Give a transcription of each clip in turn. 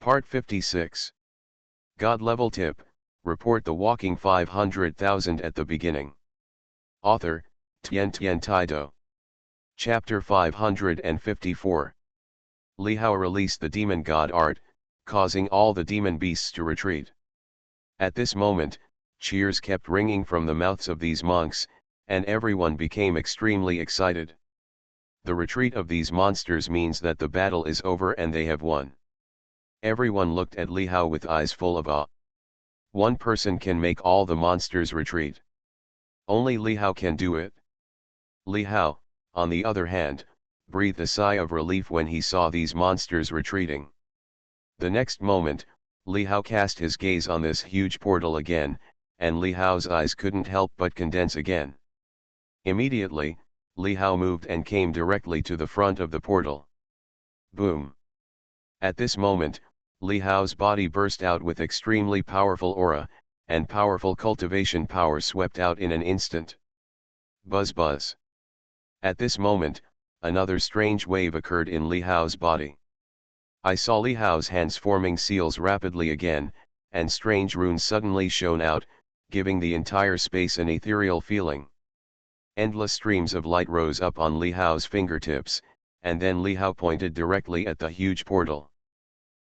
Part 56. God Level Tip, report the walking 500,000 at the beginning. Author, Tien Taido. Chapter 554. Li Hao released the demon god art, causing all the demon beasts to retreat. At this moment, cheers kept ringing from the mouths of these monks, and everyone became extremely excited. The retreat of these monsters means that the battle is over and they have won. Everyone looked at Li Hao with eyes full of awe. One person can make all the monsters retreat. Only Li Hao can do it. Li Hao, on the other hand, breathed a sigh of relief when he saw these monsters retreating. The next moment, Li Hao cast his gaze on this huge portal again, and Li Hao's eyes couldn't help but condense again. Immediately, Li Hao moved and came directly to the front of the portal. Boom! At this moment, Li Hao's body burst out with extremely powerful aura, and powerful cultivation power swept out in an instant. Buzz buzz. At this moment, another strange wave occurred in Li Hao's body. I saw Li Hao's hands forming seals rapidly again, and strange runes suddenly shone out, giving the entire space an ethereal feeling. Endless streams of light rose up on Li Hao's fingertips, and then Li Hao pointed directly at the huge portal.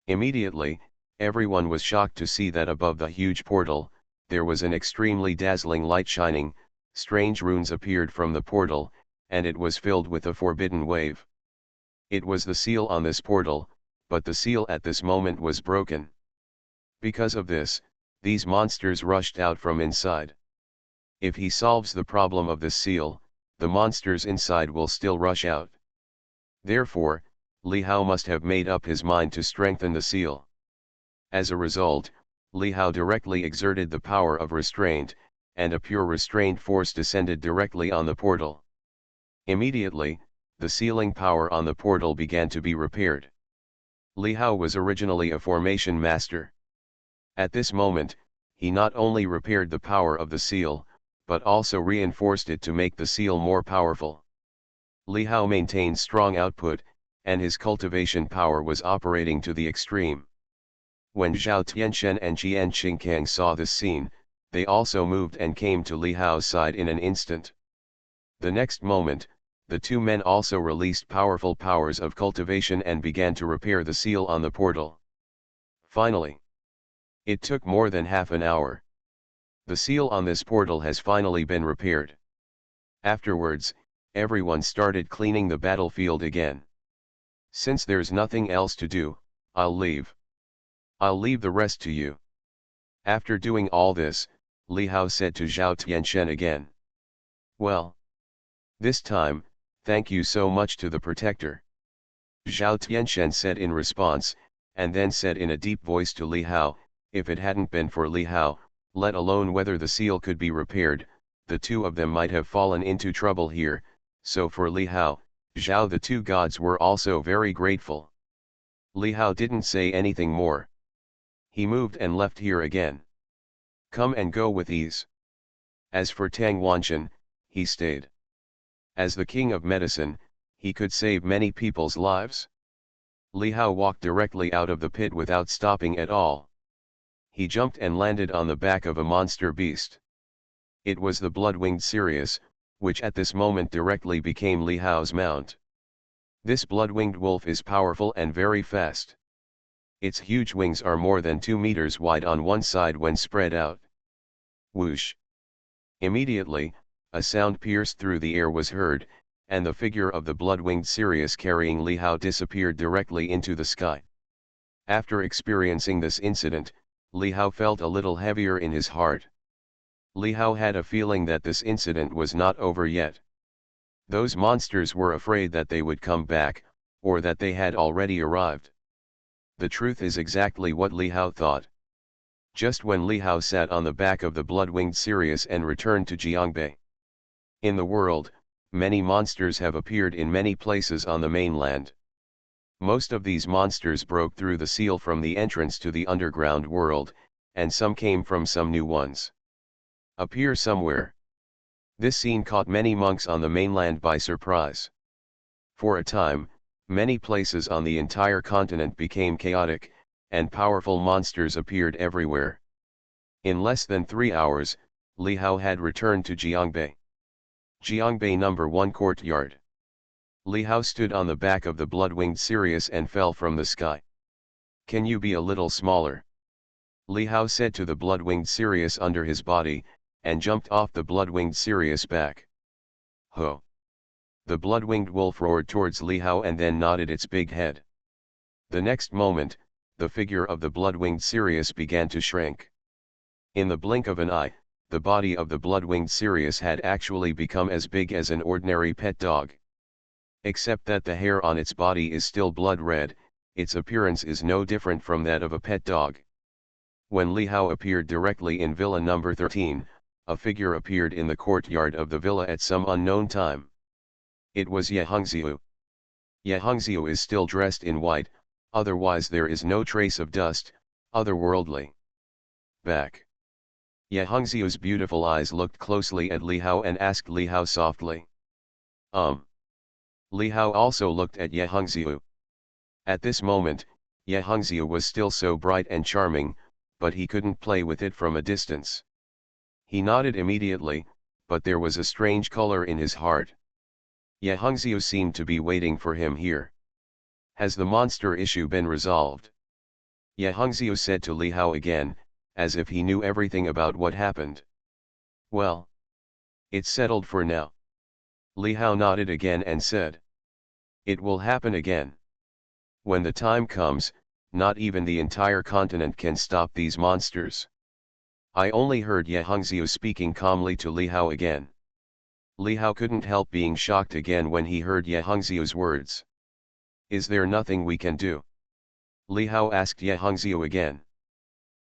Immediately, everyone was shocked to see that above the huge portal, there was an extremely dazzling light shining, strange runes appeared from the portal, and it was filled with a forbidden wave. It was the seal on this portal, but the seal at this moment was broken. Because of this, these monsters rushed out from inside. If he solves the problem of this seal, the monsters inside will still rush out. Therefore, Li Hao must have made up his mind to strengthen the seal. As a result, Li Hao directly exerted the power of restraint, and a pure restraint force descended directly on the portal. Immediately, the sealing power on the portal began to be repaired. Li Hao was originally a formation master. At this moment, he not only repaired the power of the seal, but also reinforced it to make the seal more powerful. Li Hao maintained strong output, and his cultivation power was operating to the extreme. When Zhao Tianchen and Jian Qingkang saw this scene, they also moved and came to Li Hao's side in an instant. The next moment, the two men also released powerful powers of cultivation and began to repair the seal on the portal. Finally, it took more than half an hour. The seal on this portal has finally been repaired. Afterwards, everyone started cleaning the battlefield again. Since there's nothing else to do, I'll leave. I'll leave the rest to you. After doing all this, Li Hao said to Zhao Tianchen again. Well, this time, thank you so much to the protector. Zhao Tianchen said in response, and then said in a deep voice to Li Hao, if it hadn't been for Li Hao, let alone whether the seal could be repaired, the two of them might have fallen into trouble here, so for Li Hao, Zhao the two gods were also very grateful. Li Hao didn't say anything more. He moved and left here again. Come and go with ease. As for Tang Wanchen, he stayed. As the king of medicine, he could save many people's lives. Li Hao walked directly out of the pit without stopping at all. He jumped and landed on the back of a monster beast. It was the blood-winged Sirius, which at this moment directly became Li Hao's mount. This blood-winged wolf is powerful and very fast. Its huge wings are more than 2 meters wide on one side when spread out. Whoosh! Immediately, a sound pierced through the air was heard, and the figure of the blood-winged Sirius carrying Li Hao disappeared directly into the sky. After experiencing this incident, Li Hao felt a little heavier in his heart. Li Hao had a feeling that this incident was not over yet. Those monsters were afraid that they would come back, or that they had already arrived. The truth is exactly what Li Hao thought. Just when Li Hao sat on the back of the blood-winged Sirius and returned to Jiangbei. In the world, many monsters have appeared in many places on the mainland. Most of these monsters broke through the seal from the entrance to the underground world, and some came from some new ones. Appear somewhere. This scene caught many monks on the mainland by surprise. For a time, many places on the entire continent became chaotic, and powerful monsters appeared everywhere. In less than 3 hours, Li Hao had returned to Jiangbei. Jiangbei No. 1 courtyard. Li Hao stood on the back of the blood-winged Sirius and fell from the sky. "Can you be a little smaller?" Li Hao said to the blood-winged Sirius under his body, and jumped off the blood-winged Sirius back. Ho! The blood-winged wolf roared towards Li Hao and then nodded its big head. The next moment, the figure of the blood-winged Sirius began to shrink. In the blink of an eye, the body of the blood-winged Sirius had actually become as big as an ordinary pet dog. Except that the hair on its body is still blood red, its appearance is no different from that of a pet dog. When Li Hao appeared directly in Villa No. 13, a figure appeared in the courtyard of the villa at some unknown time. It was Ye Hongxiu. Ye Hongxiu is still dressed in white, otherwise there is no trace of dust, otherworldly. Back. Ye Hongxiu's beautiful eyes looked closely at Li Hao and asked Li Hao softly. Li Hao also looked at Ye Hongxiu. At this moment, Ye Hongxiu was still so bright and charming, but he couldn't play with it from a distance. He nodded immediately, but there was a strange color in his heart. Ye Hongxiu seemed to be waiting for him here. "Has the monster issue been resolved?" Ye Hongxiu said to Li Hao again, as if he knew everything about what happened. "Well, it's settled for now." Li Hao nodded again and said, "It will happen again. When the time comes, not even the entire continent can stop these monsters." I only heard Ye Hongxiu speaking calmly to Li Hao again. Li Hao couldn't help being shocked again when he heard Ye Hongxiu's words. "Is there nothing we can do?" Li Hao asked Ye Hongxiu again.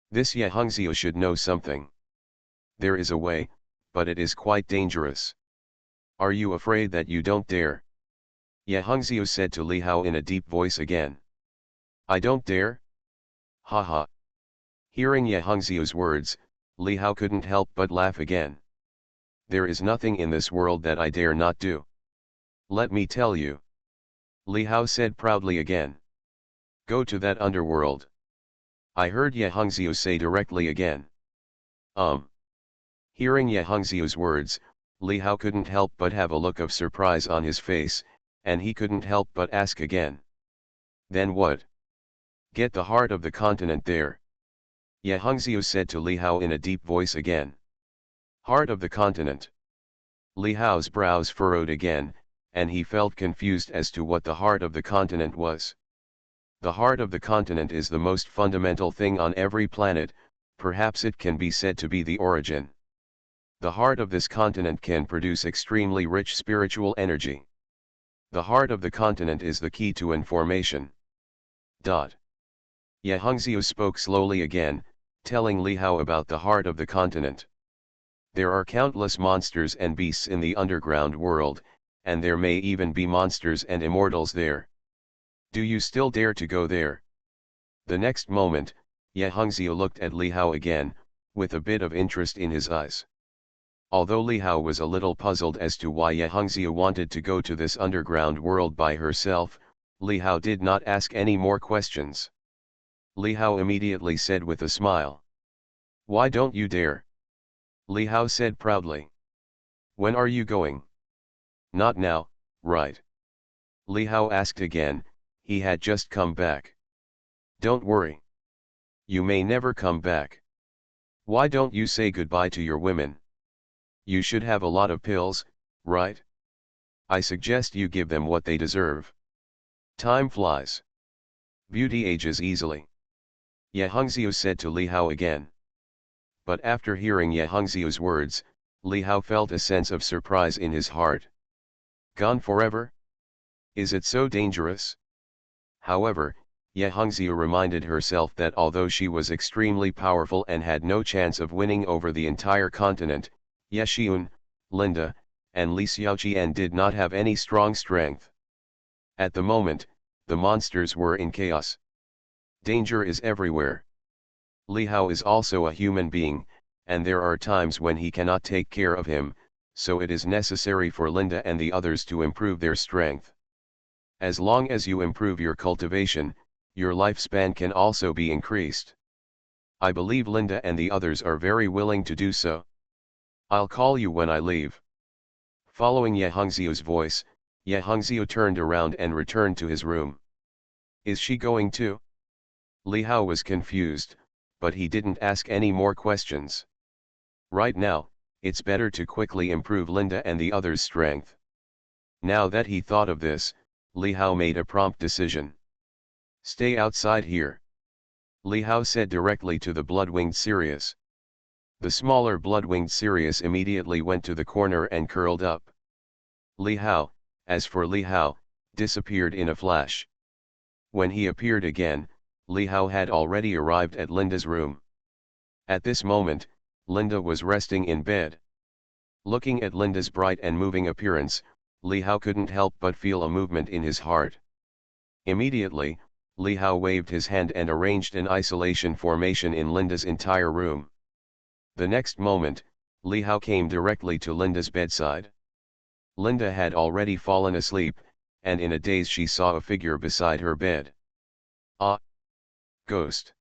This Ye Hongxiu should know something. "There is a way, but it is quite dangerous." "Are you afraid that you don't dare?" Ye Hongxiu said to Li Hao in a deep voice again. "I don't dare? Ha ha." Hearing Ye Hongxiu's words, Li Hao couldn't help but laugh again. "There is nothing in this world that I dare not do. Let me tell you." Li Hao said proudly again. "Go to that underworld." I heard Ye Hongxiu say directly again. Hearing Ye Hongxiu's words, Li Hao couldn't help but have a look of surprise on his face, and he couldn't help but ask again. "Then what?" "Get the heart of the continent there." Ye Hongxiu said to Li Hao in a deep voice again. "Heart of the continent." Li Hao's brows furrowed again, and he felt confused as to what the heart of the continent was. The heart of the continent is the most fundamental thing on every planet, perhaps it can be said to be the origin. The heart of this continent can produce extremely rich spiritual energy. The heart of the continent is the key to information. Ye Hongxiu spoke slowly again, telling Li Hao about the heart of the continent. "There are countless monsters and beasts in the underground world, and there may even be monsters and immortals there. Do you still dare to go there?" The next moment, Ye Hongxiu looked at Li Hao again, with a bit of interest in his eyes. Although Li Hao was a little puzzled as to why Ye Hongxiu wanted to go to this underground world by herself, Li Hao did not ask any more questions. Li Hao immediately said with a smile. "Why don't you dare?" Li Hao said proudly. "When are you going?" "Not now, right?" Li Hao asked again, he had just come back. "Don't worry. You may never come back. Why don't you say goodbye to your women? You should have a lot of pills, right? I suggest you give them what they deserve. Time flies. Beauty ages easily." Ye Hongxiu said to Li Hao again. But after hearing Ye Hongxiu's words, Li Hao felt a sense of surprise in his heart. Gone forever? Is it so dangerous? However, Ye Hongxiu reminded herself that although she was extremely powerful and had no chance of winning over the entire continent, Ye Xiun, Linda, and Li Xiaoqian did not have any strong strength. At the moment, the monsters were in chaos. Danger is everywhere. Li Hao is also a human being, and there are times when he cannot take care of him, so it is necessary for Linda and the others to improve their strength. As long as you improve your cultivation, Your lifespan can also be increased. I believe Linda and the others are very willing to do so. I'll call you when I leave. Following Ye Hongxiu's voice, Ye Hongxiu turned around and returned to his room. Is she going too? Li Hao was confused, but he didn't ask any more questions. Right now, it's better to quickly improve Linda and the others' strength. Now that he thought of this, Li Hao made a prompt decision. Stay outside here. Li Hao said directly to the blood-winged Sirius. The smaller blood-winged Sirius immediately went to the corner and curled up. Li Hao, as for Li Hao, disappeared in a flash. When he appeared again, Li Hao had already arrived at Linda's room. At this moment, Linda was resting in bed. Looking at Linda's bright and moving appearance, Li Hao couldn't help but feel a movement in his heart. Immediately, Li Hao waved his hand and arranged an isolation formation in Linda's entire room. The next moment, Li Hao came directly to Linda's bedside. Linda had already fallen asleep, and in a daze she saw a figure beside her bed. Ah! Ghost!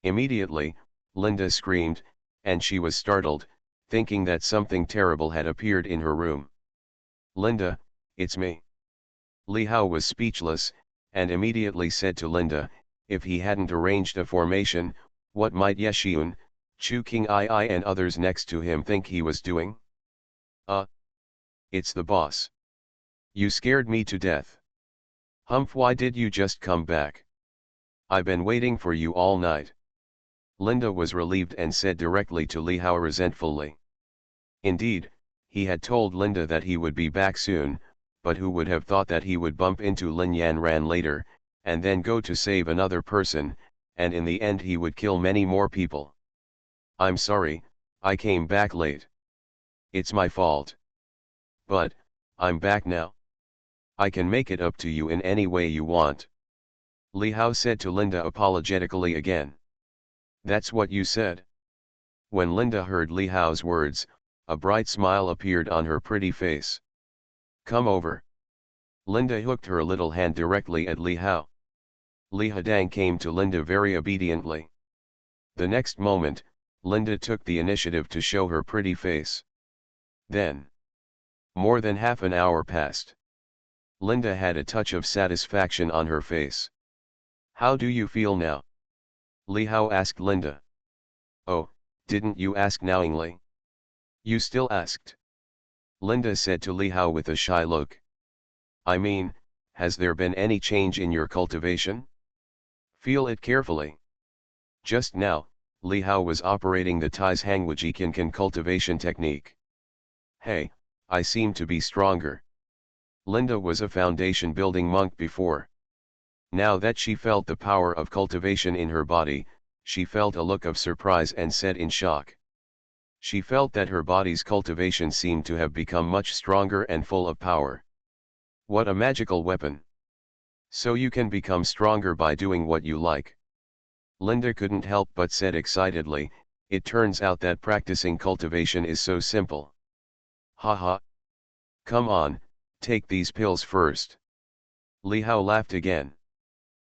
Immediately, Linda screamed, and she was startled, thinking that something terrible had appeared in her room. Linda, it's me. Li Hao was speechless, and immediately said to Linda, if he hadn't arranged a formation, what might Ye Xiun, Chu King I and others next to him think he was doing? It's the boss. You scared me to death. Humph, why did you just come back? I've been waiting for you all night. Linda was relieved and said directly to Li Hao resentfully. Indeed, he had told Linda that he would be back soon, but who would have thought that he would bump into Lin Yanran later, and then go to save another person, and in the end he would kill many more people. I'm sorry, I came back late. It's my fault. But, I'm back now. I can make it up to you in any way you want. Li Hao said to Linda apologetically again. That's what you said. When Linda heard Li Hao's words, a bright smile appeared on her pretty face. Come over. Linda hooked her little hand directly at Li Hao. Li Hadang came to Linda very obediently. The next moment, Linda took the initiative to show her pretty face. Then, more than half an hour passed. Linda had a touch of satisfaction on her face. How do you feel now? Li Hao asked Linda. Oh, didn't you ask knowingly? You still asked. Linda said to Li Hao with a shy look. I mean, has there been any change in your cultivation? Feel it carefully. Just now, Li Hao was operating the Tai's Hangwaji Kinkan cultivation technique. Hey, I seem to be stronger. Linda was a foundation building monk before. Now that she felt the power of cultivation in her body, she felt a look of surprise and said in shock. She felt that her body's cultivation seemed to have become much stronger and full of power. What a magical weapon! So you can become stronger by doing what you like. Linda couldn't help but said excitedly, it turns out that practicing cultivation is so simple. Haha. Come on, take these pills first. Li Hao laughed again.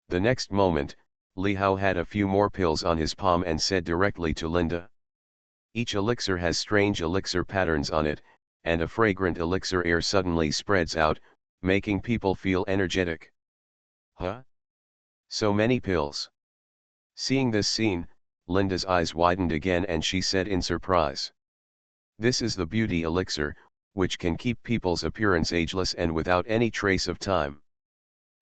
The next moment, Li Hao had a few more pills on his palm and said directly to Linda. Each elixir has strange elixir patterns on it, and a fragrant elixir air suddenly spreads out, making people feel energetic. Huh? So many pills. Seeing this scene, Linda's eyes widened again and she said in surprise. This is the beauty elixir, which can keep people's appearance ageless and without any trace of time.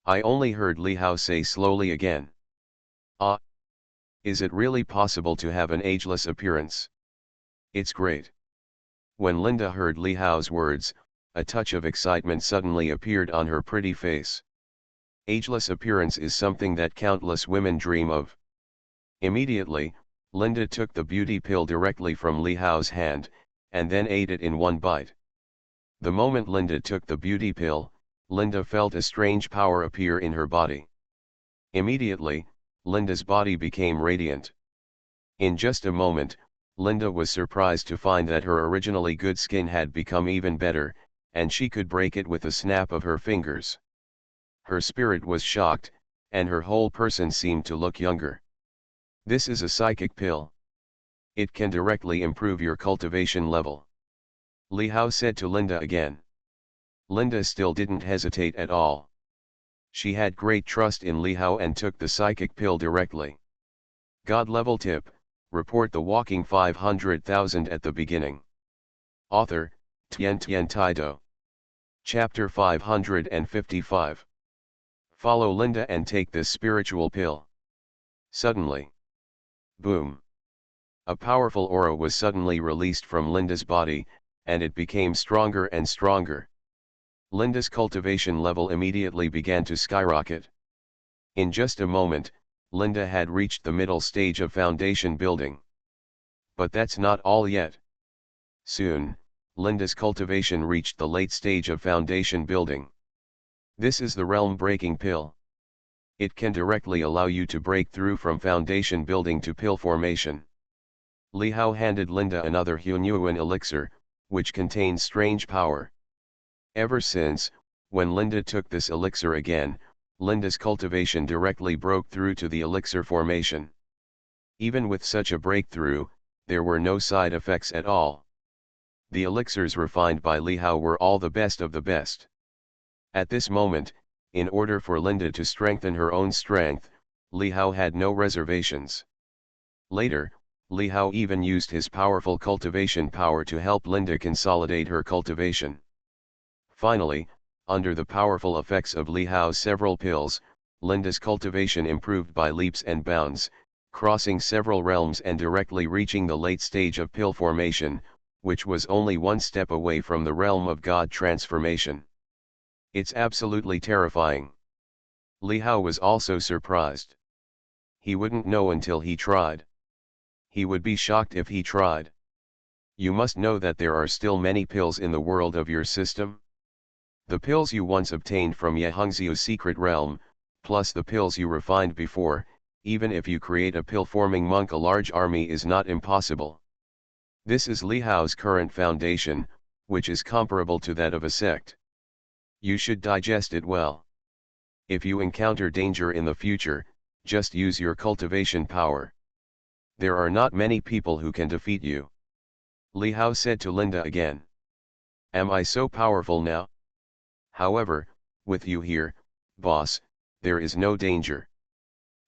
I only heard Li Hao say slowly again. Ah! Is it really possible to have an ageless appearance? It's great. When Linda heard Li Hao's words, a touch of excitement suddenly appeared on her pretty face. Ageless appearance is something that countless women dream of. Immediately, Linda took the beauty pill directly from Li Hao's hand, and then ate it in one bite. The moment Linda took the beauty pill, Linda felt a strange power appear in her body. Immediately, Linda's body became radiant. In just a moment, Linda was surprised to find that her originally good skin had become even better, and she could break it with a snap of her fingers. Her spirit was shocked, and her whole person seemed to look younger. This is a psychic pill. It can directly improve your cultivation level. Li Hao said to Linda again. Linda still didn't hesitate at all. She had great trust in Li Hao and took the psychic pill directly. God level tip, report the walking 500,000 at the beginning. Author, Tian Taido. Chapter 555. Follow Linda and take this spiritual pill. Suddenly. Boom. A powerful aura was suddenly released from Linda's body, and it became stronger and stronger. Linda's cultivation level immediately began to skyrocket. In just a moment, Linda had reached the middle stage of foundation building. But that's not all yet. Soon, Linda's cultivation reached the late stage of foundation building. This is the realm-breaking pill. It can directly allow you to break through from foundation building to pill formation. Li Hao handed Linda another Hunyuan elixir, which contains strange power. Ever since, when Linda took this elixir again, Linda's cultivation directly broke through to the elixir formation. Even with such a breakthrough, there were no side effects at all. The elixirs refined by Li Hao were all the best of the best. At this moment, in order for Linda to strengthen her own strength, Li Hao had no reservations. Later, Li Hao even used his powerful cultivation power to help Linda consolidate her cultivation. Finally, under the powerful effects of Li Hao's several pills, Linda's cultivation improved by leaps and bounds, crossing several realms and directly reaching the late stage of pill formation, which was only one step away from the realm of God transformation. It's absolutely terrifying. Li Hao was also surprised. He wouldn't know until he tried. He would be shocked if he tried. You must know that there are still many pills in the world of your system. The pills you once obtained from Yehongziu's secret realm, plus the pills you refined before, even if you create a pill-forming monk, a large army is not impossible. This is Li Hao's current foundation, which is comparable to that of a sect. You should digest it well. If you encounter danger in the future, just use your cultivation power. There are not many people who can defeat you. Li Hao said to Linda again. Am I so powerful now? However, with you here, boss, there is no danger.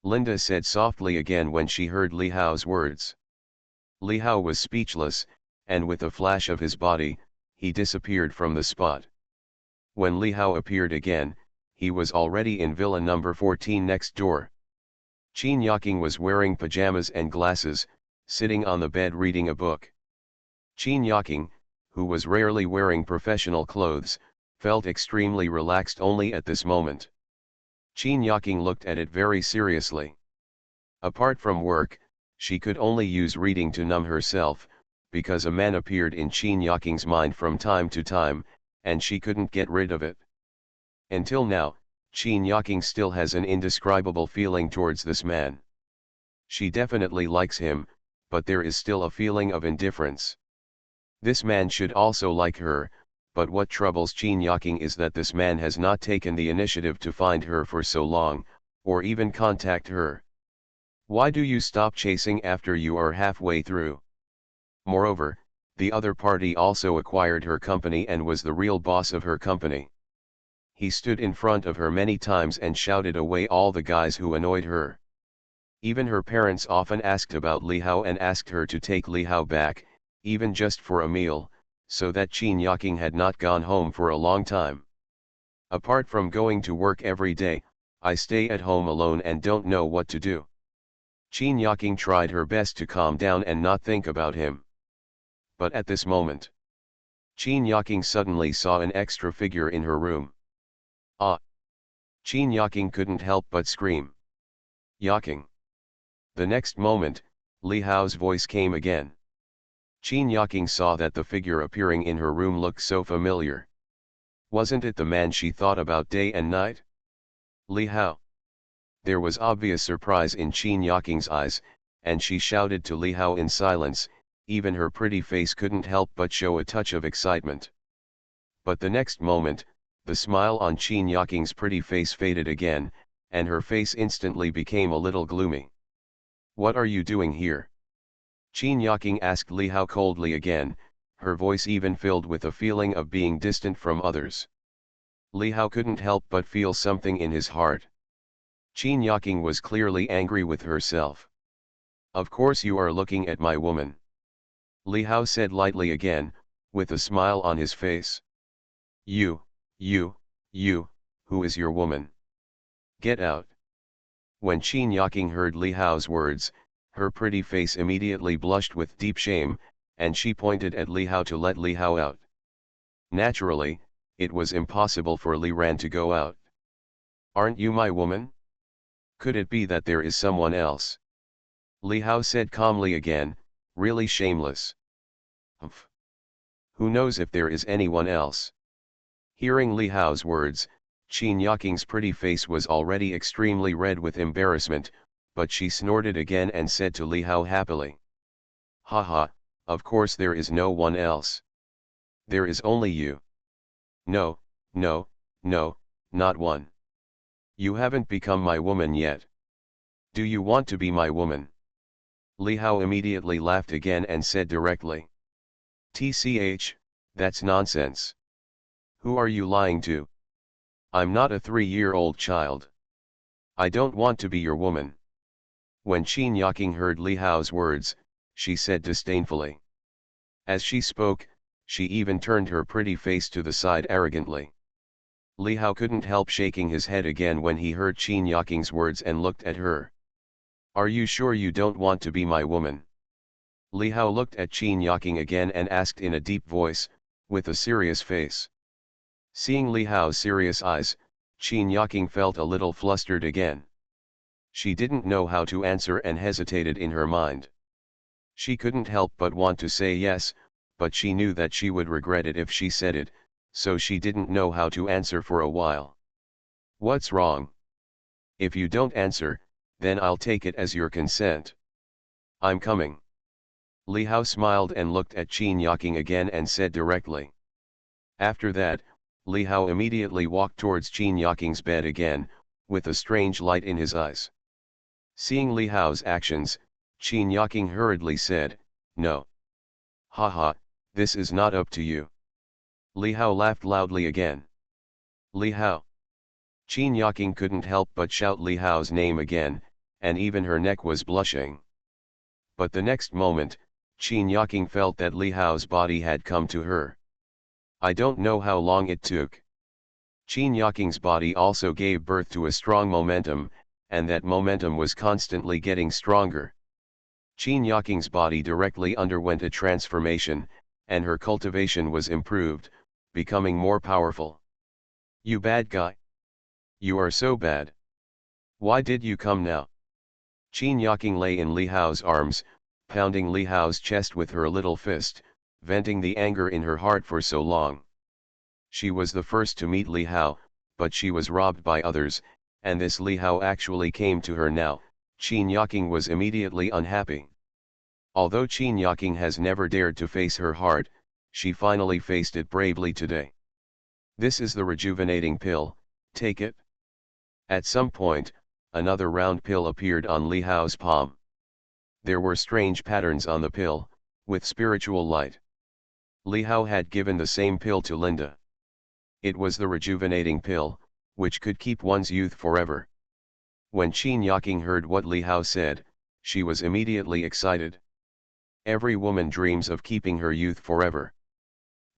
Linda said softly again when she heard Li Hao's words. Li Hao was speechless, and with a flash of his body, he disappeared from the spot. When Li Hao appeared again, he was already in Villa number 14 next door. Qin Yaking was wearing pajamas and glasses, sitting on the bed reading a book. Qin Yaking, who was rarely wearing professional clothes, felt extremely relaxed only at this moment. Qin Yaking looked at it very seriously. Apart from work, she could only use reading to numb herself, because a man appeared in Qin Yaking's mind from time to time, and she couldn't get rid of it. Until now, Qin Yaking still has an indescribable feeling towards this man. She definitely likes him, but there is still a feeling of indifference. This man should also like her, but what troubles Qin Yaking is that this man has not taken the initiative to find her for so long, or even contact her. Why do you stop chasing after you are halfway through? Moreover, the other party also acquired her company and was the real boss of her company. He stood in front of her many times and shouted away all the guys who annoyed her. Even her parents often asked about Li Hao and asked her to take Li Hao back, even just for a meal, so that Qin Yaking had not gone home for a long time. Apart from going to work every day, I stay at home alone and don't know what to do. Qin Yaking tried her best to calm down and not think about him. But at this moment, Qin Yaking suddenly saw an extra figure in her room. Ah! Qin Yaking couldn't help but scream. Yaking! The next moment, Li Hao's voice came again. Qin Yaking saw that the figure appearing in her room looked so familiar. Wasn't it the man she thought about day and night? Li Hao. There was obvious surprise in Qin Yaking's eyes, and she shouted to Li Hao in silence. Even her pretty face couldn't help but show a touch of excitement. But the next moment, the smile on Qin Yaking's pretty face faded again, and her face instantly became a little gloomy. "What are you doing here?" Qin Yaking asked Li Hao coldly again, her voice even filled with a feeling of being distant from others. Li Hao couldn't help but feel something in his heart. Qin Yaking was clearly angry with herself. "Of course you are looking at my woman," Li Hao said lightly again, with a smile on his face. You, who is your woman? Get out." When Qin Yaking heard Li Hao's words, her pretty face immediately blushed with deep shame, and she pointed at Li Hao to let Li Hao out. Naturally, it was impossible for Li Ran to go out. "Aren't you my woman? Could it be that there is someone else?" Li Hao said calmly again, really shameless. "Humph. Who knows if there is anyone else?" Hearing Li Hao's words, Qin Yaking's pretty face was already extremely red with embarrassment, but she snorted again and said to Li Hao happily, "Ha ha, of course there is no one else. There is only you. No, no, no, not one. You haven't become my woman yet. Do you want to be my woman?" Li Hao immediately laughed again and said directly, "Tch, that's nonsense. Who are you lying to? I'm not a 3-year-old child. I don't want to be your woman." When Qin Yaking heard Li Hao's words, she said disdainfully. As she spoke, she even turned her pretty face to the side arrogantly. Li Hao couldn't help shaking his head again when he heard Qin Yaking's words and looked at her. "Are you sure you don't want to be my woman?" Li Hao looked at Qin Yaking again and asked in a deep voice, with a serious face. Seeing Li Hao's serious eyes, Qin Yaking felt a little flustered again. She didn't know how to answer and hesitated in her mind. She couldn't help but want to say yes, but she knew that she would regret it if she said it, so she didn't know how to answer for a while. "What's wrong? If you don't answer, then I'll take it as your consent. I'm coming." Li Hao smiled and looked at Qin Yaking again and said directly. After that, Li Hao immediately walked towards Qin Yaking's bed again, with a strange light in his eyes. Seeing Li Hao's actions, Qin Yaking hurriedly said, "No. Ha ha, this is not up to you." Li Hao laughed loudly again. "Li Hao." Qin Yaking couldn't help but shout Li Hao's name again, and even her neck was blushing. But the next moment, Qin Yaking felt that Li Hao's body had come to her. I don't know how long it took. Qin Yaking's body also gave birth to a strong momentum, and that momentum was constantly getting stronger. Qin Yaking's body directly underwent a transformation, and her cultivation was improved, becoming more powerful. "You bad guy. You are so bad. Why did you come now?" Qin Yaking lay in Li Hao's arms, pounding Li Hao's chest with her little fist, venting the anger in her heart for so long. She was the first to meet Li Hao, but she was robbed by others, and this Li Hao actually came to her now. Qin Yaking was immediately unhappy. Although Qin Yaking has never dared to face her heart, she finally faced it bravely today. "This is the rejuvenating pill, take it." At some point, another round pill appeared on Li Hao's palm. There were strange patterns on the pill, with spiritual light. Li Hao had given the same pill to Linda. It was the rejuvenating pill, which could keep one's youth forever. When Qin Yaking heard what Li Hao said, she was immediately excited. Every woman dreams of keeping her youth forever.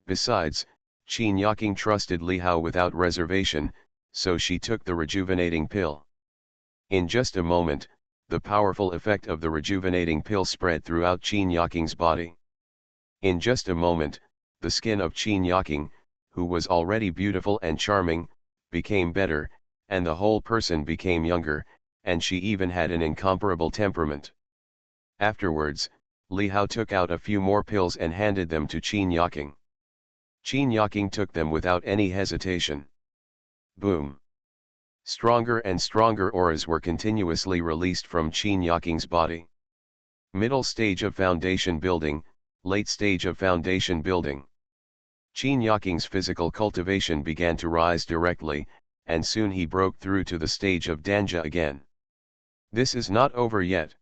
Besides, Qin Yaking trusted Li Hao without reservation, so she took the rejuvenating pill. In just a moment, the powerful effect of the rejuvenating pill spread throughout Qin Yaking's body. In just a moment, the skin of Qin Yaking, who was already beautiful and charming, became better, and the whole person became younger, and she even had an incomparable temperament. Afterwards, Li Hao took out a few more pills and handed them to Qin Yaking. Qin Yaking took them without any hesitation. Boom! Stronger and stronger auras were continuously released from Qin Yaking's body. Middle stage of foundation building, late stage of foundation building. Qin Yaking's physical cultivation began to rise directly, and soon he broke through to the stage of Danja again. This is not over yet.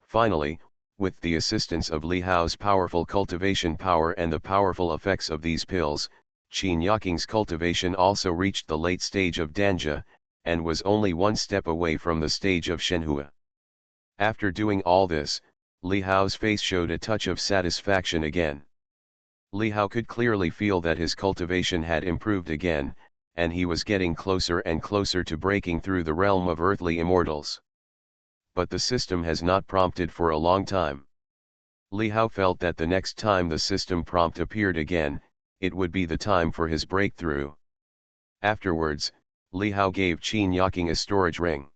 Finally, with the assistance of Li Hao's powerful cultivation power and the powerful effects of these pills, Qin Yaqing's cultivation also reached the late stage of Danja, and was only one step away from the stage of Shenhua. After doing all this, Li Hao's face showed a touch of satisfaction again. Li Hao could clearly feel that his cultivation had improved again, and he was getting closer and closer to breaking through the realm of earthly immortals. But the system has not prompted for a long time. Li Hao felt that the next time the system prompt appeared again, it would be the time for his breakthrough. Afterwards, Li Hao gave Qin Yaqing a storage ring.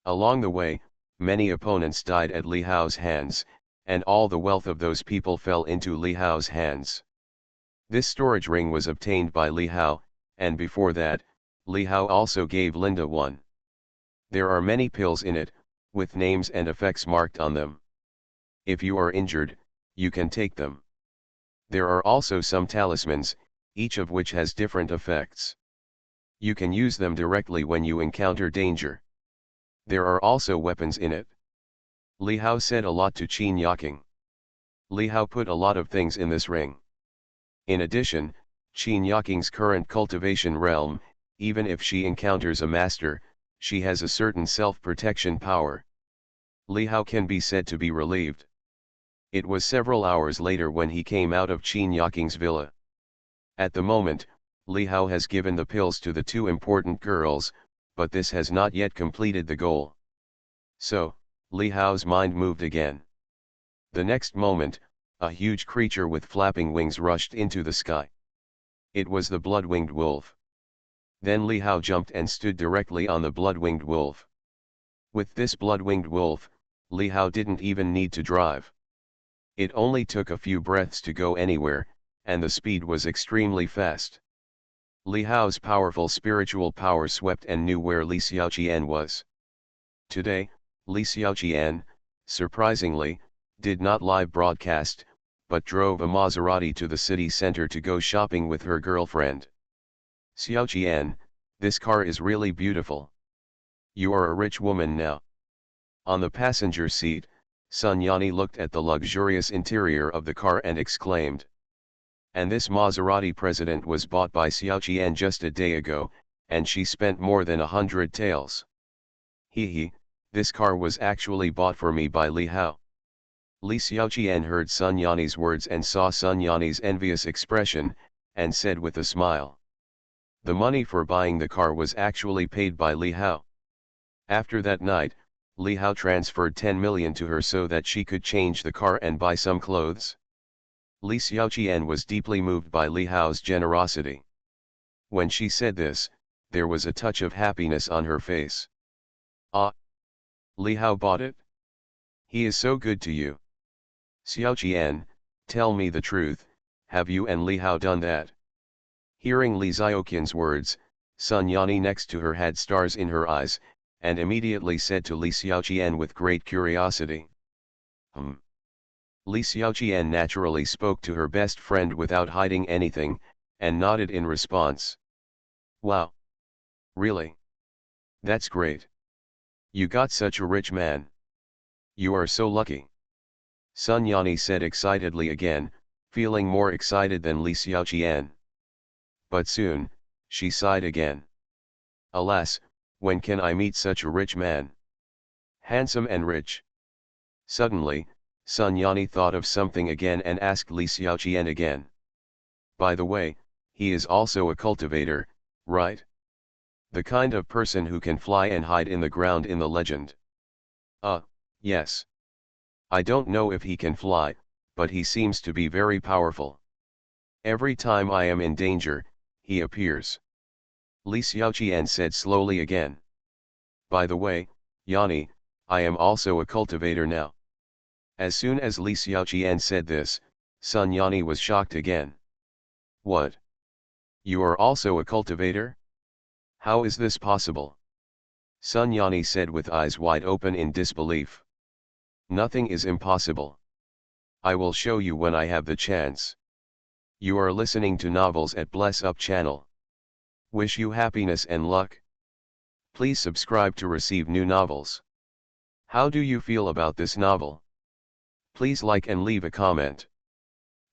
Along the way, many opponents died at Li Hao's hands, and all the wealth of those people fell into Li Hao's hands. This storage ring was obtained by Li Hao, and before that, Li Hao also gave Linda one. There are many pills in it, with names and effects marked on them. If you are injured, you can take them. There are also some talismans, each of which has different effects. You can use them directly when you encounter danger. There are also weapons in it. Li Hao said a lot to Qin Yaqing. Li Hao put a lot of things in this ring. In addition, Qin Yaqing's current cultivation realm, even if she encounters a master, she has a certain self-protection power. Li Hao can be said to be relieved. It was several hours later when he came out of Qin Yaqing's villa. At the moment, Li Hao has given the pills to the two important girls, but this has not yet completed the goal. So, Li Hao's mind moved again. The next moment, a huge creature with flapping wings rushed into the sky. It was the blood-winged wolf. Then Li Hao jumped and stood directly on the blood-winged wolf. With this blood-winged wolf, Li Hao didn't even need to drive. It only took a few breaths to go anywhere, and the speed was extremely fast. Li Hao's powerful spiritual power swept and knew where Li Xiaoqian was. Today, Li Xiaoqian, surprisingly, did not live broadcast, but drove a Maserati to the city center to go shopping with her girlfriend. Xiaoqian, this car is really beautiful. You are a rich woman now. On the passenger seat, Sun Yani looked at the luxurious interior of the car and exclaimed. And this Maserati President was bought by Xiaoqian just a day ago, and she spent more than 100 taels. He, this car was actually bought for me by Li Hao. Li Xiaoqian heard Sun Yani's words and saw Sun Yani's envious expression, and said with a smile. The money for buying the car was actually paid by Li Hao. After that night, Li Hao transferred 10 million to her so that she could change the car and buy some clothes. Li Xiaoqian was deeply moved by Li Hao's generosity. When she said this, there was a touch of happiness on her face. Ah! Li Hao bought it? He is so good to you. Xiaoqian, tell me the truth, have you and Li Hao done that? Hearing Li Xiaoqian's words, Sun Yani next to her had stars in her eyes, and immediately said to Li Xiaoqian with great curiosity. Li Xiaoqian naturally spoke to her best friend without hiding anything, and nodded in response. Wow! Really? That's great. You got such a rich man. You are so lucky. Sun Yani said excitedly again, feeling more excited than Li Xiaoqian. But soon, she sighed again. Alas, when can I meet such a rich man? Handsome and rich. Suddenly, Sun Yani thought of something again and asked Li Xiaoqian again. By the way, he is also a cultivator, right? The kind of person who can fly and hide in the ground in the legend. Yes. I don't know if he can fly, but he seems to be very powerful. Every time I am in danger, he appears. Li Xiaoqian said slowly again. By the way, Yani, I am also a cultivator now. As soon as Li Xiaoqian said this, Sun Yani was shocked again. What? You are also a cultivator? How is this possible? Sun Yani said with eyes wide open in disbelief. Nothing is impossible. I will show you when I have the chance. You are listening to novels at Bless Up channel. Wish you happiness and luck. Please subscribe to receive new novels. How do you feel about this novel? Please like and leave a comment.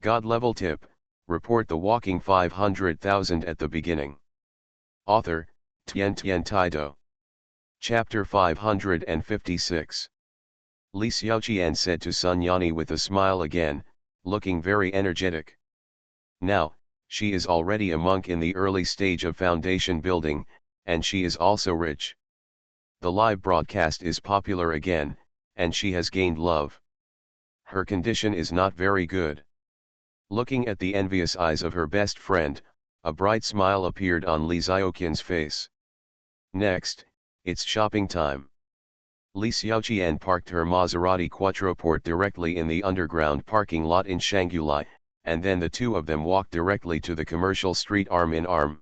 God level tip, report the walking 500,000 at the beginning. Author, Tien Taido. Chapter 556. Li Xiaoqian said to Sun Yani with a smile again, looking very energetic. Now, she is already a monk in the early stage of foundation building, and she is also rich. The live broadcast is popular again, and she has gained love. Her condition is not very good. Looking at the envious eyes of her best friend, a bright smile appeared on Li Xiaoqian's face. Next, it's shopping time. Li Xiaoqian parked her Maserati Quattroporte directly in the underground parking lot in Shanghai, and then the two of them walked directly to the commercial street arm in arm.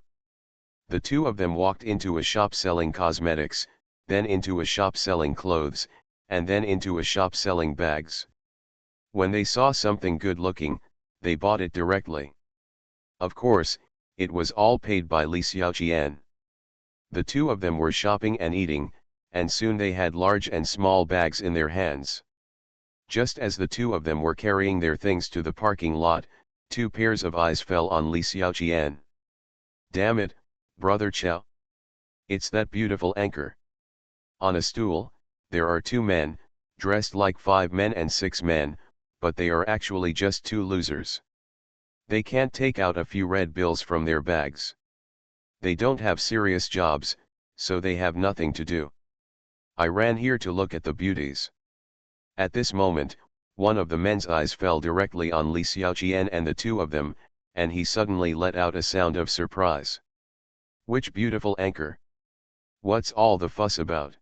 The two of them walked into a shop selling cosmetics, then into a shop selling clothes, and then into a shop selling bags. When they saw something good looking, they bought it directly. Of course, it was all paid by Li Xiaoqian. The two of them were shopping and eating, and soon they had large and small bags in their hands. Just as the two of them were carrying their things to the parking lot, two pairs of eyes fell on Li Xiaoqian. Damn it, brother Chow. It's that beautiful anchor. On a stool, there are two men, dressed like 5 men and 6 men, but they are actually just two losers. They can't take out a few red bills from their bags. They don't have serious jobs, so they have nothing to do. I ran here to look at the beauties. At this moment, one of the men's eyes fell directly on Li Xiaoqian and the two of them, and he suddenly let out a sound of surprise. Which beautiful anchor? What's all the fuss about?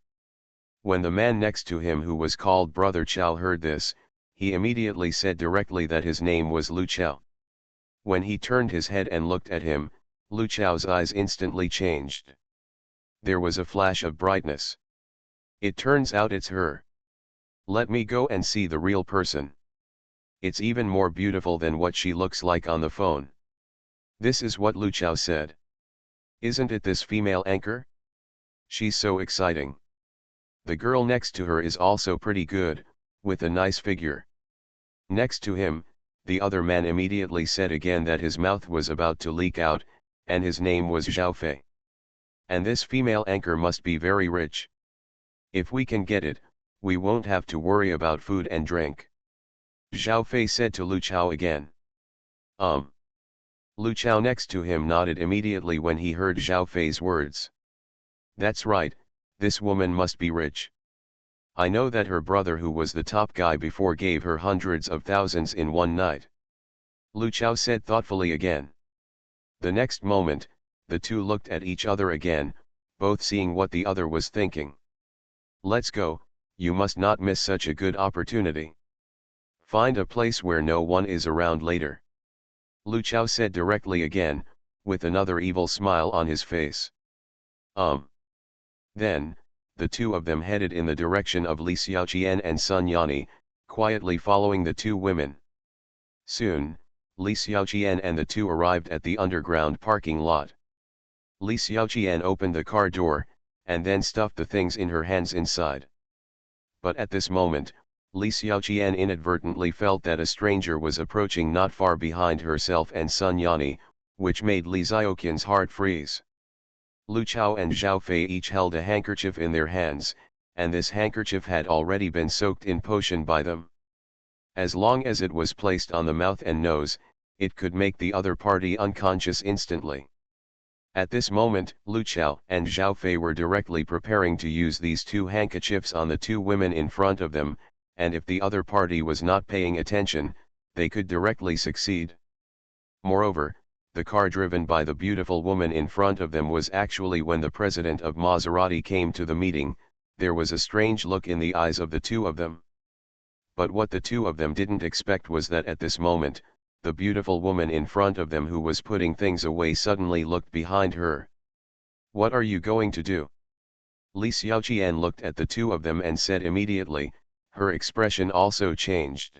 When the man next to him, who was called Brother Chow, heard this, he immediately said directly that his name was Lu Chow. When he turned his head and looked at him, Lu Chow's eyes instantly changed. There was a flash of brightness. It turns out it's her. Let me go and see the real person. It's even more beautiful than what she looks like on the phone. This is what Lu Chow said. Isn't it this female anchor? She's so exciting. The girl next to her is also pretty good, with a nice figure. Next to him, the other man immediately said again that his mouth was about to leak out, and his name was Zhao Fei. And this female anchor must be very rich. If we can get it, we won't have to worry about food and drink. Zhao Fei said to Lu Chao again. Lu Chao next to him nodded immediately when he heard Zhao Fei's words. That's right, this woman must be rich. I know that her brother, who was the top guy before, gave her hundreds of thousands in one night. Lu Chao said thoughtfully again. The next moment, the two looked at each other again, both seeing what the other was thinking. Let's go, you must not miss such a good opportunity. Find a place where no one is around later. Lu Chao said directly again, with another evil smile on his face. Then, the two of them headed in the direction of Li Xiaoqian and Sun Yani, quietly following the two women. Soon, Li Xiaoqian and the two arrived at the underground parking lot. Li Xiaoqian opened the car door, and then stuffed the things in her hands inside. But at this moment, Li Xiaoqian inadvertently felt that a stranger was approaching not far behind herself and Sun Yani, which made Li Xiaoqian's heart freeze. Lu Chao and Zhao Fei each held a handkerchief in their hands, and this handkerchief had already been soaked in potion by them. As long as it was placed on the mouth and nose, it could make the other party unconscious instantly. At this moment, Lu Chao and Zhao Fei were directly preparing to use these two handkerchiefs on the two women in front of them, and if the other party was not paying attention, they could directly succeed. Moreover, the car driven by the beautiful woman in front of them was actually when the president of Maserati came to the meeting. There was a strange look in the eyes of the two of them. But what the two of them didn't expect was that at this moment, the beautiful woman in front of them, who was putting things away, suddenly looked behind her. What are you going to do? Li Xiaoqian looked at the two of them and said immediately, her expression also changed.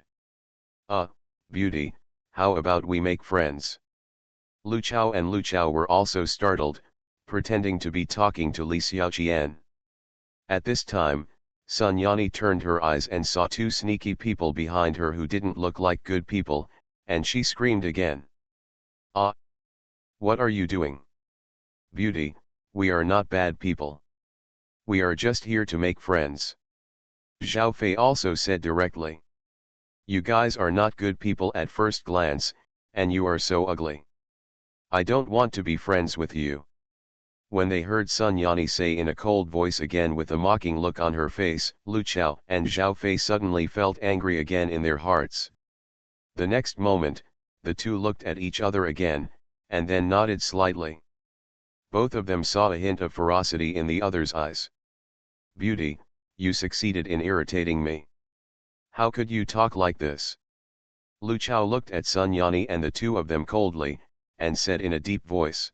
Beauty, how about we make friends? Lu Chao and Lu Chao were also startled, pretending to be talking to Li Xiaoqian. At this time, Sun Yani turned her eyes and saw two sneaky people behind her who didn't look like good people, and she screamed again. "Ah! What are you doing? Beauty, we are not bad people. We are just here to make friends." Zhao Fei also said directly. "You guys are not good people at first glance, and you are so ugly. I don't want to be friends with you." When they heard Sun Yani say in a cold voice again with a mocking look on her face, Lu Chao and Zhao Fei suddenly felt angry again in their hearts. The next moment, the two looked at each other again, and then nodded slightly. Both of them saw a hint of ferocity in the other's eyes. "Beauty, you succeeded in irritating me. How could you talk like this?" Lu Chao looked at Sun Yani and the two of them coldly, and said in a deep voice.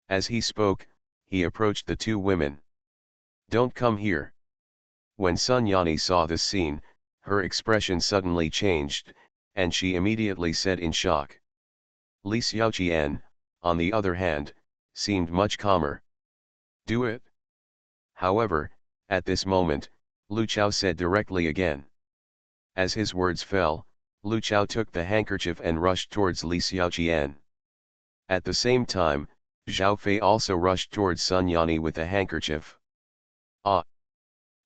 As he spoke, he approached the two women. "Don't come here." When Sun Yani saw this scene, her expression suddenly changed, and she immediately said in shock. Li Xiaoqian, on the other hand, seemed much calmer. "Do it." However, at this moment, Lu Chao said directly again. As his words fell, Lu Chao took the handkerchief and rushed towards Li Xiaoqian. At the same time, Zhao Fei also rushed towards Sun Yani with the handkerchief. "Ah!"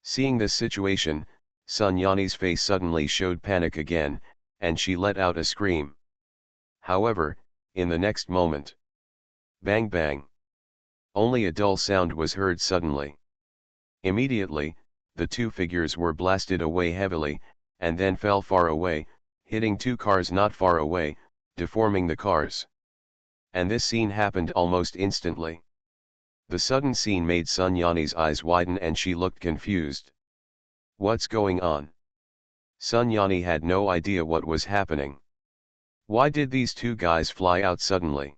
Seeing this situation, Sun Yani's face suddenly showed panic again, and she let out a scream. However, in the next moment, bang bang! Only a dull sound was heard suddenly. Immediately, the two figures were blasted away heavily, and then fell far away, hitting two cars not far away, deforming the cars. And this scene happened almost instantly. The sudden scene made Sun Yani's eyes widen and she looked confused. What's going on? Sun Yani had no idea what was happening. Why did these two guys fly out suddenly?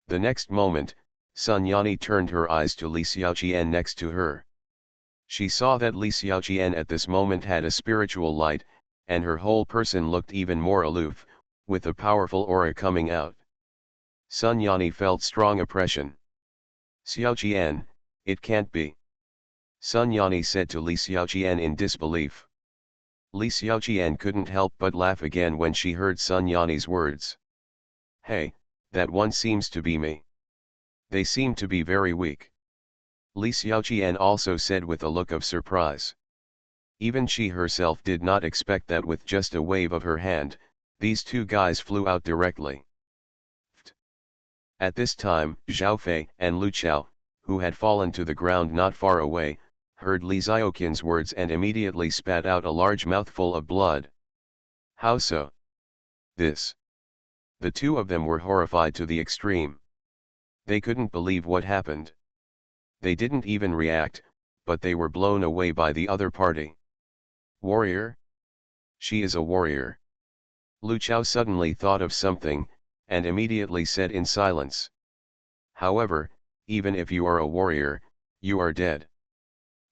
The next moment, Sun Yani turned her eyes to Li Xiaoqian next to her. She saw that Li Xiaoqian at this moment had a spiritual light, and her whole person looked even more aloof, with a powerful aura coming out. Sun Yani felt strong oppression. "Xiaoqian, it can't be." Sun Yani said to Li Xiaoqian in disbelief. Li Xiaoqian couldn't help but laugh again when she heard Sun Yani's words. "Hey, that one seems to be me. They seem to be very weak." Li Xiaoqian also said with a look of surprise. Even she herself did not expect that with just a wave of her hand, these two guys flew out directly. At this time, Zhao Fei and Lu Chao, who had fallen to the ground not far away, heard Li Xiaoqian's words and immediately spat out a large mouthful of blood. "How so?" "This." The two of them were horrified to the extreme. They couldn't believe what happened. They didn't even react, but they were blown away by the other party. "Warrior? She is a warrior." Lu Chao suddenly thought of something, and immediately said in silence. "However, even if you are a warrior, you are dead."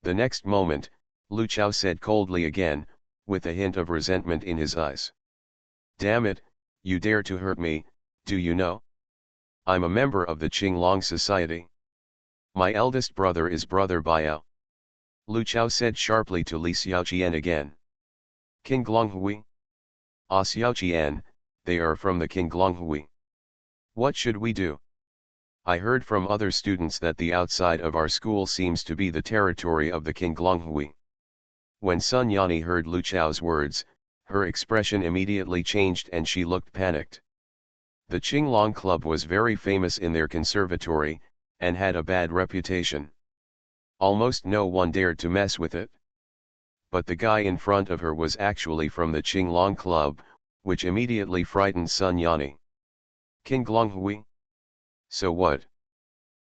The next moment, Lu Chao said coldly again, with a hint of resentment in his eyes. "Damn it, you dare to hurt me, do you know? I'm a member of the Qinglong Society. My eldest brother is Brother Biao." Lu Chao said sharply to Li Xiaoqian again. "Qinglong Hui? Ah, Xiaoqian, they are from the Qinglong Hui. What should we do? I heard from other students that the outside of our school seems to be the territory of the Qinglong Hui." When Sun Yani heard Lu Chao's words, her expression immediately changed and she looked panicked. The Qinglong Club was very famous in their conservatory, and had a bad reputation. Almost no one dared to mess with it. But the guy in front of her was actually from the Qinglong Club, which immediately frightened Sun Yani. "Qinglong Hui? So what?"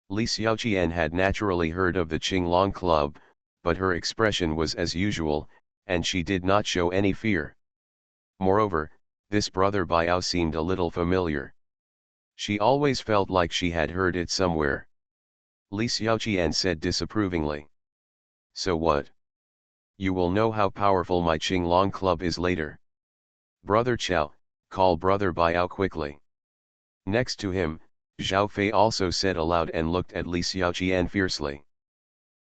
Li Xiaoqian had naturally heard of the Qinglong Club, but her expression was as usual, and she did not show any fear. Moreover, this Brother Biao seemed a little familiar. She always felt like she had heard it somewhere. Li Xiaoqian said disapprovingly. "So what? You will know how powerful my Qinglong Club is later. Brother Chao, call Brother Biao quickly." Next to him, Zhao Fei also said aloud and looked at Li Xiaoqian fiercely.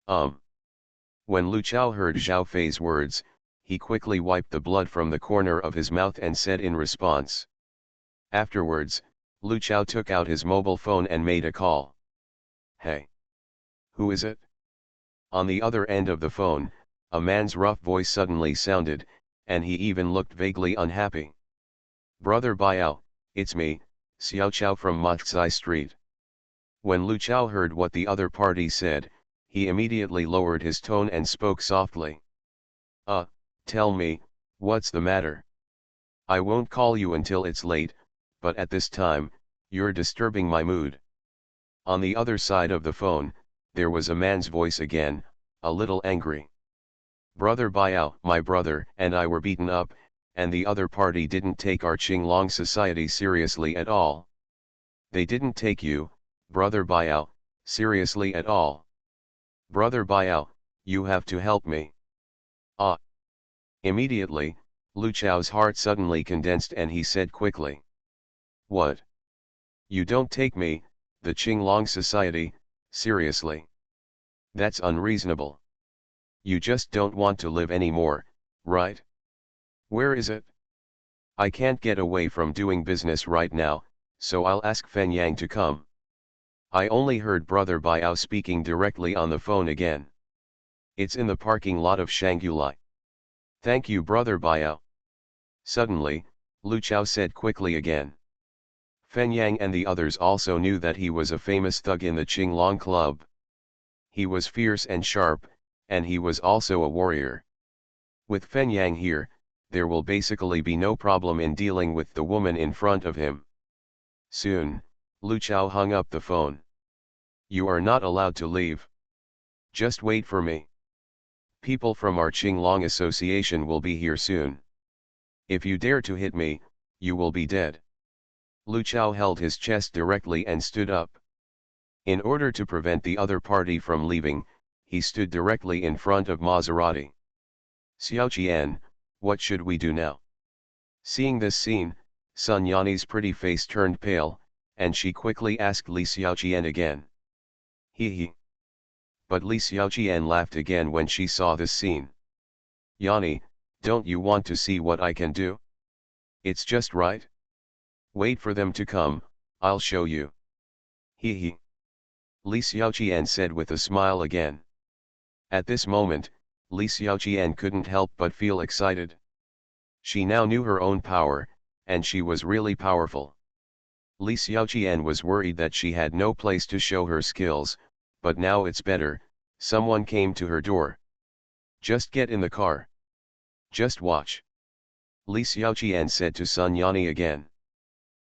When Lu Chao heard Zhao Fei's words, he quickly wiped the blood from the corner of his mouth and said in response. Afterwards, Lu Chao took out his mobile phone and made a call. Hey! Who is it? On the other end of the phone, a man's rough voice suddenly sounded, and he even looked vaguely unhappy. Brother Biao, it's me, Xiao Chao from Matzai Street. When Lu Chao heard what the other party said, he immediately lowered his tone and spoke softly. Tell me, what's the matter? I won't call you until it's late, but at this time, you're disturbing my mood. On the other side of the phone, there was a man's voice again, a little angry. Brother Biao, my brother and I were beaten up, and the other party didn't take our Qinglong society seriously at all. They didn't take you, Brother Biao, seriously at all. Brother Biao, you have to help me. Immediately, Lu Chao's heart suddenly condensed and he said quickly. What? You don't take me, the Qinglong society, seriously? That's unreasonable. You just don't want to live anymore, right? Where is it? I can't get away from doing business right now, so I'll ask Fen Yang to come. I only heard Brother Biao speaking directly on the phone again. It's in the parking lot of Shanghulai. Thank you Brother Biao. Suddenly, Lu Chao said quickly again. Fen Yang and the others also knew that he was a famous thug in the Qinglong club. He was fierce and sharp, and he was also a warrior. With Fen Yang here, there will basically be no problem in dealing with the woman in front of him. Soon, Lu Chao hung up the phone. You are not allowed to leave. Just wait for me. People from our Qinglong association will be here soon. If you dare to hit me, you will be dead. Lu Chao held his chest directly and stood up. In order to prevent the other party from leaving, he stood directly in front of Maserati. Xiaoqian, what should we do now? Seeing this scene, Sun Yanni's pretty face turned pale, and she quickly asked Li Xiaoqian again. He. But Li Xiaoqian laughed again when she saw this scene. Yanni, don't you want to see what I can do? It's just right. Wait for them to come, I'll show you. He. Li Xiaoqian said with a smile again. At this moment, Li Xiaoqian couldn't help but feel excited. She now knew her own power, and she was really powerful. Li Xiaoqian was worried that she had no place to show her skills, but now it's better, someone came to her door. Just get in the car. Just watch. Li Xiaoqian said to Sun Yanni again.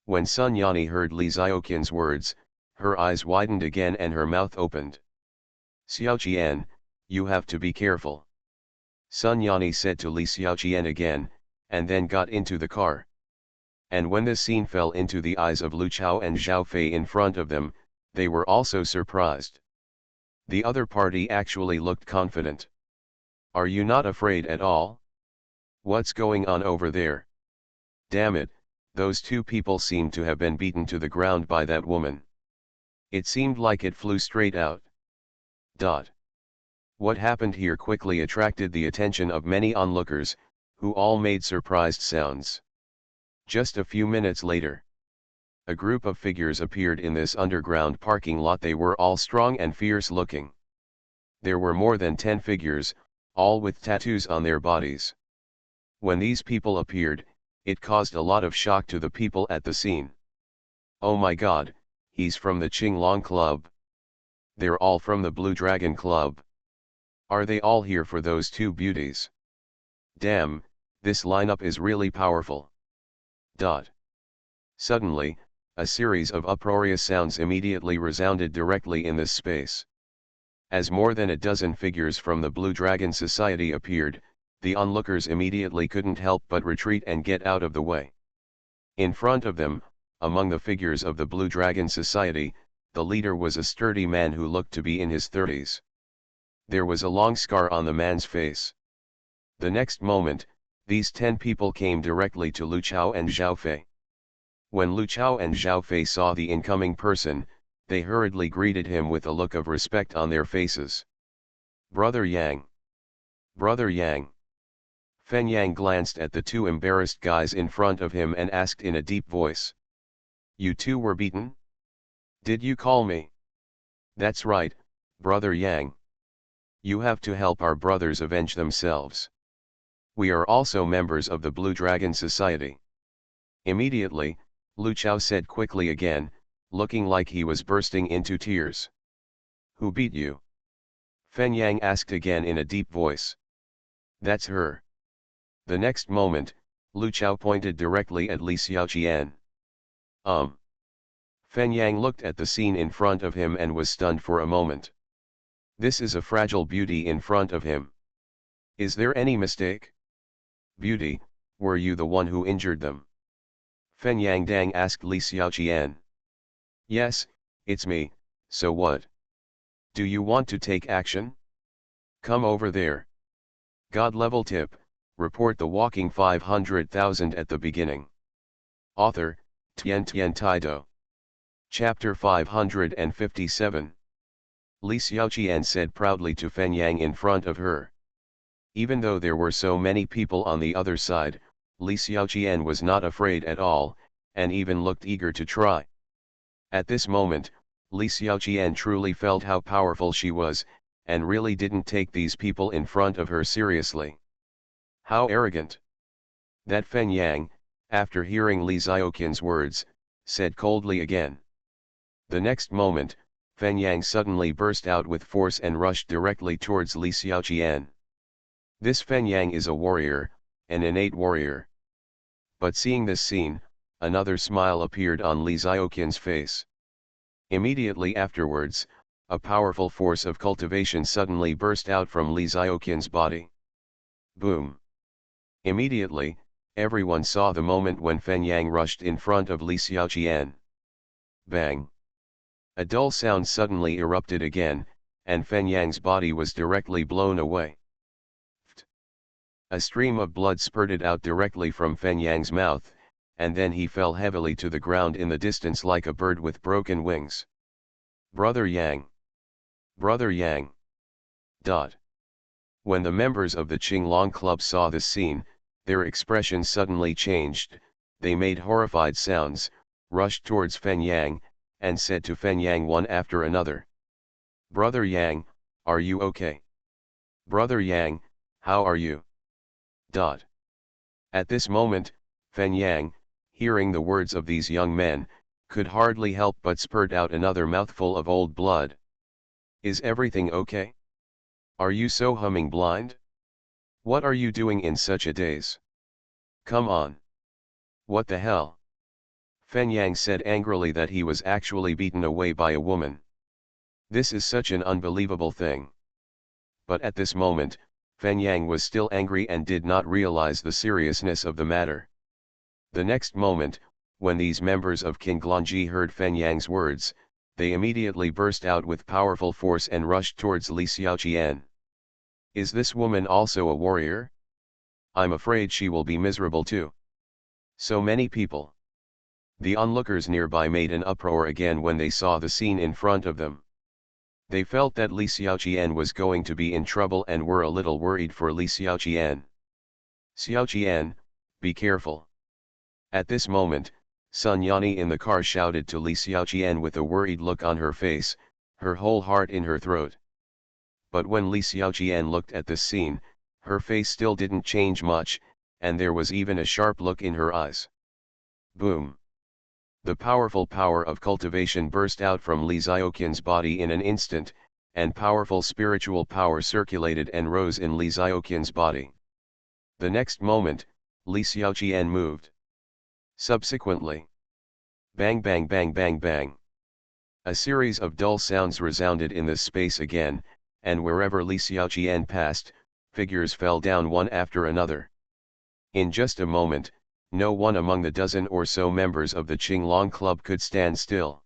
When Sun Yanni heard Li Xiaoqian's words, her eyes widened again and her mouth opened. Xiaoqian, you have to be careful. Sun Yanni said to Li Xiaoqian again, and then got into the car. And when this scene fell into the eyes of Lu Chao and Zhao Fei in front of them, they were also surprised. The other party actually looked confident. Are you not afraid at all? What's going on over there? Damn it, those two people seemed to have been beaten to the ground by that woman. It seemed like it flew straight out. What happened here quickly attracted the attention of many onlookers, who all made surprised sounds. Just a few minutes later, a group of figures appeared in this underground parking lot. They were all strong and fierce looking. There were more than 10 figures, all with tattoos on their bodies. When these people appeared, it caused a lot of shock to the people at the scene. Oh my god, he's from the Qinglong Club. They're all from the Blue Dragon Club. Are they all here for those two beauties? Damn, this lineup is really powerful. Suddenly, a series of uproarious sounds immediately resounded directly in this space. As more than a dozen figures from the Blue Dragon Society appeared, the onlookers immediately couldn't help but retreat and get out of the way. In front of them, among the figures of the Blue Dragon Society, the leader was a sturdy man who looked to be in his 30s. There was a long scar on the man's face. The next moment, these 10 people came directly to Lu Chao and Zhao Fei. When Lu Chao and Zhao Fei saw the incoming person, they hurriedly greeted him with a look of respect on their faces. "Brother Yang! Brother Yang!" Fen Yang glanced at the two embarrassed guys in front of him and asked in a deep voice. "You two were beaten? Did you call me?" "That's right, Brother Yang. You have to help our brothers avenge themselves. We are also members of the Blue Dragon Society." Immediately, Lu Chao said quickly again, looking like he was bursting into tears. "Who beat you?" Fen Yang asked again in a deep voice. "That's her." The next moment, Lu Chao pointed directly at Li Xiaoqian. Fen Yang looked at the scene in front of him and was stunned for a moment. This is a fragile beauty in front of him. Is there any mistake? "Beauty, were you the one who injured them?" Fen Yang Dang asked Li Xiaoqian. "Yes, it's me, so what? Do you want to take action? Come over there." God level tip, report the walking 500,000 at the beginning. Author, Tian Taido. Chapter 557. Li Xiaoqian said proudly to Fen Yang in front of her. Even though there were so many people on the other side, Li Xiaoqian was not afraid at all, and even looked eager to try. At this moment, Li Xiaoqian truly felt how powerful she was, and really didn't take these people in front of her seriously. How arrogant! That Fen Yang, after hearing Li Xiaoqian's words, said coldly again. The next moment, Fen Yang suddenly burst out with force and rushed directly towards Li Xiaoqian. This Fen Yang is a warrior, an innate warrior. But seeing this scene, another smile appeared on Li Xiaoqian's face. Immediately afterwards, a powerful force of cultivation suddenly burst out from Li Xiaoqian's body. Boom! Immediately, everyone saw the moment when Fen Yang rushed in front of Li Xiaoqian. Bang! A dull sound suddenly erupted again, and Fen Yang's body was directly blown away. A stream of blood spurted out directly from Fen Yang's mouth, and then he fell heavily to the ground in the distance like a bird with broken wings. "Brother Yang! Brother Yang!" When the members of the Qinglong Club saw this scene, their expressions suddenly changed, they made horrified sounds, rushed towards Fen Yang, and said to Fen Yang one after another. "Brother Yang, are you okay? Brother Yang, how are you?" At this moment, Fen Yang, hearing the words of these young men, could hardly help but spurt out another mouthful of old blood. "Is everything okay? Are you so humming blind? What are you doing in such a daze? Come on. What the hell?" Fen Yang said angrily that he was actually beaten away by a woman. This is such an unbelievable thing. But at this moment, Fen Yang was still angry and did not realize the seriousness of the matter. The next moment, when these members of Qinglongji heard Fen Yang's words, they immediately burst out with powerful force and rushed towards Li Xiaoqian. "Is this woman also a warrior? I'm afraid she will be miserable too. So many people." The onlookers nearby made an uproar again when they saw the scene in front of them. They felt that Li Xiaoqian was going to be in trouble and were a little worried for Li Xiaoqian. "Xiaoqian, be careful." At this moment, Sun Yani in the car shouted to Li Xiaoqian with a worried look on her face, her whole heart in her throat. But when Li Xiaoqian looked at this scene, her face still didn't change much, and there was even a sharp look in her eyes. Boom! The powerful power of cultivation burst out from Li Xiaoqian's body in an instant, and powerful spiritual power circulated and rose in Li Xiaoqian's body. The next moment, Li Xiaoqian moved. Subsequently, bang bang bang bang bang. A series of dull sounds resounded in this space again, and wherever Li Xiaoqian passed, figures fell down one after another. In just a moment, no one among the dozen or so members of the Qinglong Club could stand still.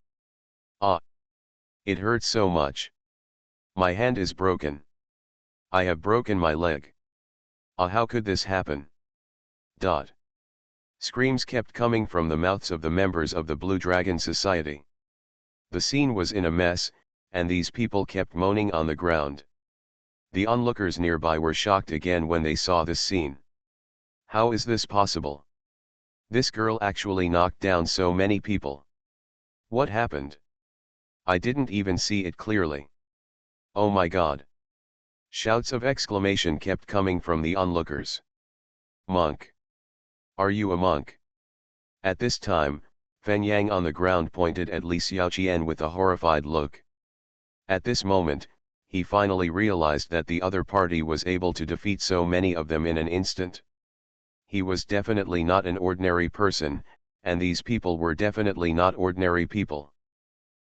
"Ah! It hurts so much. My hand is broken. I have broken my leg. Ah, how could this happen?" Screams kept coming from the mouths of the members of the Blue Dragon Society. The scene was in a mess, and these people kept moaning on the ground. The onlookers nearby were shocked again when they saw this scene. How is this possible? This girl actually knocked down so many people. What happened? I didn't even see it clearly. Oh my God! Shouts of exclamation kept coming from the onlookers. Monk! Are you a monk? At this time, Fen Yang on the ground pointed at Li Xiaoqian with a horrified look. At this moment, he finally realized that the other party was able to defeat so many of them in an instant. He was definitely not an ordinary person, and these people were definitely not ordinary people.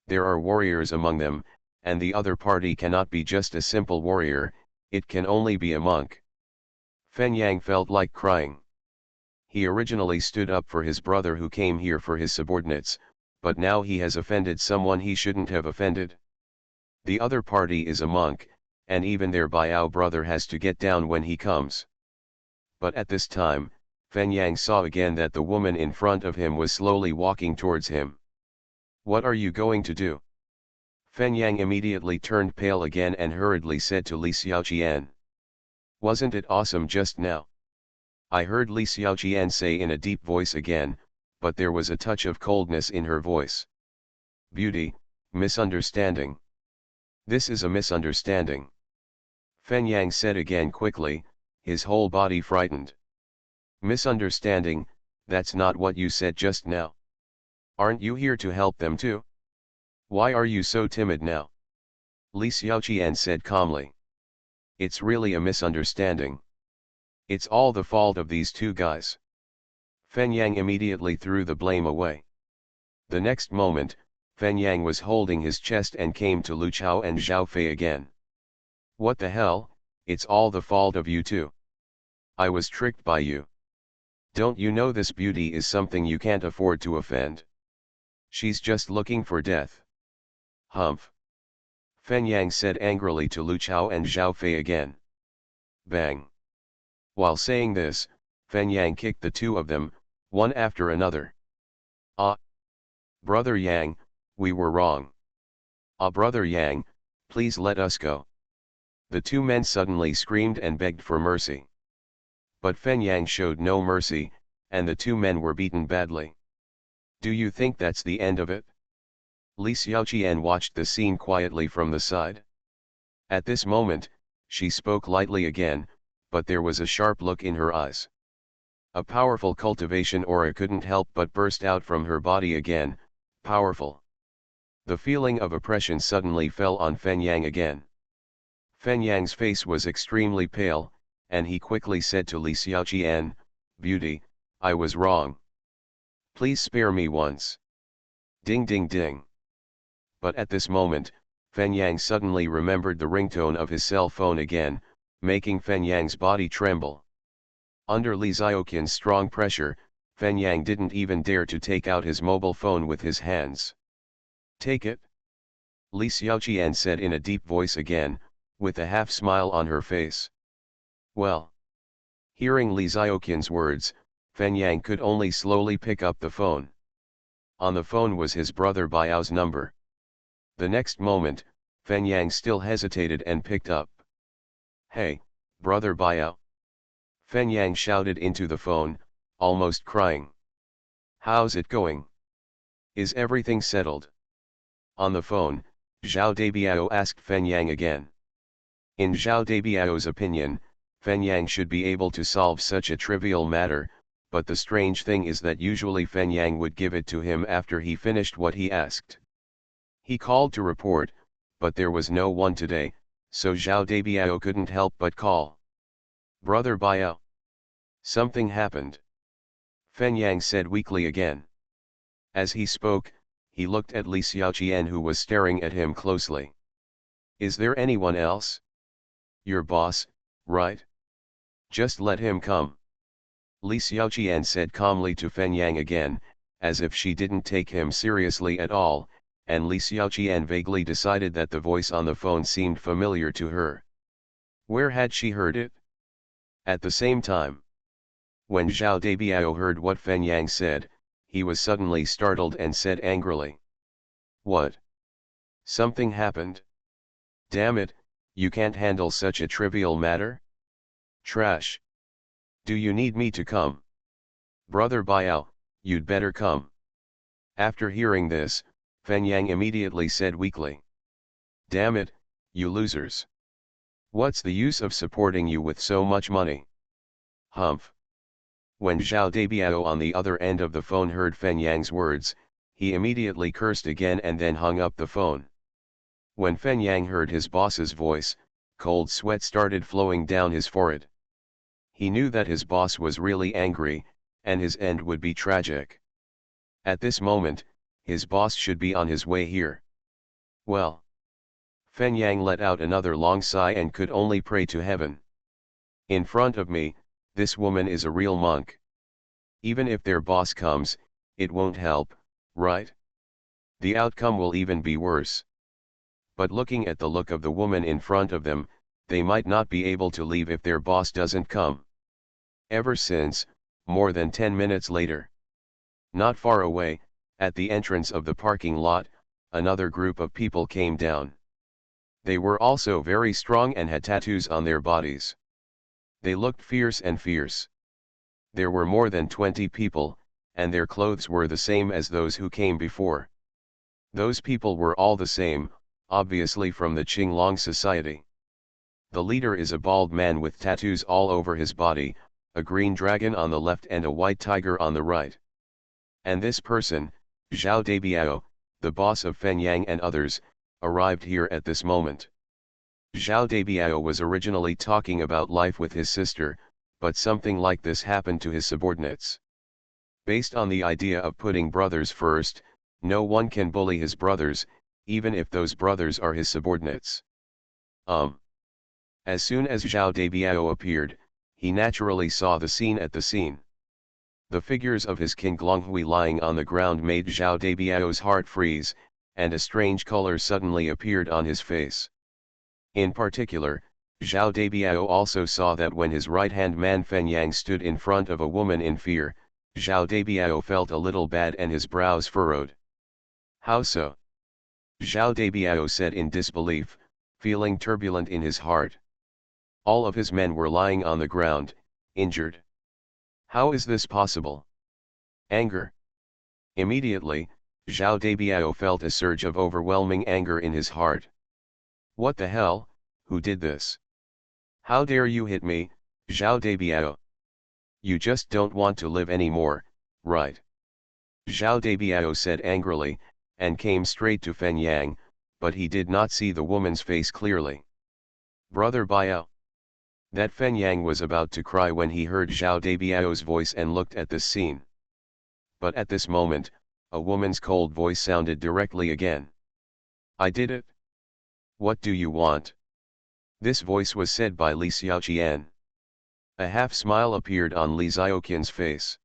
There are warriors among them, and the other party cannot be just a simple warrior, it can only be a monk. Fen Yang felt like crying. He originally stood up for his brother who came here for his subordinates, but now he has offended someone he shouldn't have offended. The other party is a monk, and even their Biao brother has to get down when he comes. But at this time, Fen Yang saw again that the woman in front of him was slowly walking towards him. What are you going to do? Fen Yang immediately turned pale again and hurriedly said to Li Xiaoqian. Wasn't it awesome just now? I heard Li Xiaoqian say in a deep voice again, but there was a touch of coldness in her voice. Beauty, misunderstanding. This is a misunderstanding. Fen Yang said again quickly, his whole body frightened. Misunderstanding, that's not what you said just now. Aren't you here to help them too? Why are you so timid now? Li Xiaoqian said calmly. It's really a misunderstanding. It's all the fault of these two guys. Fen Yang immediately threw the blame away. The next moment, Fen Yang was holding his chest and came to Lu Chao and Zhao Fei again. What the hell, it's all the fault of you two. I was tricked by you. Don't you know this beauty is something you can't afford to offend? She's just looking for death. Humph. Fen Yang said angrily to Lu Chao and Zhao Fei again. Bang. While saying this, Fen Yang kicked the two of them, one after another. Ah! Brother Yang, we were wrong. Ah, Brother Yang, please let us go. The two men suddenly screamed and begged for mercy. But Fen Yang showed no mercy, and the two men were beaten badly. Do you think that's the end of it? Li Xiaoqian watched the scene quietly from the side. At this moment, she spoke lightly again, but there was a sharp look in her eyes. A powerful cultivation aura couldn't help but burst out from her body again, powerful. The feeling of oppression suddenly fell on Fen Yang again. Fen Yang's face was extremely pale, and he quickly said to Li Xiaoqian, Beauty, I was wrong. Please spare me once. Ding ding ding. But at this moment, Fen Yang suddenly remembered the ringtone of his cell phone again, making Fen Yang's body tremble. Under Li Xiaoqian's strong pressure, Fen Yang didn't even dare to take out his mobile phone with his hands. Take it? Li Xiaoqian said in a deep voice again, with a half-smile on her face. Well. Hearing Li Xiaoqian's words, Fen Yang could only slowly pick up the phone. On the phone was his brother Biao's number. The next moment, Fen Yang still hesitated and picked up. Hey, brother Biao. Fen Yang shouted into the phone, almost crying. How's it going? Is everything settled? On the phone, Zhao Debiao asked Fen Yang again. In Zhao Debiao's opinion, Fen Yang should be able to solve such a trivial matter, but the strange thing is that usually Fen Yang would give it to him after he finished what he asked. He called to report, but there was no one today, so Zhao Debiao couldn't help but call. Brother Biao. Something happened. Fen Yang said weakly again. As he spoke, he looked at Li Xiaoqian who was staring at him closely. Is there anyone else? Your boss, right? Just let him come. Li Xiaoqian said calmly to Fen Yang again, as if she didn't take him seriously at all, and Li Xiaoqian vaguely decided that the voice on the phone seemed familiar to her. Where had she heard it? At the same time. When Zhao Debiao heard what Fen Yang said, he was suddenly startled and said angrily. What? Something happened? Damn it, you can't handle such a trivial matter? Trash. Do you need me to come? Brother Biao, you'd better come. After hearing this, Fen Yang immediately said weakly. Damn it, you losers. What's the use of supporting you with so much money? Humph. When Zhao Debiao on the other end of the phone heard Fen Yang's words, he immediately cursed again and then hung up the phone. When Fen Yang heard his boss's voice, cold sweat started flowing down his forehead. He knew that his boss was really angry, and his end would be tragic. At this moment, his boss should be on his way here. Well. Fen Yang let out another long sigh and could only pray to heaven. In front of me, this woman is a real monk. Even if their boss comes, it won't help, right? The outcome will even be worse. But looking at the look of the woman in front of them, they might not be able to leave if their boss doesn't come. Ever since, more than 10 minutes later. Not far away, at the entrance of the parking lot, another group of people came down. They were also very strong and had tattoos on their bodies. They looked fierce and fierce. There were more than 20 people, and their clothes were the same as those who came before. Those people were all the same, obviously from the Qinglong society. The leader is a bald man with tattoos all over his body, a green dragon on the left and a white tiger on the right. And this person, Zhao Debiao, the boss of Fen Yang and others, arrived here at this moment. Zhao Debiao was originally talking about life with his sister, but something like this happened to his subordinates. Based on the idea of putting brothers first, no one can bully his brothers, even if those brothers are his subordinates. As soon as Zhao Debiao appeared, he naturally saw the scene at the scene. The figures of his King Glonghui lying on the ground made Zhao Debiao's heart freeze, and a strange color suddenly appeared on his face. In particular, Zhao Debiao also saw that when his right-hand man Fen Yang stood in front of a woman in fear, Zhao Debiao felt a little bad and his brows furrowed. How so? Zhao Debiao said in disbelief, feeling turbulent in his heart. All of his men were lying on the ground, injured. How is this possible? Anger. Immediately, Zhao Debiao felt a surge of overwhelming anger in his heart. What the hell, who did this? How dare you hit me, Zhao Debiao? You just don't want to live anymore, right? Zhao Debiao said angrily, and came straight to Fen Yang, but he did not see the woman's face clearly. Brother Biao. That Fen Yang was about to cry when he heard Zhao Debiao's voice and looked at this scene. But at this moment, a woman's cold voice sounded directly again. I did it. What do you want? This voice was said by Li Xiaoqian. A half-smile appeared on Li Xiaoqian's face.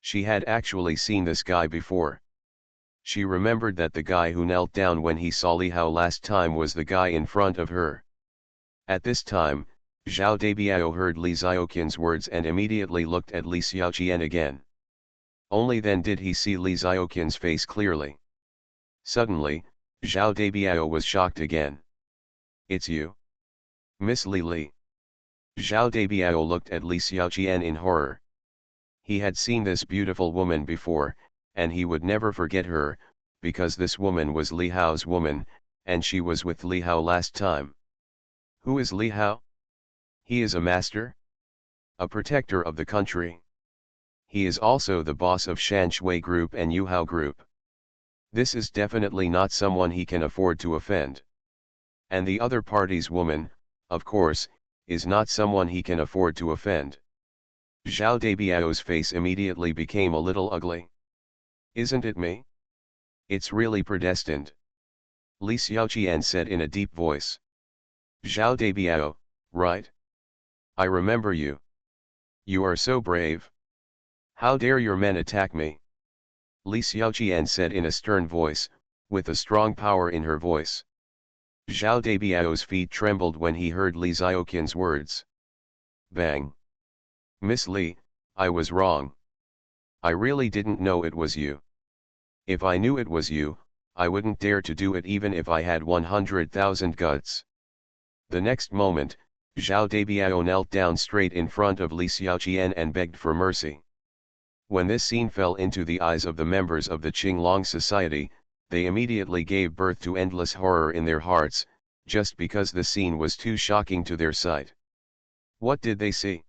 She had actually seen this guy before. She remembered that the guy who knelt down when he saw Li Hao last time was the guy in front of her. At this time, Zhao Debiao heard Li Xiaoqian's words and immediately looked at Li Xiaoqian again. Only then did he see Li Xiaoqian's face clearly. Suddenly, Zhao Debiao was shocked again. It's you? Miss Li Li. Zhao Debiao looked at Li Xiaoqian in horror. He had seen this beautiful woman before, and he would never forget her, because this woman was Li Hao's woman, and she was with Li Hao last time. Who is Li Hao? He is a master? A protector of the country. He is also the boss of Shan Shui Group and Yu Hao Group. This is definitely not someone he can afford to offend. And the other party's woman, of course, is not someone he can afford to offend. Zhao Debiao's face immediately became a little ugly. Isn't it me? It's really predestined. Li Xiaoqian said in a deep voice. Zhao Debiao, right? I remember you. You are so brave. How dare your men attack me? Li Xiaoqian said in a stern voice, with a strong power in her voice. Zhao Debiao's feet trembled when he heard Li Xiaoqian's words. Bang! Miss Li, I was wrong. I really didn't know it was you. If I knew it was you, I wouldn't dare to do it even if I had 100,000 guts. The next moment, Zhao Debiao knelt down straight in front of Li Xiaoqian and begged for mercy. When this scene fell into the eyes of the members of the Qinglong society, they immediately gave birth to endless horror in their hearts, just because the scene was too shocking to their sight. What did they see?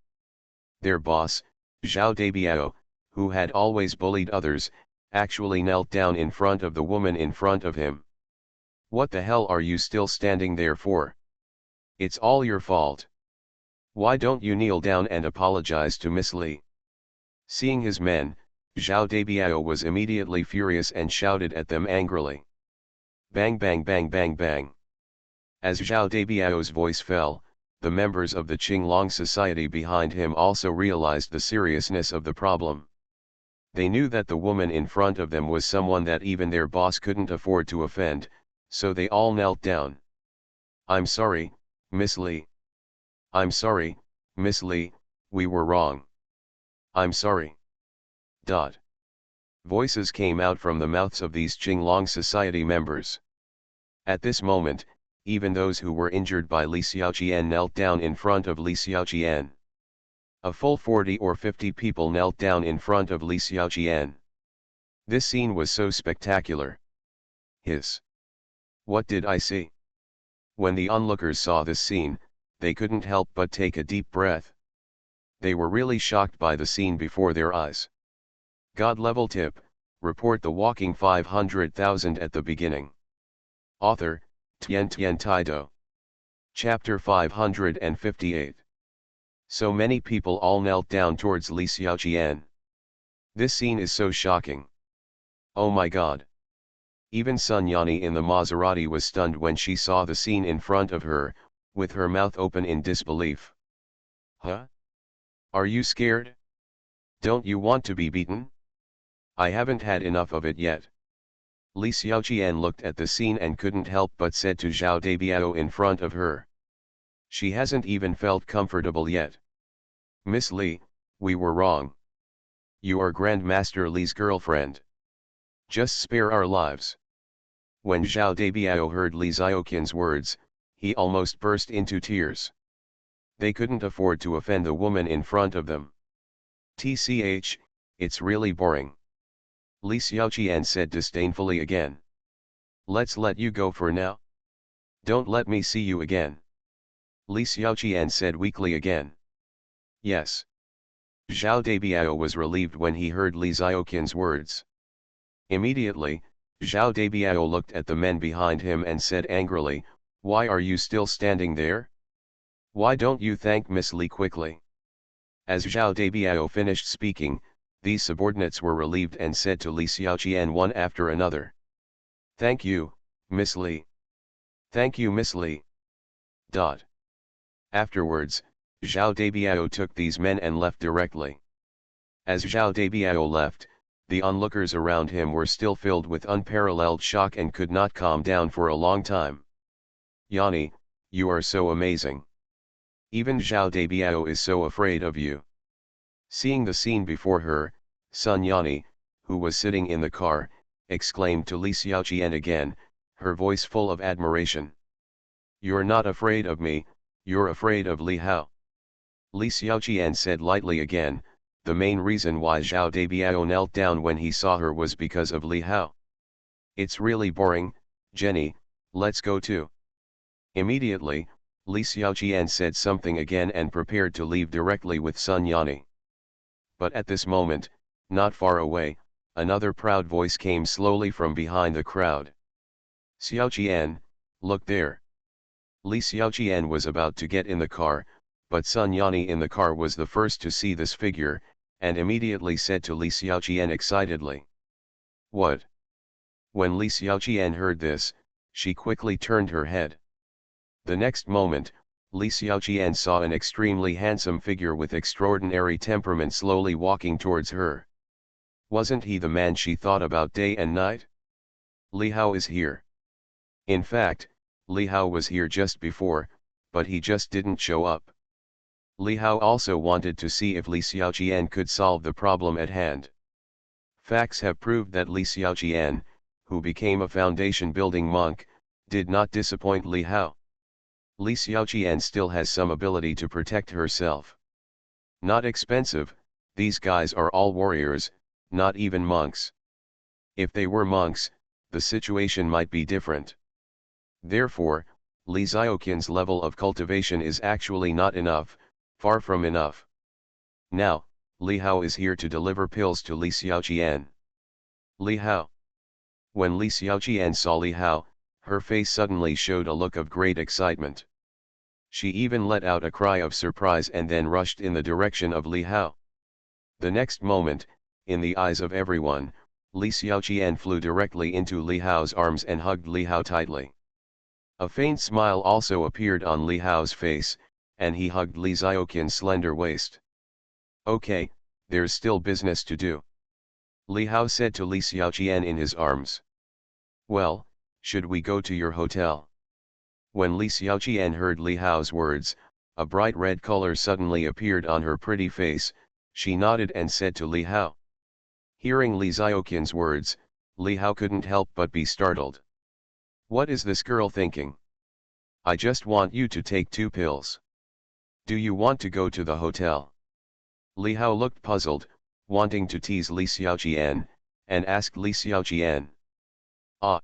Their boss, Zhao Debiao, who had always bullied others, actually knelt down in front of the woman in front of him. What the hell are you still standing there for? It's all your fault. Why don't you kneel down and apologize to Miss Li? Seeing his men, Zhao Debiao was immediately furious and shouted at them angrily. Bang bang bang bang bang. As Zhao Debiao's voice fell, the members of the Qinglong society behind him also realized the seriousness of the problem. They knew that the woman in front of them was someone that even their boss couldn't afford to offend, so they all knelt down. I'm sorry, Miss Li. I'm sorry, Miss Li, we were wrong. I'm sorry. Voices came out from the mouths of these Qinglong society members. At this moment, even those who were injured by Li Xiaoqian knelt down in front of Li Xiaoqian. A full 40 or 50 people knelt down in front of Li Xiaoqian. This scene was so spectacular. What did I see? When the onlookers saw this scene, they couldn't help but take a deep breath. They were really shocked by the scene before their eyes. God level tip, report the walking 500,000 at the beginning. Author, Tian Taido. Chapter 558. So many people all knelt down towards Li Xiaoqian. This scene is so shocking. Oh my god. Even Sun Yani in the Maserati was stunned when she saw the scene in front of her, with her mouth open in disbelief. Huh? Are you scared? Don't you want to be beaten? I haven't had enough of it yet. Li Xiaoqian looked at the scene and couldn't help but said to Zhao Debiao in front of her. She hasn't even felt comfortable yet. Miss Li, we were wrong. You are Grandmaster Li's girlfriend. Just spare our lives. When Zhao Debiao heard Li Xiaoqian's words, he almost burst into tears. They couldn't afford to offend the woman in front of them. TCH, it's really boring. Li Xiaoqian said disdainfully again. Let's let you go for now. Don't let me see you again. Li Xiaoqian said weakly again. Yes. Zhao Debiao was relieved when he heard Li Xiaoqian's words. Immediately, Zhao Debiao looked at the men behind him and said angrily, why are you still standing there? Why don't you thank Miss Li quickly? As Zhao Debiao finished speaking, these subordinates were relieved and said to Li Xiaoqian one after another. Thank you, Miss Li. Thank you, Miss Li. Afterwards, Zhao Debiao took these men and left directly. As Zhao Debiao left, the onlookers around him were still filled with unparalleled shock and could not calm down for a long time. Yani, you are so amazing. Even Zhao Debiao is so afraid of you. Seeing the scene before her, Sun Yani, who was sitting in the car, exclaimed to Li Xiaoqian again, her voice full of admiration. You're not afraid of me, you're afraid of Li Hao. Li Xiaoqian said lightly again, the main reason why Zhao Debiao knelt down when he saw her was because of Li Hao. It's really boring, Jenny, let's go too. Immediately, Li Xiaoqian said something again and prepared to leave directly with Sun Yani. But at this moment, not far away, another proud voice came slowly from behind the crowd. Xiaoqian, look there. Li Xiaoqian was about to get in the car, but Sun Yani in the car was the first to see this figure, and immediately said to Li Xiaoqian excitedly. What? When Li Xiaoqian heard this, she quickly turned her head. The next moment, Li Xiaoqian saw an extremely handsome figure with extraordinary temperament slowly walking towards her. Wasn't he the man she thought about day and night? Li Hao is here. In fact, Li Hao was here just before, but he just didn't show up. Li Hao also wanted to see if Li Xiaoqian could solve the problem at hand. Facts have proved that Li Xiaoqian, who became a foundation-building monk, did not disappoint Li Hao. Li Xiaoqian still has some ability to protect herself. Not expensive, these guys are all warriors, not even monks. If they were monks, the situation might be different. Therefore, Li Xiaoqian's level of cultivation is actually not enough, far from enough. Now, Li Hao is here to deliver pills to Li Xiaoqian. Li Hao. When Li Xiaoqian saw Li Hao, her face suddenly showed a look of great excitement. She even let out a cry of surprise and then rushed in the direction of Li Hao. The next moment, in the eyes of everyone, Li Xiaoqian flew directly into Li Hao's arms and hugged Li Hao tightly. A faint smile also appeared on Li Hao's face, and he hugged Li Xiaoqian's slender waist. Okay, there's still business to do. Li Hao said to Li Xiaoqian in his arms. Well, should we go to your hotel? When Li Xiaoqian heard Li Hao's words, a bright red color suddenly appeared on her pretty face. She nodded and said to Li Hao. Hearing Li Xiaoqian's words, Li Hao couldn't help but be startled. What is this girl thinking? I just want you to take 2 pills. Do you want to go to the hotel? Li Hao looked puzzled, wanting to tease Li Xiaoqian, and asked Li Xiaoqian. Ah!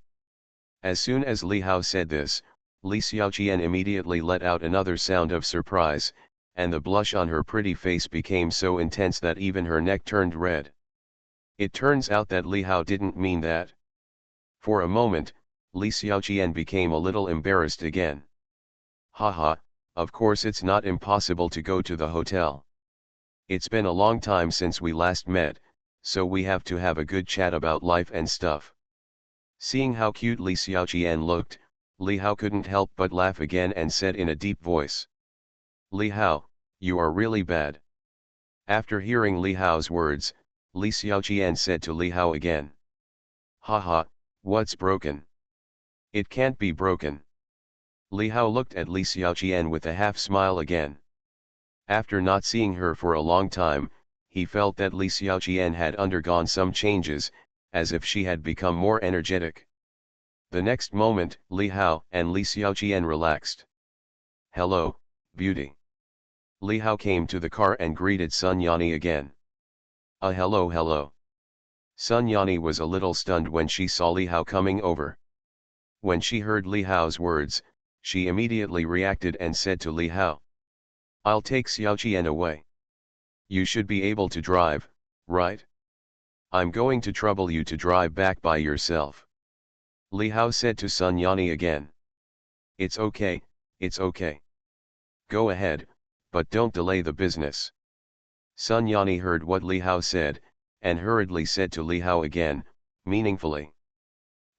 As soon as Li Hao said this, Li Xiaoqian immediately let out another sound of surprise, and the blush on her pretty face became so intense that even her neck turned red. It turns out that Li Hao didn't mean that. For a moment, Li Xiaoqian became a little embarrassed again. Haha, of course it's not impossible to go to the hotel. It's been a long time since we last met, so we have to have a good chat about life and stuff. Seeing how cute Li Xiaoqian looked, Li Hao couldn't help but laugh again and said in a deep voice. Li Hao, you are really bad. After hearing Li Hao's words, Li Xiaoqian said to Li Hao again. Haha, what's broken? It can't be broken. Li Hao looked at Li Xiaoqian with a half smile again. After not seeing her for a long time, he felt that Li Xiaoqian had undergone some changes, as if she had become more energetic. The next moment, Li Hao and Li Xiaoqian relaxed. Hello, beauty. Li Hao came to the car and greeted Sun Yani again. Hello hello. Sun Yani was a little stunned when she saw Li Hao coming over. When she heard Li Hao's words, she immediately reacted and said to Li Hao. I'll take Xiaoqian away. You should be able to drive, right? I'm going to trouble you to drive back by yourself. Li Hao said to Sun Yani again. It's okay, it's okay. Go ahead, but don't delay the business. Sun Yani heard what Li Hao said, and hurriedly said to Li Hao again, meaningfully.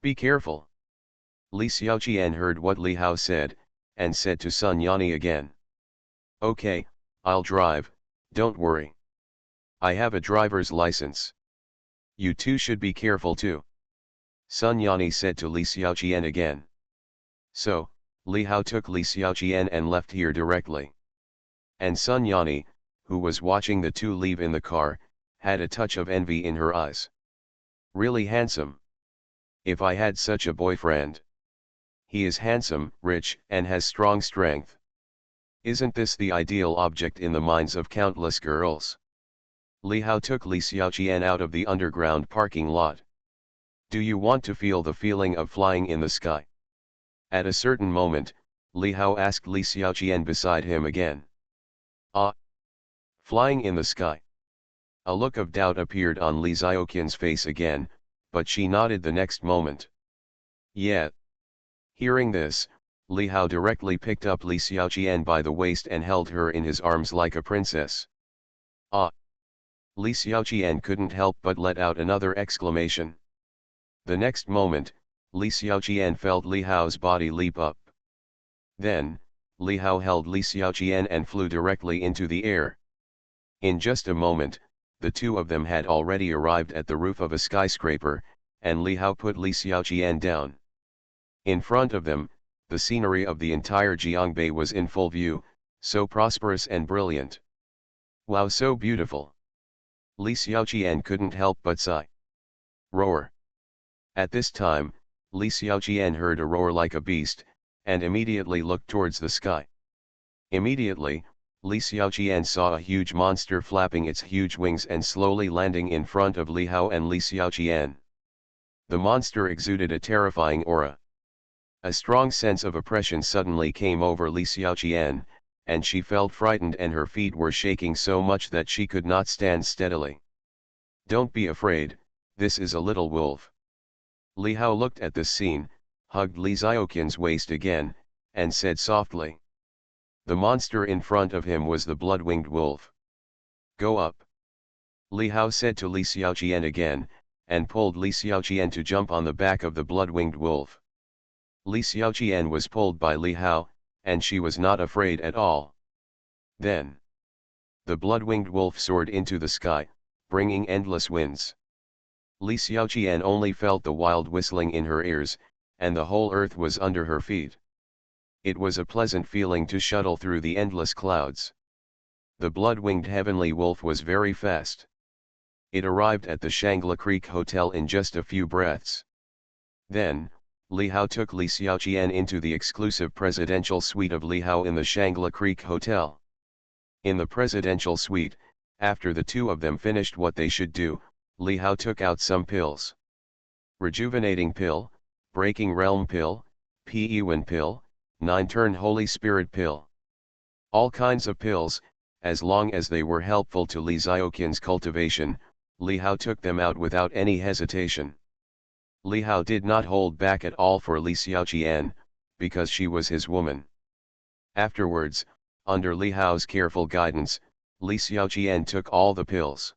Be careful. Li Xiaoqian heard what Li Hao said, and said to Sun Yani again. Okay, I'll drive, don't worry. I have a driver's license. You two should be careful too. Sun Yani said to Li Xiaoqian again. So, Li Hao took Li Xiaoqian and left here directly. And Sun Yani, who was watching the two leave in the car, had a touch of envy in her eyes. Really handsome. If I had such a boyfriend. He is handsome, rich, and has strong strength. Isn't this the ideal object in the minds of countless girls? Li Hao took Li Xiaoqian out of the underground parking lot. Do you want to feel the feeling of flying in the sky? At a certain moment, Li Hao asked Li Xiaoqian beside him again. Ah! Flying in the sky. A look of doubt appeared on Li Xiaoqian's face again, but she nodded the next moment. Yeah. Hearing this, Li Hao directly picked up Li Xiaoqian by the waist and held her in his arms like a princess. Ah! Li Xiaoqian couldn't help but let out another exclamation. The next moment, Li Xiaoqian felt Li Hao's body leap up. Then, Li Hao held Li Xiaoqian and flew directly into the air. In just a moment, the two of them had already arrived at the roof of a skyscraper, and Li Hao put Li Xiaoqian down. In front of them, the scenery of the entire Jiangbei was in full view, So prosperous and brilliant. Wow, so beautiful. Li Xiaoqian couldn't help but sigh. Roar. At this time, Li Xiaoqian heard a roar like a beast, and immediately looked towards the sky. Immediately, Li Xiaoqian saw a huge monster flapping its huge wings and slowly landing in front of Li Hao and Li Xiaoqian. The monster exuded a terrifying aura. A strong sense of oppression suddenly came over Li Xiaoqian, and she felt frightened and her feet were shaking so much that she could not stand steadily. Don't be afraid, this is a little wolf. Li Hao looked at this scene, hugged Li Xiaoqian's waist again, and said softly. The monster in front of him was the blood-winged wolf. Go up. Li Hao said to Li Xiaoqian again, and pulled Li Xiaoqian to jump on the back of the blood-winged wolf. Li Xiaoqian was pulled by Li Hao, and she was not afraid at all. Then, the blood-winged wolf soared into the sky, bringing endless winds. Li Xiaoqian only felt the wild whistling in her ears, and the whole earth was under her feet. It was a pleasant feeling to shuttle through the endless clouds. The blood-winged heavenly wolf was very fast. It arrived at the Shangla Creek Hotel in just a few breaths. Then, Li Hao took Li Xiaoqian into the exclusive presidential suite of Li Hao in the Shangla Creek Hotel. In the presidential suite, after the two of them finished what they should do, Li Hao took out some pills. Rejuvenating pill, Breaking Realm pill, Pe-Wen pill, 9-turn Holy Spirit pill. All kinds of pills, as long as they were helpful to Li Xiaoqian's cultivation, Li Hao took them out without any hesitation. Li Hao did not hold back at all for Li Xiaoqian, because she was his woman. Afterwards, under Li Hao's careful guidance, Li Xiaoqian took all the pills.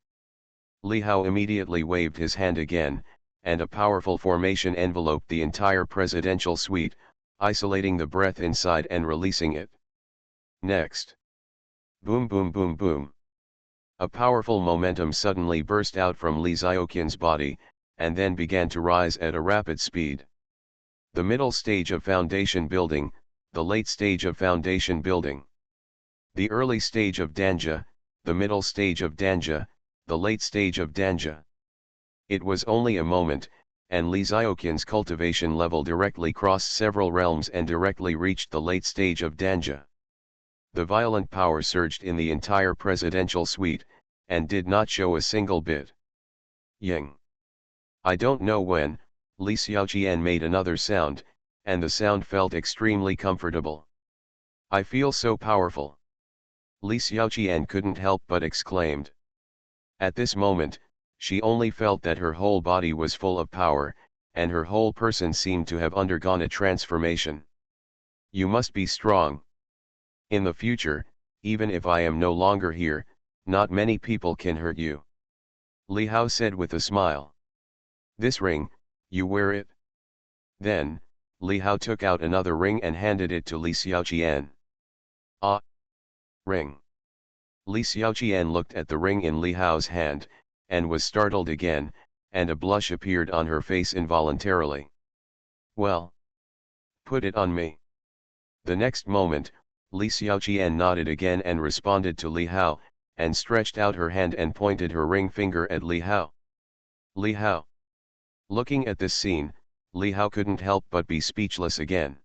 Li Hao immediately waved his hand again, and a powerful formation enveloped the entire presidential suite, isolating the breath inside and releasing it. Next. Boom boom boom boom. A powerful momentum suddenly burst out from Li Xiaoqian's body, and then began to rise at a rapid speed. The middle stage of foundation building, the late stage of foundation building. The early stage of Danja, the middle stage of Danja, the late stage of Danja. It was only a moment, and Li Xiaoqian's cultivation level directly crossed several realms and directly reached the late stage of Danja. The violent power surged in the entire presidential suite, and did not show a single bit. Ying. I don't know when, Li Xiaoqian made another sound, and the sound felt extremely comfortable. I feel so powerful. Li Xiaoqian couldn't help but exclaimed. At this moment, she only felt that her whole body was full of power, and her whole person seemed to have undergone a transformation. You must be strong. In the future, even if I am no longer here, not many people can hurt you. Li Hao said with a smile. This ring, you wear it? Then, Li Hao took out another ring and handed it to Li Xiaoqian. Ah! Ring. Li Xiaoqian looked at the ring in Li Hao's hand, and was startled again, and a blush appeared on her face involuntarily. Well? Put it on me. The next moment, Li Xiaoqian nodded again and responded to Li Hao, and stretched out her hand and pointed her ring finger at Li Hao. Li Hao. Looking at this scene, Li Hao couldn't help but be speechless again.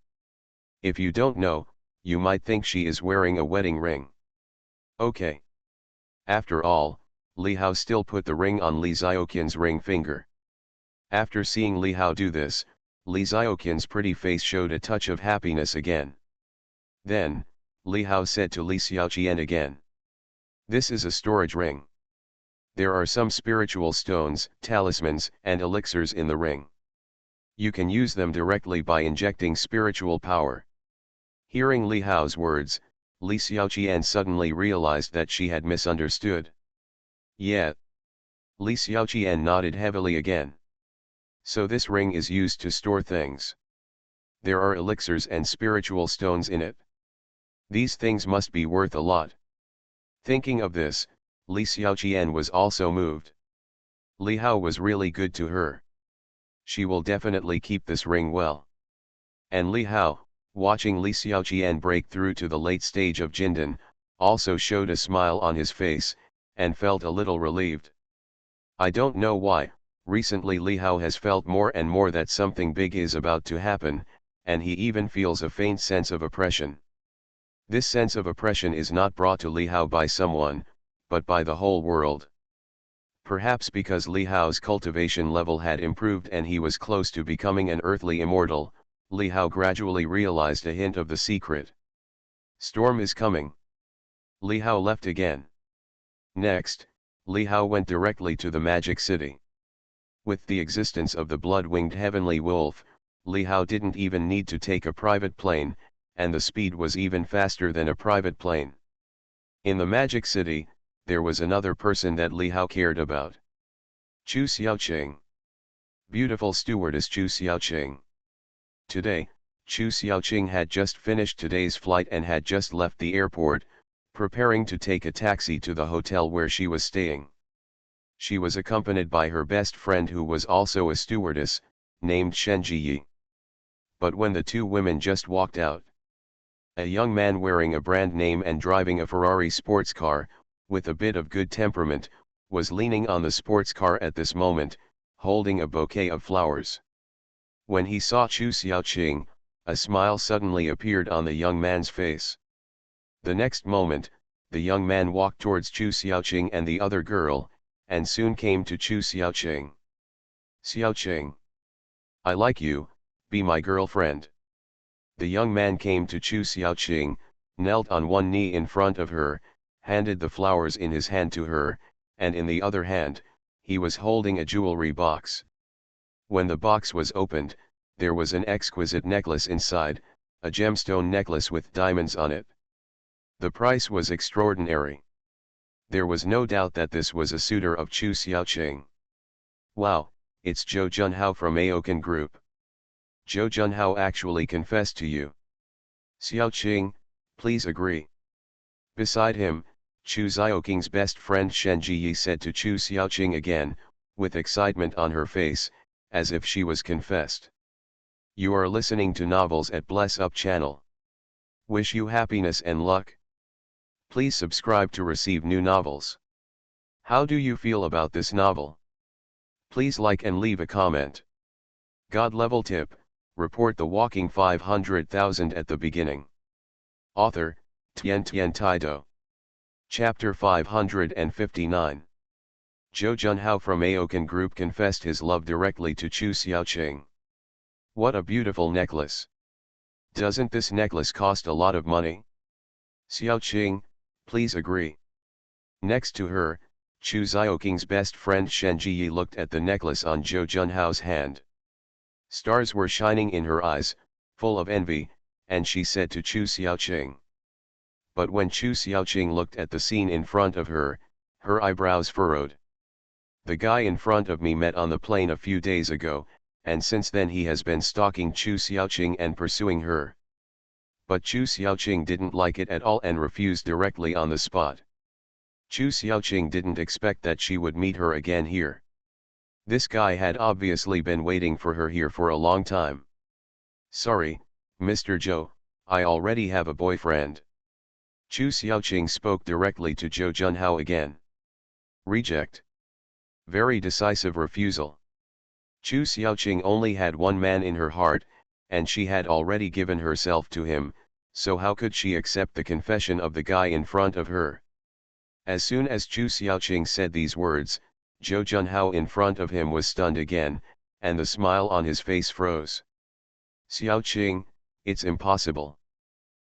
If you don't know, you might think she is wearing a wedding ring. Okay. After all, Li Hao still put the ring on Li Xiaoqian's ring finger. After seeing Li Hao do this, Li Xiaoqian's pretty face showed a touch of happiness again. Then, Li Hao said to Li Xiaoqian again. This is a storage ring. There are some spiritual stones, talismans, and elixirs in the ring. You can use them directly by injecting spiritual power. Hearing Li Hao's words, Li Xiaoqian suddenly realized that she had misunderstood. Yeah. Li Xiaoqian nodded heavily again. So this ring is used to store things. There are elixirs and spiritual stones in it. These things must be worth a lot. Thinking of this, Li Xiaoqian was also moved. Li Hao was really good to her. She will definitely keep this ring well. And Li Hao, Watching Li Xiaoqian break through to the late stage of Jindan, also showed a smile on his face, and felt a little relieved. I don't know why, recently Li Hao has felt more and more that something big is about to happen, and he even feels a faint sense of oppression. This sense of oppression is not brought to Li Hao by someone, but by the whole world. Perhaps because Li Hao's cultivation level had improved and he was close to becoming an earthly immortal, Li Hao gradually realized a hint of the secret. Storm is coming. Li Hao left again. Next, Li Hao went directly to the magic city. With the existence of the blood-winged heavenly wolf, Li Hao didn't even need to take a private plane, and the speed was even faster than a private plane. In the magic city, there was another person that Li Hao cared about. Chu Xiaoqing. Beautiful stewardess Chu Xiaoqing. Today, Chu Xiaoqing had just finished today's flight and had just left the airport, preparing to take a taxi to the hotel where she was staying. She was accompanied by her best friend who was also a stewardess, named Shen Jiyi. But when the two women just walked out, a young man wearing a brand name and driving a Ferrari sports car, with a bit of good temperament, was leaning on the sports car at this moment, holding a bouquet of flowers. When he saw Chu Xiaoqing, a smile suddenly appeared on the young man's face. The next moment, the young man walked towards Chu Xiaoqing and the other girl, and soon came to Chu Xiaoqing. Xiaoqing, I like you, be my girlfriend. The young man came to Chu Xiaoqing, knelt on one knee in front of her, handed the flowers in his hand to her, and in the other hand, he was holding a jewelry box. When the box was opened, there was an exquisite necklace inside, a gemstone necklace with diamonds on it. The price was extraordinary. There was no doubt that this was a suitor of Chu Xiaoqing. Wow, it's Zhou Junhao from Aokan Group. Zhou Junhao actually confessed to you. Xiaoqing, please agree. Beside him, Chu Xiaoqing's best friend Shen Jiyi said to Chu Xiaoqing again, with excitement on her face, as if she was confessed. You are listening to Novels at Bless Up channel. Wish you happiness and luck. Please subscribe to receive new novels. How do you feel about this novel? Please like and leave a comment. God level tip, report the walking 500,000 at the beginning. Author, Tian Taido. Chapter 559. Zhou Junhao from Aokan Group confessed his love directly to Chu Xiaoqing. What a beautiful necklace. Doesn't this necklace cost a lot of money? Xiaoqing, please agree. Next to her, Chu Xiaoqing's best friend Shen Jiyi looked at the necklace on Zhou Junhao's hand. Stars were shining in her eyes, full of envy, and she said to Chu Xiaoqing. But when Chu Xiaoqing looked at the scene in front of her, her eyebrows furrowed. The guy in front of me met on the plane a few days ago, and since then he has been stalking Chu Xiaoqing and pursuing her. But Chu Xiaoqing didn't like it at all and refused directly on the spot. Chu Xiaoqing didn't expect that she would meet her again here. This guy had obviously been waiting for her here for a long time. Sorry, Mr. Zhou, I already have a boyfriend. Chu Xiaoqing spoke directly to Zhou Junhao again. Reject. Very decisive refusal. Chu Xiaoqing only had one man in her heart, and she had already given herself to him, so how could she accept the confession of the guy in front of her? As soon as Chu Xiaoqing said these words, Zhou Junhao in front of him was stunned again, and the smile on his face froze. Xiaoqing, it's impossible.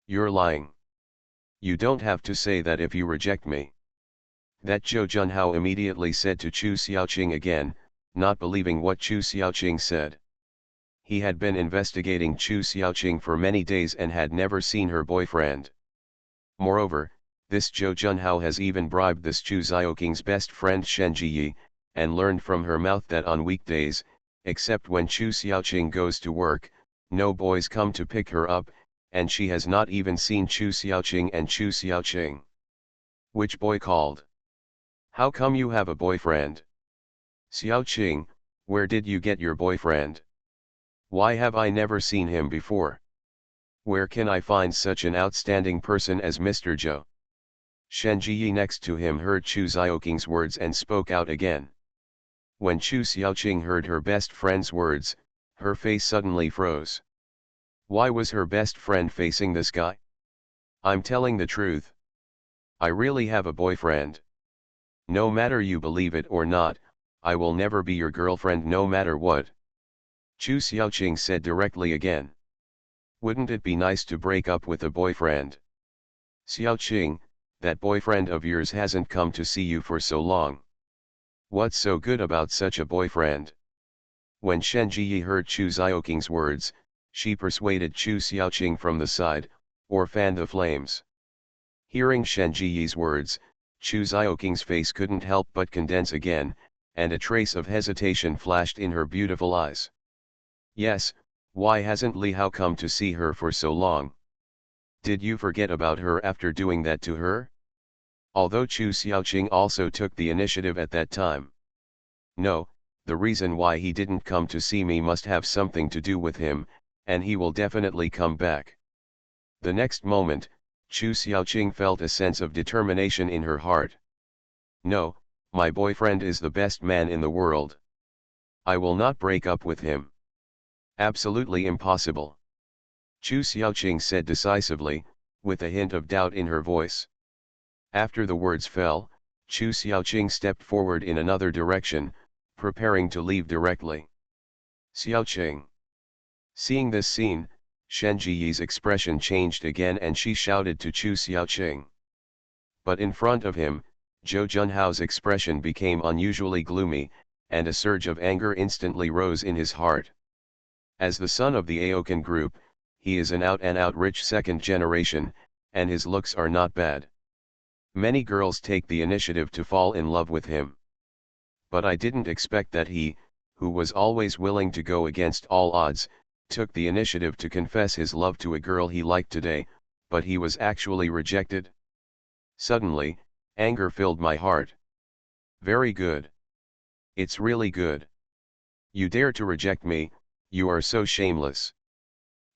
You're lying. You don't have to say that if you reject me. That Zhou Junhao immediately said to Chu Xiaoqing again, not believing what Chu Xiaoqing said. He had been investigating Chu Xiaoqing for many days and had never seen her boyfriend. Moreover, this Zhou Junhao has even bribed this Chu Xiaoqing's best friend Shen Jiyi, and learned from her mouth that on weekdays, except when Chu Xiaoqing goes to work, no boys come to pick her up, and she has not even seen Chu Xiaoqing and Chu Xiaoqing. Which boy called? How come you have a boyfriend? Xiaoqing, where did you get your boyfriend? Why have I never seen him before? Where can I find such an outstanding person as Mr. Zhou? Shen Jiyi next to him heard Chu Xiaoqing's words and spoke out again. When Chu Xiaoqing heard her best friend's words, her face suddenly froze. Why was her best friend facing this guy? I'm telling the truth. I really have a boyfriend. No matter you believe it or not, I will never be your girlfriend no matter what. Chu Xiaoqing said directly again. Wouldn't it be nice to break up with a boyfriend? Xiaoqing, that boyfriend of yours hasn't come to see you for so long. What's so good about such a boyfriend? When Shen Jiyi heard Chu Xiaoqing's words, she persuaded Chu Xiaoqing from the side, or fanned the flames. Hearing Shen Jiyi's words, Chu Xiaoqing's face couldn't help but condense again, and a trace of hesitation flashed in her beautiful eyes. Yes, why hasn't Li Hao come to see her for so long? Did you forget about her after doing that to her? Although Chu Xiaoqing also took the initiative at that time. No, the reason why he didn't come to see me must have something to do with him, and he will definitely come back. The next moment, Chu Xiaoqing felt a sense of determination in her heart. No, my boyfriend is the best man in the world. I will not break up with him. Absolutely impossible. Chu Xiaoqing said decisively, with a hint of doubt in her voice. After the words fell, Chu Xiaoqing stepped forward in another direction, preparing to leave directly. Xiaoqing. Seeing this scene, Shen Jiyi's expression changed again and she shouted to Chu Xiaoqing. But in front of him, Zhou Junhao's expression became unusually gloomy, and a surge of anger instantly rose in his heart. As the son of the Aokan group, he is an out-and-out rich second generation, and his looks are not bad. Many girls take the initiative to fall in love with him. But I didn't expect that he, who was always willing to go against all odds, took the initiative to confess his love to a girl he liked today, but he was actually rejected. Suddenly, anger filled my heart. Very good. It's really good. You dare to reject me, you are so shameless.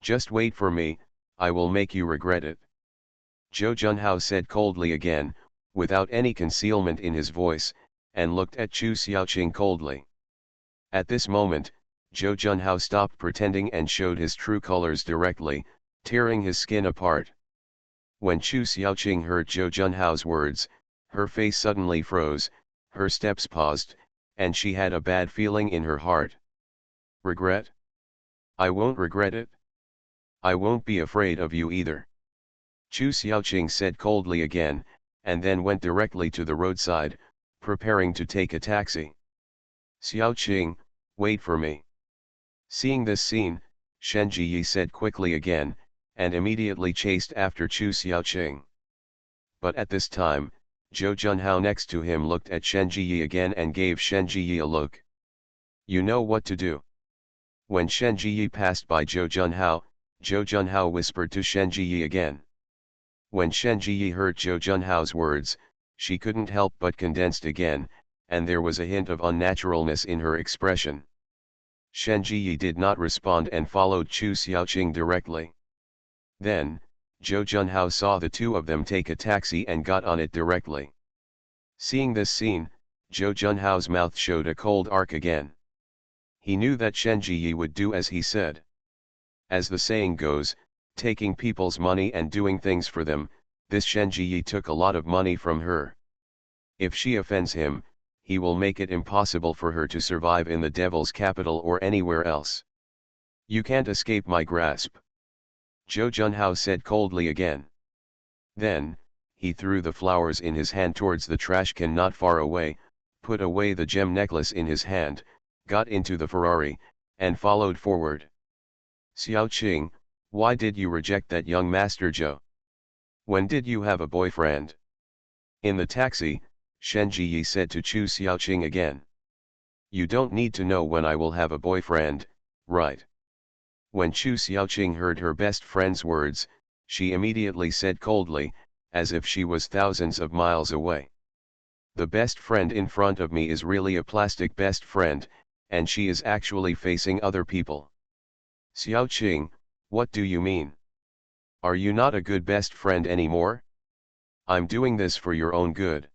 Just wait for me, I will make you regret it. Zhou Junhao said coldly again, without any concealment in his voice, and looked at Chu Xiaoqing coldly. At this moment, Zhou Junhao stopped pretending and showed his true colors directly, tearing his skin apart. When Chu Xiaoqing heard Zhou Junhao's words, her face suddenly froze, her steps paused, and she had a bad feeling in her heart. Regret? I won't regret it. I won't be afraid of you either. Chu Xiaoqing said coldly again, and then went directly to the roadside, preparing to take a taxi. Xiaoqing, wait for me. Seeing this scene, Shen Jiyi said quickly again, and immediately chased after Chu Xiaoqing. But at this time, Zhou Junhao next to him looked at Shen Jiyi again and gave Shen Jiyi a look. You know what to do. When Shen Jiyi passed by Zhou Junhao whispered to Shen Jiyi again. When Shen Jiyi heard Zhou Junhao's words, she couldn't help but condensed again, and there was a hint of unnaturalness in her expression. Shen Jiyi did not respond and followed Chu Xiaoqing directly. Then, Zhou Junhao saw the two of them take a taxi and got on it directly. Seeing this scene, Zhou Junhao's mouth showed a cold arc again. He knew that Shen Jiyi would do as he said. As the saying goes, taking people's money and doing things for them, this Shen Jiyi took a lot of money from her. If she offends him, he will make it impossible for her to survive in the devil's capital or anywhere else. You can't escape my grasp. Zhou Junhao said coldly again. Then, he threw the flowers in his hand towards the trash can not far away, put away the gem necklace in his hand, got into the Ferrari, and followed forward. Xiaoqing, why did you reject that young Master Zhou? When did you have a boyfriend? In the taxi, Shen Jiyi said to Chu Xiaoqing again. You don't need to know when I will have a boyfriend, right? When Chu Xiaoqing heard her best friend's words, she immediately said coldly, as if she was thousands of miles away. The best friend in front of me is really a plastic best friend, and she is actually facing other people. Xiaoqing, what do you mean? Are you not a good best friend anymore? I'm doing this for your own good.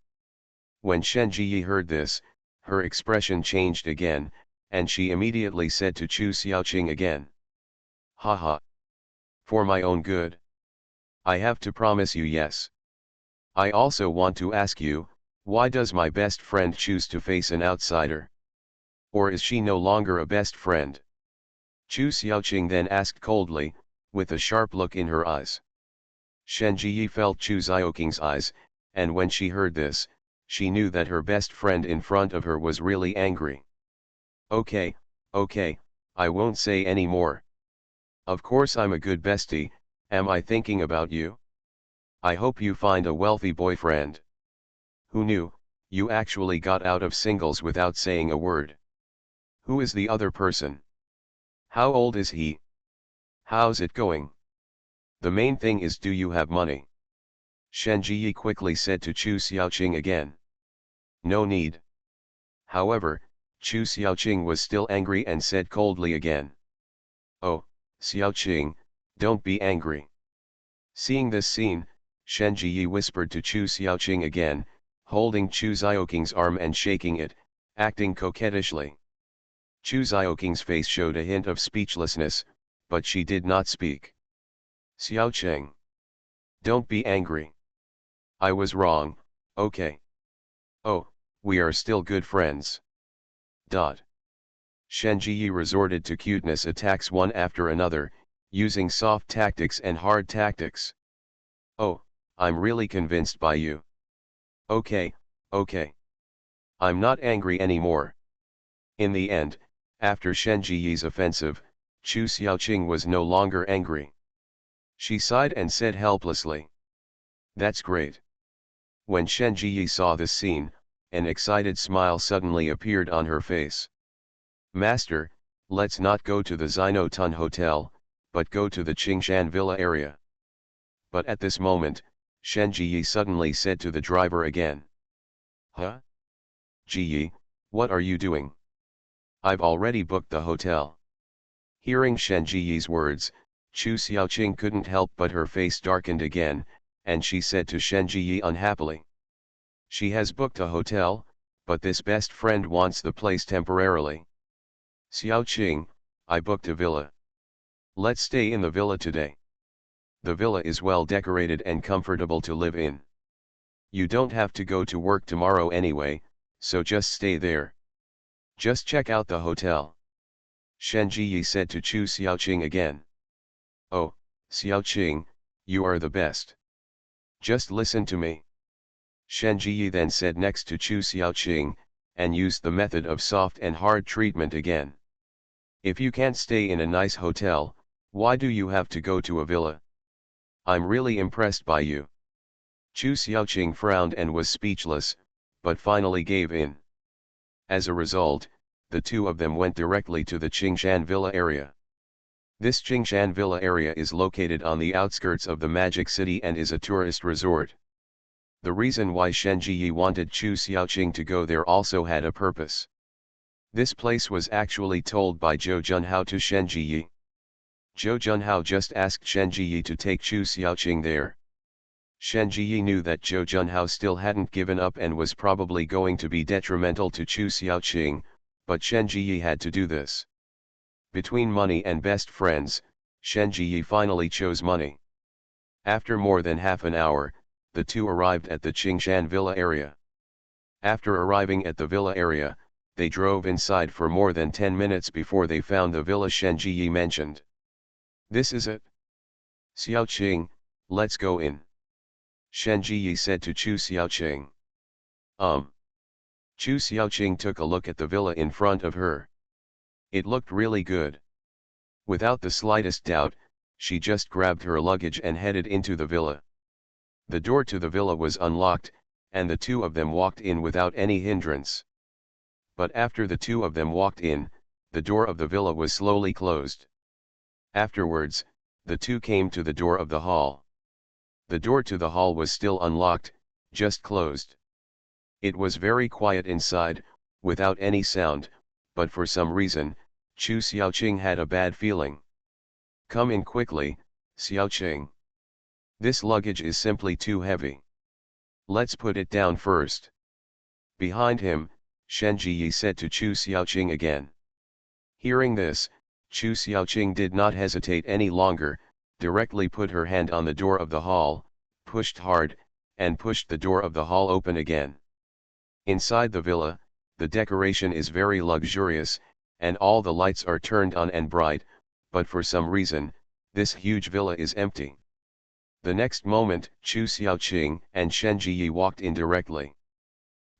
When Shen Jiyi heard this, her expression changed again, and she immediately said to Chu Xiaoqing again. Haha. For my own good. I have to promise you yes. I also want to ask you, why does my best friend choose to face an outsider? Or is she no longer a best friend? Chu Xiaoqing then asked coldly, with a sharp look in her eyes. Shen Jiyi felt Chu Xiaoqing's eyes, and when she heard this, she knew that her best friend in front of her was really angry. Okay, I won't say any more. Of course I'm a good bestie, am I thinking about you? I hope you find a wealthy boyfriend. Who knew, you actually got out of singles without saying a word. Who is the other person? How old is he? How's it going? The main thing is, do you have money? Shen Jiyi quickly said to Chu Xiaoqing again. No need. However, Chu Xiaoqing was still angry and said coldly again. Oh, Xiaoqing, don't be angry. Seeing this scene, Shen Jiyi whispered to Chu Xiaoqing again, holding Chu Xiaoqing's arm and shaking it, acting coquettishly. Chu Xiaoqing's face showed a hint of speechlessness, but she did not speak. Xiaoqing. Don't be angry. I was wrong, okay. Oh, we are still good friends. Shen Jiyi resorted to cuteness attacks one after another, using soft tactics and hard tactics. Oh, I'm really convinced by you. Okay. I'm not angry anymore. In the end, after Shen Jiyi's offensive, Chu Xiaoqing was no longer angry. She sighed and said helplessly. That's great. When Shen Jiyi saw this scene, an excited smile suddenly appeared on her face. Master, let's not go to the Zino Tun Hotel, but go to the Qingshan Villa area. But at this moment, Shen Jiyi suddenly said to the driver again. Huh? Jiyi, what are you doing? I've already booked the hotel. Hearing Shen Jiyi's words, Chu Xiaoqing couldn't help but her face darkened again, and she said to Shen Jiyi unhappily. She has booked a hotel, but this best friend wants the place temporarily. Xiaoqing, I booked a villa. Let's stay in the villa today. The villa is well decorated and comfortable to live in. You don't have to go to work tomorrow anyway, so just stay there. Just check out the hotel. Shen Jiyi said to Chu Xiaoqing again. Oh, Xiaoqing, you are the best. Just listen to me. Shen Jiyi then said next to Chu Xiaoqing, and used the method of soft and hard treatment again. If you can't stay in a nice hotel, why do you have to go to a villa? I'm really impressed by you. Chu Xiaoqing frowned and was speechless, but finally gave in. As a result, the two of them went directly to the Qingshan Villa area. This Qingshan Villa area is located on the outskirts of the Magic City and is a tourist resort. The reason why Shen Jiyi wanted Chu Xiaoqing to go there also had a purpose. This place was actually told by Zhou Junhao to Shen Jiyi. Zhou Junhao just asked Shen Jiyi to take Chu Xiaoqing there. Shen Jiyi knew that Zhou Junhao still hadn't given up and was probably going to be detrimental to Chu Xiaoqing, but Shen Jiyi had to do this. Between money and best friends, Shen Jiyi finally chose money. After more than half an hour, the two arrived at the Qingshan Villa area. After arriving at the villa area, they drove inside for more than 10 minutes before they found the villa Shen Jiyi mentioned. This is it. Xiaoqing, let's go in. Shen Jiyi said to Chu Xiaoqing. Chu Xiaoqing took a look at the villa in front of her. It looked really good. Without the slightest doubt, she just grabbed her luggage and headed into the villa. The door to the villa was unlocked, and the two of them walked in without any hindrance. But after the two of them walked in, the door of the villa was slowly closed. Afterwards, the two came to the door of the hall. The door to the hall was still unlocked, just closed. It was very quiet inside, without any sound, but for some reason, Chu Xiaoqing had a bad feeling. Come in quickly, Xiaoqing. This luggage is simply too heavy. Let's put it down first. Behind him, Shen Jiyi said to Chu Xiaoqing again. Hearing this, Chu Xiaoqing did not hesitate any longer, directly put her hand on the door of the hall, pushed hard, and pushed the door of the hall open again. Inside the villa, the decoration is very luxurious, and all the lights are turned on and bright, but for some reason, this huge villa is empty. The next moment, Chu Xiaoqing and Shen Jiyi walked in directly.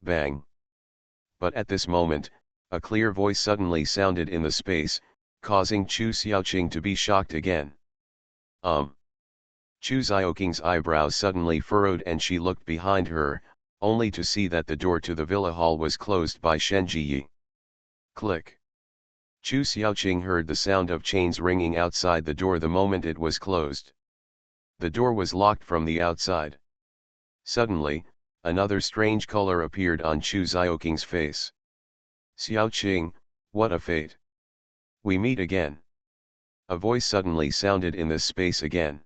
Bang! But at this moment, a clear voice suddenly sounded in the space, causing Chu Xiaoqing to be shocked again. Chu Xiaoqing's eyebrows suddenly furrowed and she looked behind her, only to see that the door to the villa hall was closed by Shen Jiyi. Click. Chu Xiaoqing heard the sound of chains ringing outside the door the moment it was closed. The door was locked from the outside. Suddenly, another strange color appeared on Chu Xiaoqing's face. Xiaoqing, what a fate! We meet again. A voice suddenly sounded in this space again.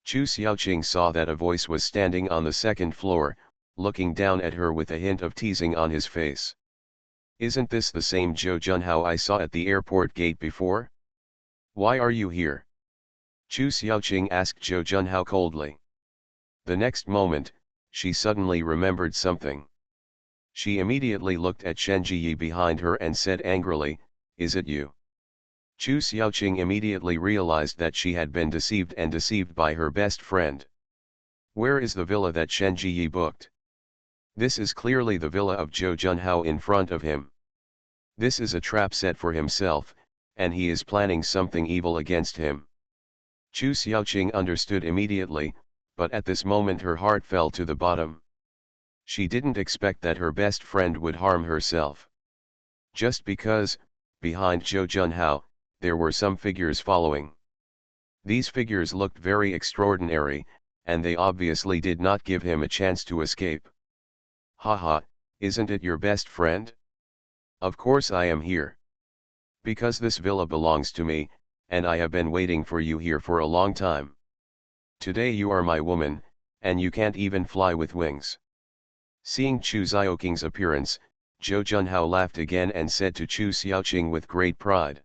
Chu Xiaoqing saw that a voice was standing on the second floor, looking down at her with a hint of teasing on his face. Isn't this the same Zhou Junhao I saw at the airport gate before? Why are you here? Chu Xiaoqing asked Zhou Junhao coldly. The next moment, she suddenly remembered something. She immediately looked at Shen Jiyi behind her and said angrily, "Is it you?" Chu Xiaoqing immediately realized that she had been deceived and deceived by her best friend. Where is the villa that Shen Jiyi booked? This is clearly the villa of Zhou Junhao in front of him. This is a trap set for himself, and he is planning something evil against him. Chu Xiaoqing understood immediately, but at this moment her heart fell to the bottom. She didn't expect that her best friend would harm herself. Just because, behind Zhou Junhao, there were some figures following. These figures looked very extraordinary, and they obviously did not give him a chance to escape. Haha, isn't it your best friend? Of course I am here. Because this villa belongs to me, and I have been waiting for you here for a long time. Today you are my woman, and you can't even fly with wings. Seeing Chu Xiaoqing's appearance, Zhou Junhao laughed again and said to Chu Xiaoqing with great pride.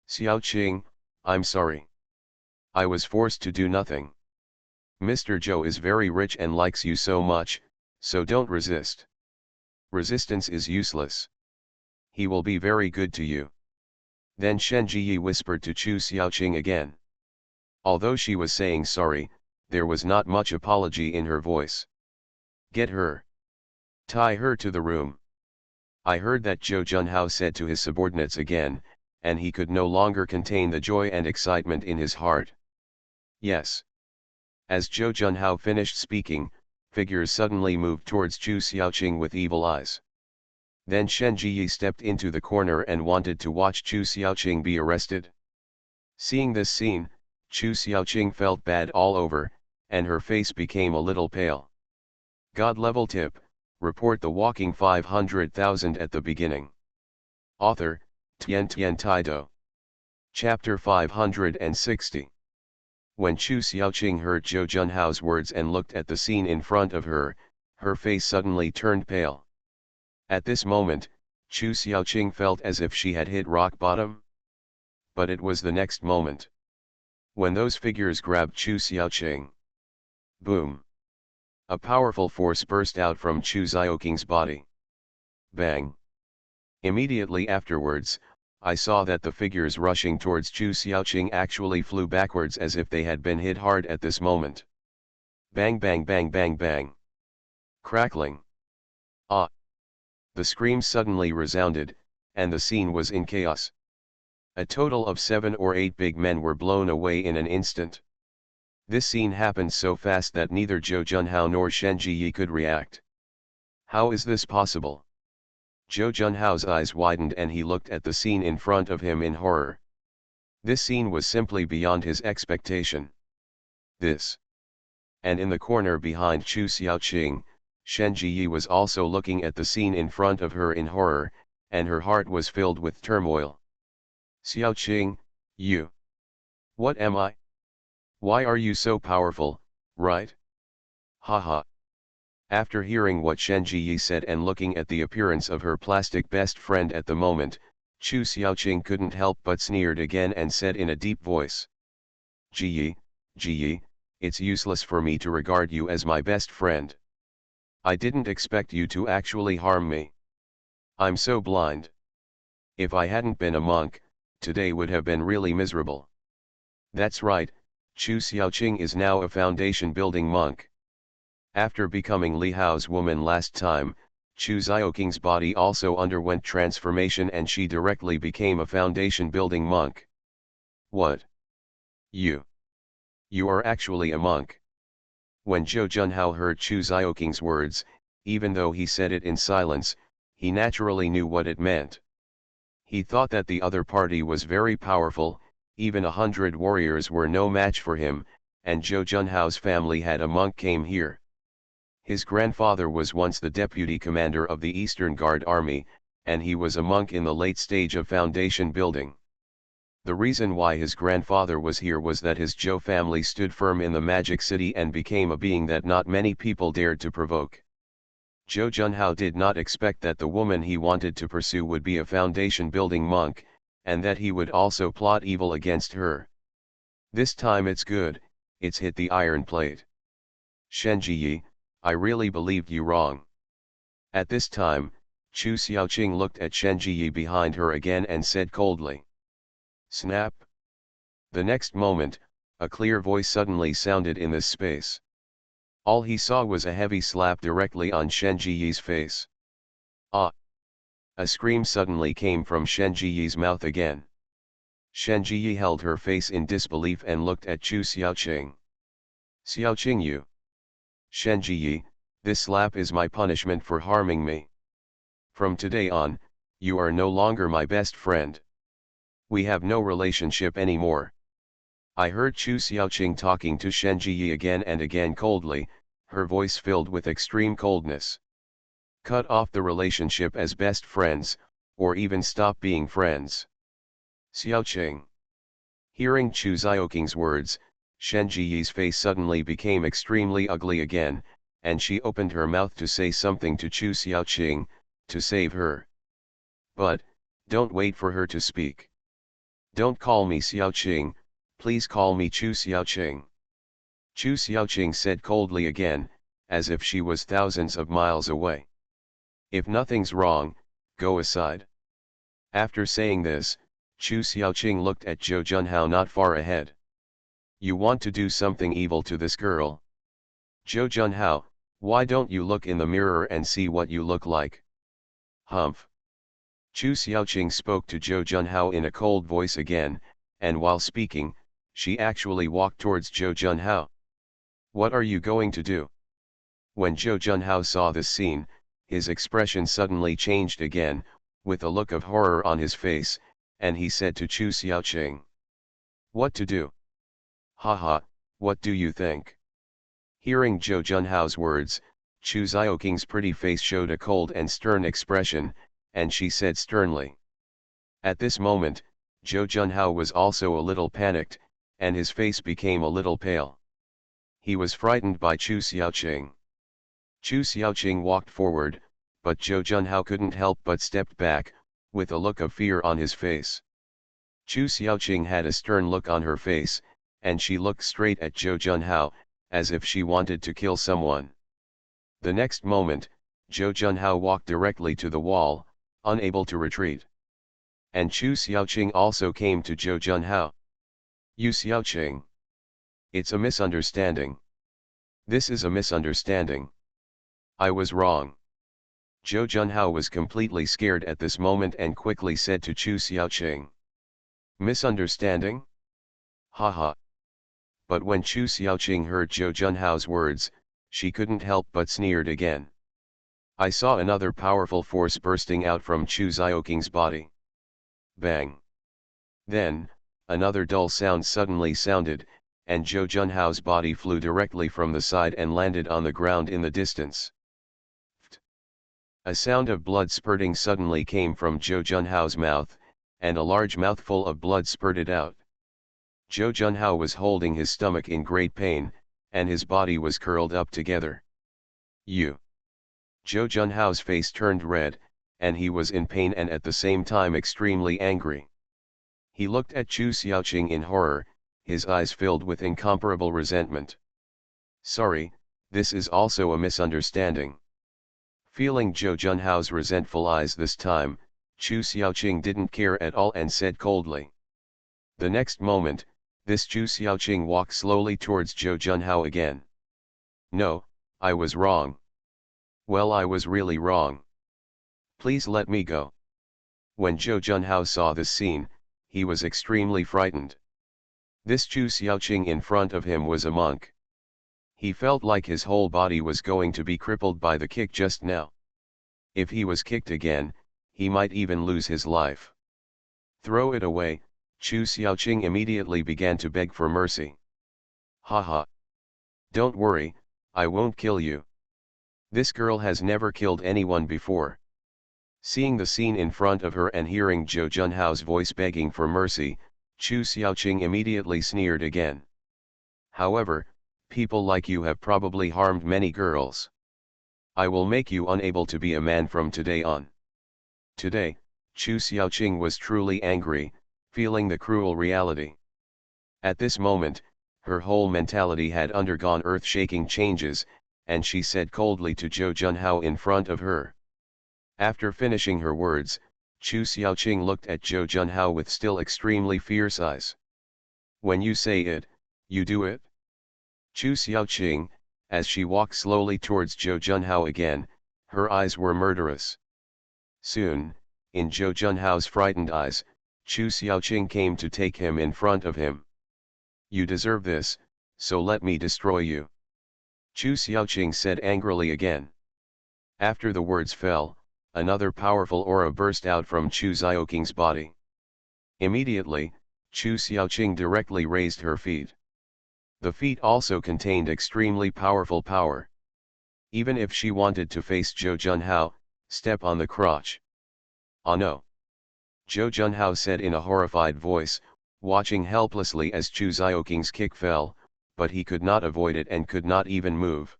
Xiaoqing, I'm sorry. I was forced to do nothing. Mr. Zhou is very rich and likes you so much, so don't resist. Resistance is useless. He will be very good to you. Then Shen Jiyi whispered to Chu Xiaoqing again. Although she was saying sorry, there was not much apology in her voice. Get her. Tie her to the room. I heard that Zhou Junhao said to his subordinates again, and he could no longer contain the joy and excitement in his heart. Yes. As Zhou Junhao finished speaking, figures suddenly moved towards Chu Xiaoqing with evil eyes. Then Shen Jiyi stepped into the corner and wanted to watch Chu Xiaoqing be arrested. Seeing this scene, Chu Xiaoqing felt bad all over, and her face became a little pale. God level tip, report the walking 500,000 at the beginning. Author, Tian Tian Taido. Chapter 560. When Chu Xiaoqing heard Zhou Junhao's words and looked at the scene in front of her, her face suddenly turned pale. At this moment, Chu Xiaoqing felt as if she had hit rock bottom. But it was the next moment. When those figures grabbed Chu Xiaoqing. Boom! A powerful force burst out from Chu Xiaoqing's body. Bang! Immediately afterwards, I saw that the figures rushing towards Chu Xiaoqing actually flew backwards as if they had been hit hard at this moment. Bang bang bang bang bang. Crackling. Ah! The screams suddenly resounded, and the scene was in chaos. A total of 7 or 8 big men were blown away in an instant. This scene happened so fast that neither Zhou Junhao nor Shen Jiyi could react. How is this possible? Zhou Junhao's eyes widened and he looked at the scene in front of him in horror. This scene was simply beyond his expectation. This. And in the corner behind Chu Xiaoqing, Shen Jiyi was also looking at the scene in front of her in horror, and her heart was filled with turmoil. Xiaoqing, you. What am I? Why are you so powerful, right? Haha. After hearing what Shen Jiyi said and looking at the appearance of her plastic best friend at the moment, Chu Xiaoqing couldn't help but sneered again and said in a deep voice. Jiyi, Jiyi, it's useless for me to regard you as my best friend. I didn't expect you to actually harm me. I'm so blind. If I hadn't been a monk, today would have been really miserable. That's right, Chu Xiaoqing is now a foundation building monk. After becoming Li Hao's woman last time, Chu Xiaoqing's body also underwent transformation and she directly became a foundation building monk. What? You are actually a monk. When Zhou Junhao heard Chu Xiaoqing's words, even though he said it in silence, he naturally knew what it meant. He thought that the other party was very powerful, even 100 warriors were no match for him, and Zhou Junhao's family had a monk came here. His grandfather was once the deputy commander of the Eastern Guard Army, and he was a monk in the late stage of foundation building. The reason why his grandfather was here was that his Zhou family stood firm in the Magic City and became a being that not many people dared to provoke. Zhou Junhao did not expect that the woman he wanted to pursue would be a foundation building monk, and that he would also plot evil against her. This time it's good, it's hit the iron plate. Shen Jiyi, I really believed you wrong. At this time, Chu Xiaoqing looked at Shen Jiyi behind her again and said coldly. Snap! The next moment, a clear voice suddenly sounded in this space. All he saw was a heavy slap directly on Shen Jiyi's face. Ah! A scream suddenly came from Shen Jiyi's mouth again. Shen Jiyi held her face in disbelief and looked at Chu Xiaoqing. Xiaoqing, you! Shen Jiyi, this slap is my punishment for harming me. From today on, you are no longer my best friend. We have no relationship anymore. I heard Chu Xiaoqing talking to Shen Jiyi again and again coldly, her voice filled with extreme coldness. Cut off the relationship as best friends, or even stop being friends. Xiaoqing. Hearing Chu Xiaoqing's words, Shen Jiyi's face suddenly became extremely ugly again, and she opened her mouth to say something to Chu Xiaoqing, to save her. But, don't wait for her to speak. Don't call me Xiaoqing, please call me Chu Xiaoqing. Chu Xiaoqing said coldly again, as if she was thousands of miles away. If nothing's wrong, go aside. After saying this, Chu Xiaoqing looked at Zhou Junhao not far ahead. You want to do something evil to this girl? Zhou Junhao, why don't you look in the mirror and see what you look like? Humph. Chu Xiaoqing spoke to Zhou Junhao in a cold voice again, and while speaking, she actually walked towards Zhou Junhao. What are you going to do? When Zhou Junhao saw this scene, his expression suddenly changed again, with a look of horror on his face, and he said to Chu Xiaoqing. What to do? Haha, what do you think? Hearing Zhou Junhao's words, Chu Xiaoqing's pretty face showed a cold and stern expression, and she said sternly. At this moment, Zhou Junhao was also a little panicked, and his face became a little pale. He was frightened by Chu Xiaoqing. Chu Xiaoqing walked forward, but Zhou Junhao couldn't help but stepped back, with a look of fear on his face. Chu Xiaoqing had a stern look on her face, and she looked straight at Zhou Junhao, as if she wanted to kill someone. The next moment, Zhou Junhao walked directly to the wall, unable to retreat. And Chu Xiaoqing also came to Zhou Junhao. You Xiaoqing. It's a misunderstanding. This is a misunderstanding. I was wrong. Zhou Junhao was completely scared at this moment and quickly said to Chu Xiaoqing. Misunderstanding? Haha. But when Chu Xiaoqing heard Zhou Junhao's words, she couldn't help but sneered again. I saw another powerful force bursting out from Chu Xiaoqing's body. Bang. Then, another dull sound suddenly sounded, and Zhou Junhao's body flew directly from the side and landed on the ground in the distance. A sound of blood spurting suddenly came from Zhou Junhao's mouth, and a large mouthful of blood spurted out. Zhou Junhao was holding his stomach in great pain, and his body was curled up together. You. Zhou Junhao's face turned red, and he was in pain and at the same time extremely angry. He looked at Chu Xiaoqing in horror, his eyes filled with incomparable resentment. Sorry, this is also a misunderstanding. Feeling Zhou Junhao's resentful eyes this time, Chu Xiaoqing didn't care at all and said coldly. The next moment, this Chu Xiaoqing walked slowly towards Zhou Junhao again. No, I was wrong. Well, I was really wrong. Please let me go. When Zhou Junhao saw this scene, he was extremely frightened. This Chu Xiaoqing in front of him was a monk. He felt like his whole body was going to be crippled by the kick just now. If he was kicked again, he might even lose his life. Throw it away, Chu Xiaoqing immediately began to beg for mercy. Haha. Don't worry, I won't kill you. This girl has never killed anyone before. Seeing the scene in front of her and hearing Zhou Junhao's voice begging for mercy, Chu Xiaoqing immediately sneered again. However, people like you have probably harmed many girls. I will make you unable to be a man from today on. Today, Chu Xiaoqing was truly angry, feeling the cruel reality. At this moment, her whole mentality had undergone earth-shaking changes, and she said coldly to Zhou Junhao in front of her. After finishing her words, Chu Xiaoqing looked at Zhou Junhao with still extremely fierce eyes. When you say it, you do it? Chu Xiaoqing, as she walked slowly towards Zhou Junhao again, her eyes were murderous. Soon, in Zhou Junhao's frightened eyes, Chu Xiaoqing came to take him in front of him. You deserve this, so let me destroy you. Chu Xiaoqing said angrily again. After the words fell, another powerful aura burst out from Chu Xiaoqing's body. Immediately, Chu Xiaoqing directly raised her feet. The feet also contained extremely powerful power. Even if she wanted to face Zhou Junhao, step on the crotch. Oh no! Zhou Junhao said in a horrified voice, watching helplessly as Chu Xiaoqing's kick fell, but he could not avoid it and could not even move.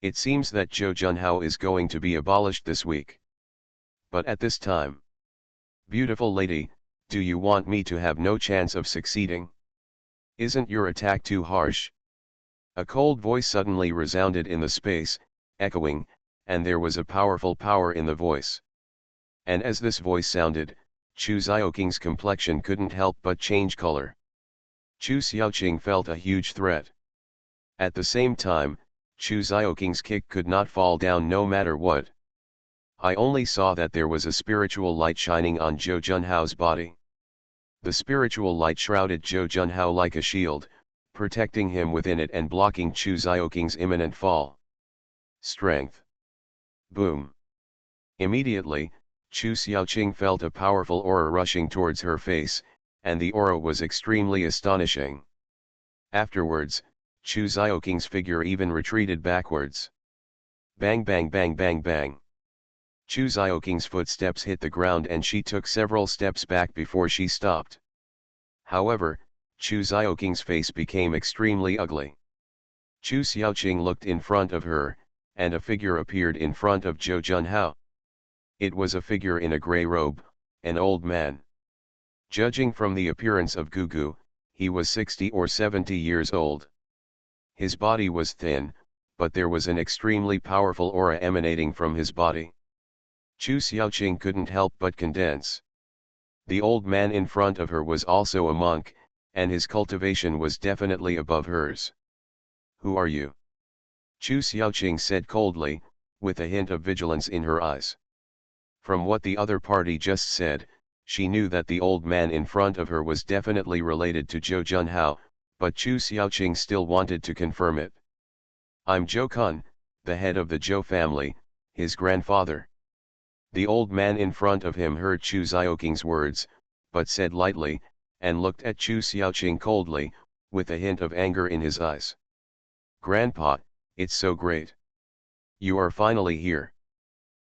It seems that Zhou Junhao is going to be abolished this week. But at this time, beautiful lady, do you want me to have no chance of succeeding? Isn't your attack too harsh? A cold voice suddenly resounded in the space, echoing, and there was a powerful power in the voice. And as this voice sounded, Chu Xiaoqing's complexion couldn't help but change color. Chu Xiaoqing felt a huge threat. At the same time, Chu Xiaoqing's kick could not fall down no matter what. I only saw that there was a spiritual light shining on Zhou Junhao's body. The spiritual light shrouded Zhou Junhao like a shield, protecting him within it and blocking Chu Xiaoqing's imminent fall. Strength. Boom. Immediately, Chu Xiaoqing felt a powerful aura rushing towards her face, and the aura was extremely astonishing. Afterwards, Chu Xiaoqing's figure even retreated backwards. Bang bang bang bang bang. Chu Xiaoqing's footsteps hit the ground and she took several steps back before she stopped. However, Chu Xiaoqing's face became extremely ugly. Chu Xiaoqing looked in front of her, and a figure appeared in front of Zhou Junhao. It was a figure in a grey robe, an old man. Judging from the appearance of Gugu, he was 60 or 70 years old. His body was thin, but there was an extremely powerful aura emanating from his body. Chu Xiaoqing couldn't help but condense. The old man in front of her was also a monk, and his cultivation was definitely above hers. Who are you? Chu Xiaoqing said coldly, with a hint of vigilance in her eyes. From what the other party just said, she knew that the old man in front of her was definitely related to Zhou Junhao, but Chu Xiaoqing still wanted to confirm it. I'm Zhou Kun, the head of the Zhou family, his grandfather. The old man in front of him heard Chu Xiaoqing's words, but said lightly, and looked at Chu Xiaoqing coldly, with a hint of anger in his eyes. Grandpa, it's so great. You are finally here.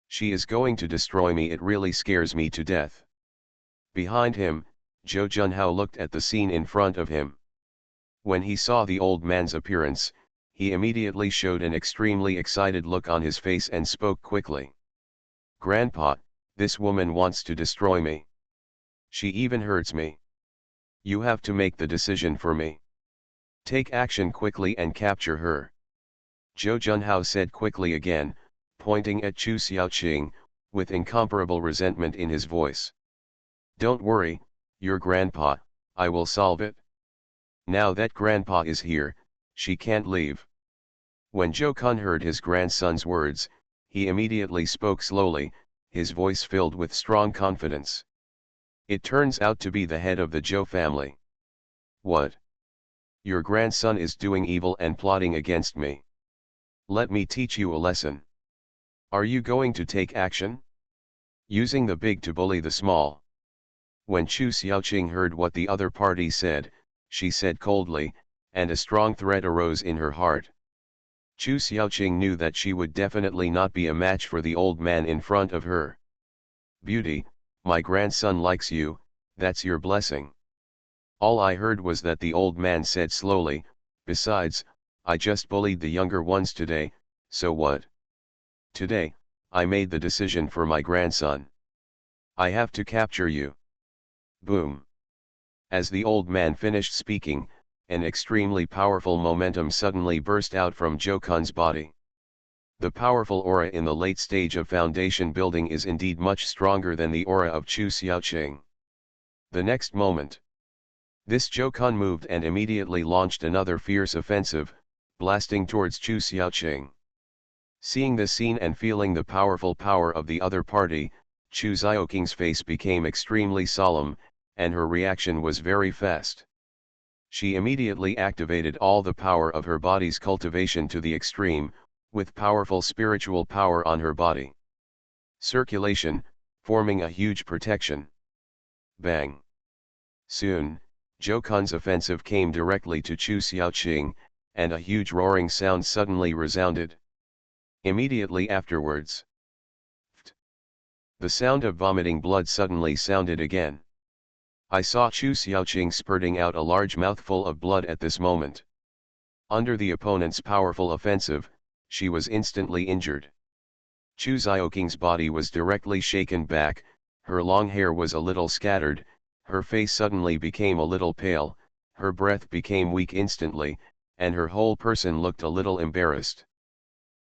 She is going to destroy me, it really scares me to death. Behind him, Zhou Junhao looked at the scene in front of him. When he saw the old man's appearance, he immediately showed an extremely excited look on his face and spoke quickly. "Grandpa, this woman wants to destroy me. She even hurts me. You have to make the decision for me. Take action quickly and capture her." Zhou Junhao said quickly again, pointing at Chu Xiaoqing, with incomparable resentment in his voice. "Don't worry, your grandpa, I will solve it. Now that grandpa is here, she can't leave." When Zhou Kun heard his grandson's words, he immediately spoke slowly, his voice filled with strong confidence. "It turns out to be the head of the Zhou family." "What? Your grandson is doing evil and plotting against me. Let me teach you a lesson. Are you going to take action? Using the big to bully the small." When Chu Xiaoqing heard what the other party said, she said coldly, and a strong threat arose in her heart. Chu Xiaoqing knew that she would definitely not be a match for the old man in front of her. "Beauty, my grandson likes you, that's your blessing. All I heard was that," the old man said slowly, "besides, I just bullied the younger ones today, so what? Today, I made the decision for my grandson. I have to capture you." Boom. As the old man finished speaking, an extremely powerful momentum suddenly burst out from Zhou Kun's body. The powerful aura in the late stage of foundation building is indeed much stronger than the aura of Chu Xiaoqing. The next moment, this Zhou Kun moved and immediately launched another fierce offensive, blasting towards Chu Xiaoqing. Seeing this scene and feeling the powerful power of the other party, Chu Xiaoqing's face became extremely solemn, and her reaction was very fast. She immediately activated all the power of her body's cultivation to the extreme, with powerful spiritual power on her body. Circulation, forming a huge protection. Bang! Soon, Zhou Kun's offensive came directly to Chu Xiaoqing, and a huge roaring sound suddenly resounded. Immediately afterwards, the sound of vomiting blood suddenly sounded again. I saw Chu Xiaoqing spurting out a large mouthful of blood at this moment. Under the opponent's powerful offensive, she was instantly injured. Chu Xiaoqing's body was directly shaken back, her long hair was a little scattered, her face suddenly became a little pale, her breath became weak instantly, and her whole person looked a little embarrassed.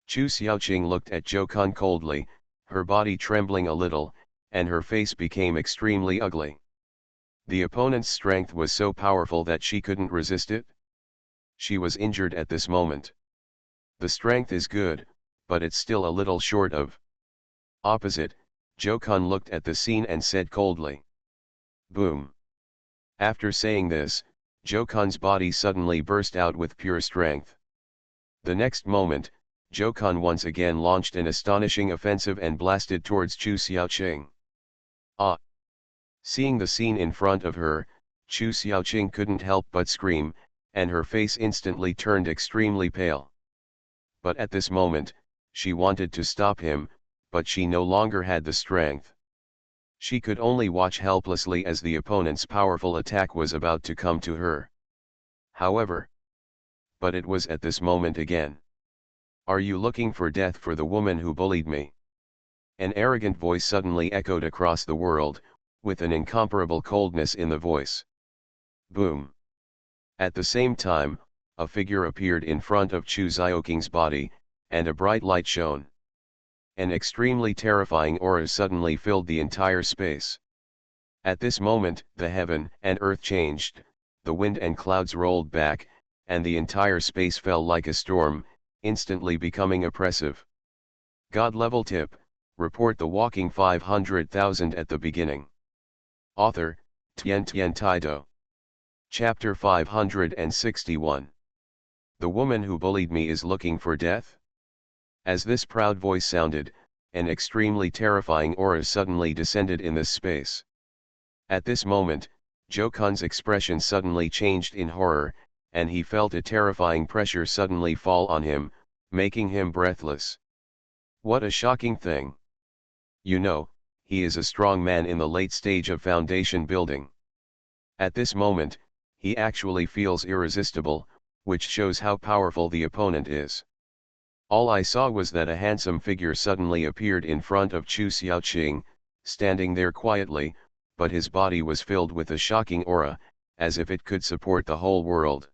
Chu Xiaoqing looked at Zhou Kun coldly, her body trembling a little, and her face became extremely ugly. The opponent's strength was so powerful that she couldn't resist it. She was injured at this moment. The strength is good, but it's still a little short of. Opposite, Zhou Kun looked at the scene and said coldly. Boom. After saying this, Zhou Kun's body suddenly burst out with pure strength. The next moment, Zhou Kun once again launched an astonishing offensive and blasted towards Chu Xiaoqing. Ah! Seeing the scene in front of her, Chu Xiaoqing couldn't help but scream, and her face instantly turned extremely pale. But at this moment, she wanted to stop him, but she no longer had the strength. She could only watch helplessly as the opponent's powerful attack was about to come to her. However, but it was at this moment again. "Are you looking for death for the woman who bullied me?" An arrogant voice suddenly echoed across the world, with an incomparable coldness in the voice. Boom. At the same time, a figure appeared in front of Chu Xiaoqing's body, and a bright light shone. An extremely terrifying aura suddenly filled the entire space. At this moment, the heaven and earth changed, the wind and clouds rolled back, and the entire space fell like a storm, instantly becoming oppressive. God-level tip, report the walking 500,000 at the beginning. Author, Tian Taido. Chapter 561. The woman who bullied me is looking for death? As this proud voice sounded, an extremely terrifying aura suddenly descended in this space. At this moment, Zhou Kun's expression suddenly changed in horror, and he felt a terrifying pressure suddenly fall on him, making him breathless. What a shocking thing! You know, he is a strong man in the late stage of foundation building. At this moment, he actually feels irresistible, which shows how powerful the opponent is. All I saw was that a handsome figure suddenly appeared in front of Chu Xiaoqing, standing there quietly, but his body was filled with a shocking aura, as if it could support the whole world.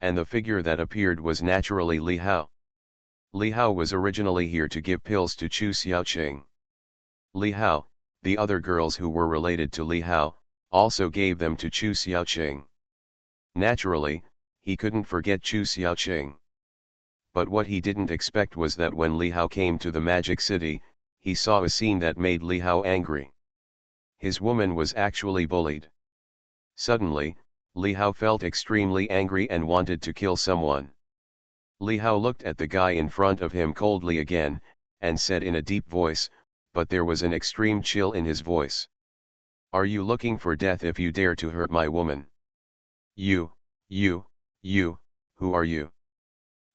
And the figure that appeared was naturally Li Hao. Li Hao was originally here to give pills to Chu Xiaoqing. Li Hao, the other girls who were related to Li Hao, also gave them to Chu Xiaoqing. Naturally, he couldn't forget Chu Xiaoqing. But what he didn't expect was that when Li Hao came to the magic city, he saw a scene that made Li Hao angry. His woman was actually bullied. Suddenly, Li Hao felt extremely angry and wanted to kill someone. Li Hao looked at the guy in front of him coldly again, and said in a deep voice, but there was an extreme chill in his voice. "Are you looking for death if you dare to hurt my woman? You, who are you?"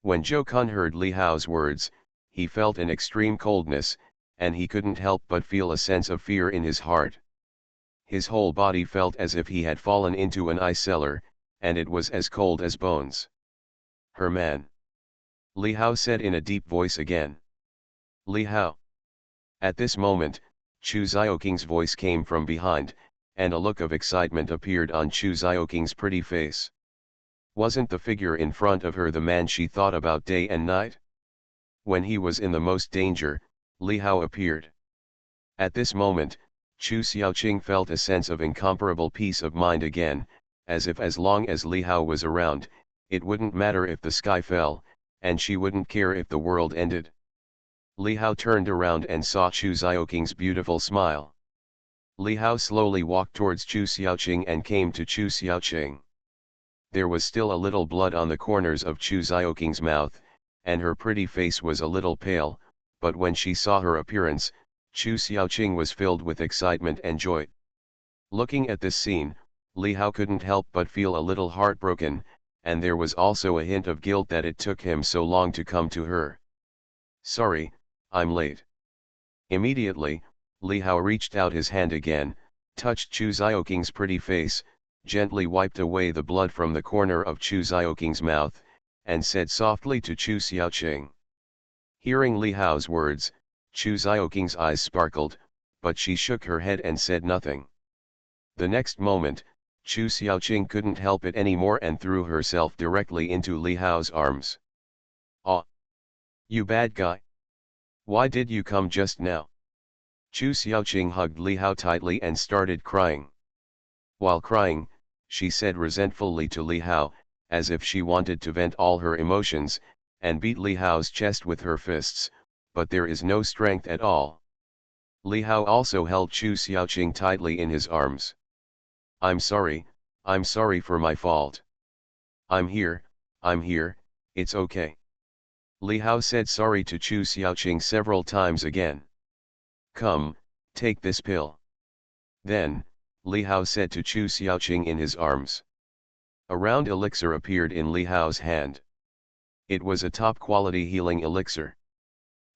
When Zhou Kun heard Li Hao's words, he felt an extreme coldness, and he couldn't help but feel a sense of fear in his heart. His whole body felt as if he had fallen into an ice cellar, and it was as cold as bones. "Her man," Li Hao said in a deep voice again. "Li Hao." At this moment, Chu Xiaoqing's voice came from behind, and a look of excitement appeared on Chu Xiaoqing's pretty face. Wasn't the figure in front of her the man she thought about day and night? When he was in the most danger, Li Hao appeared. At this moment, Chu Xiaoqing felt a sense of incomparable peace of mind again, as if as long as Li Hao was around, it wouldn't matter if the sky fell, and she wouldn't care if the world ended. Li Hao turned around and saw Chu Xiaoqing's beautiful smile. Li Hao slowly walked towards Chu Xiaoqing and came to Chu Xiaoqing. There was still a little blood on the corners of Chu Xiaoqing's mouth, and her pretty face was a little pale, but when she saw her appearance, Chu Xiaoqing was filled with excitement and joy. Looking at this scene, Li Hao couldn't help but feel a little heartbroken, and there was also a hint of guilt that it took him so long to come to her. "Sorry, I'm late." Immediately, Li Hao reached out his hand again, touched Chu Xiaoqing's pretty face, gently wiped away the blood from the corner of Chu Xiaoqing's mouth, and said softly to Chu Xiaoqing. Hearing Li Hao's words, Chu Xiaoqing's eyes sparkled, but she shook her head and said nothing. The next moment, Chu Xiaoqing couldn't help it anymore and threw herself directly into Li Hao's arms. "Ah! You bad guy! Why did you come just now?" Chu Xiaoqing hugged Li Hao tightly and started crying. While crying, she said resentfully to Li Hao, as if she wanted to vent all her emotions, and beat Li Hao's chest with her fists, but there is no strength at all. Li Hao also held Chu Xiaoqing tightly in his arms. I'm sorry for my fault. I'm here, it's okay." Li Hao said sorry to Chu Xiaoqing several times again. "Come, take this pill." Then, Li Hao said to Chu Xiaoqing in his arms. A round elixir appeared in Li Hao's hand. It was a top-quality healing elixir.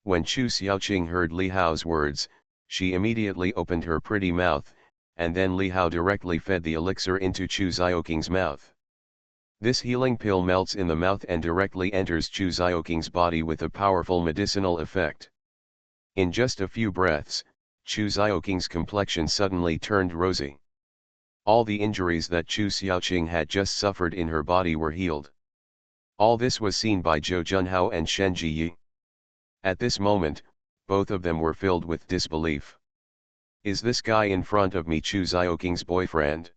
When Chu Xiaoqing heard Li Hao's words, she immediately opened her pretty mouth, and then Li Hao directly fed the elixir into Chu Xiaoqing's mouth. This healing pill melts in the mouth and directly enters Chu Xiaoqing's body with a powerful medicinal effect. In just a few breaths, Chu Xiaoqing's complexion suddenly turned rosy. All the injuries that Chu Xiaoqing had just suffered in her body were healed. All this was seen by Zhou Junhao and Shen Jiyi. At this moment, both of them were filled with disbelief. Is this guy in front of me Chu Xiaoqing's boyfriend?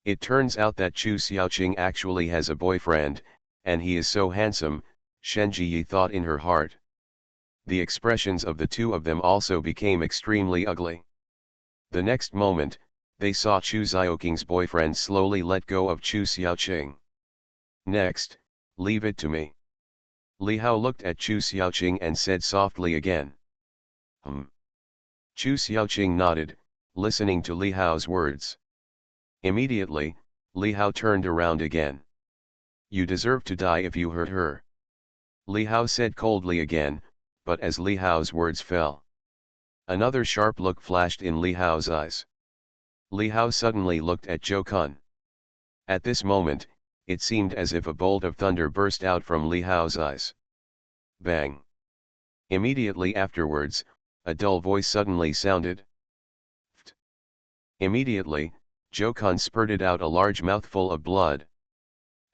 It turns out that Chu Xiaoqing actually has a boyfriend, and he is so handsome, Shen Jiyi thought in her heart. The expressions of the two of them also became extremely ugly. The next moment, they saw Chu Xiaoqing's boyfriend slowly let go of Chu Xiaoqing. "Next, leave it to me." Li Hao looked at Chu Xiaoqing and said softly again. Chu Xiaoqing nodded, listening to Li Hao's words. Immediately, Li Hao turned around again. "You deserve to die if you hurt her," Li Hao said coldly again, but as Li Hao's words fell, another sharp look flashed in Li Hao's eyes. Li Hao suddenly looked at Zhou Kun. At this moment, it seemed as if a bolt of thunder burst out from Li Hao's eyes. Bang! Immediately afterwards, a dull voice suddenly sounded. Pht. Immediately, Jokan spurted out a large mouthful of blood.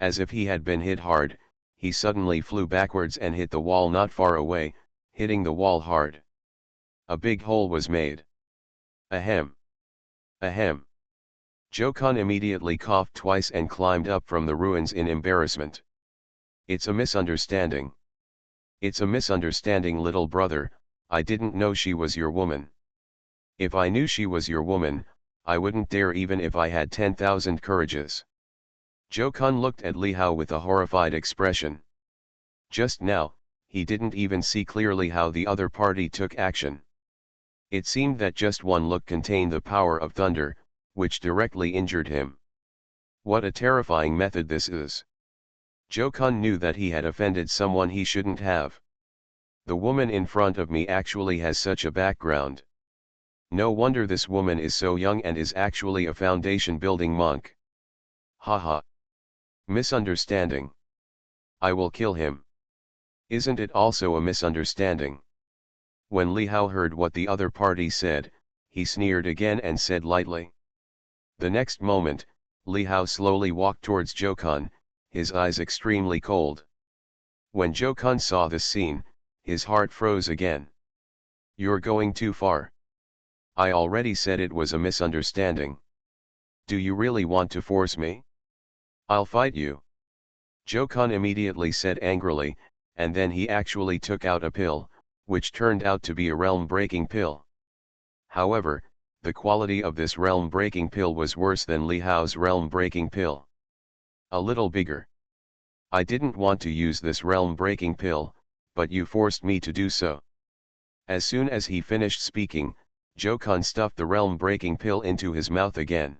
As if he had been hit hard, he suddenly flew backwards and hit the wall not far away, hitting the wall hard. A big hole was made. Ahem! Ahem! Jokan immediately coughed twice and climbed up from the ruins in embarrassment. It's a misunderstanding. It's a misunderstanding, little brother. I didn't know she was your woman. If I knew she was your woman, I wouldn't dare even if I had 10,000 courages. Jokan looked at Li Hao with a horrified expression. Just now, he didn't even see clearly how the other party took action. It seemed that just one look contained the power of thunder, which directly injured him. What a terrifying method this is. Jokan knew that he had offended someone he shouldn't have. The woman in front of me actually has such a background. No wonder this woman is so young and is actually a foundation building monk. Haha. Misunderstanding. I will kill him. Isn't it also a misunderstanding? When Li Hao heard what the other party said, he sneered again and said lightly. The next moment, Li Hao slowly walked towards Jokan, his eyes extremely cold. When Jokan saw this scene, his heart froze again. You're going too far. I already said it was a misunderstanding. Do you really want to force me? I'll fight you. Jokan immediately said angrily, and then he actually took out a pill, which turned out to be a realm-breaking pill. However, the quality of this realm-breaking pill was worse than Li Hao's realm-breaking pill. A little bigger. I didn't want to use this realm-breaking pill, but you forced me to do so. As soon as he finished speaking, Jokan stuffed the realm-breaking pill into his mouth again.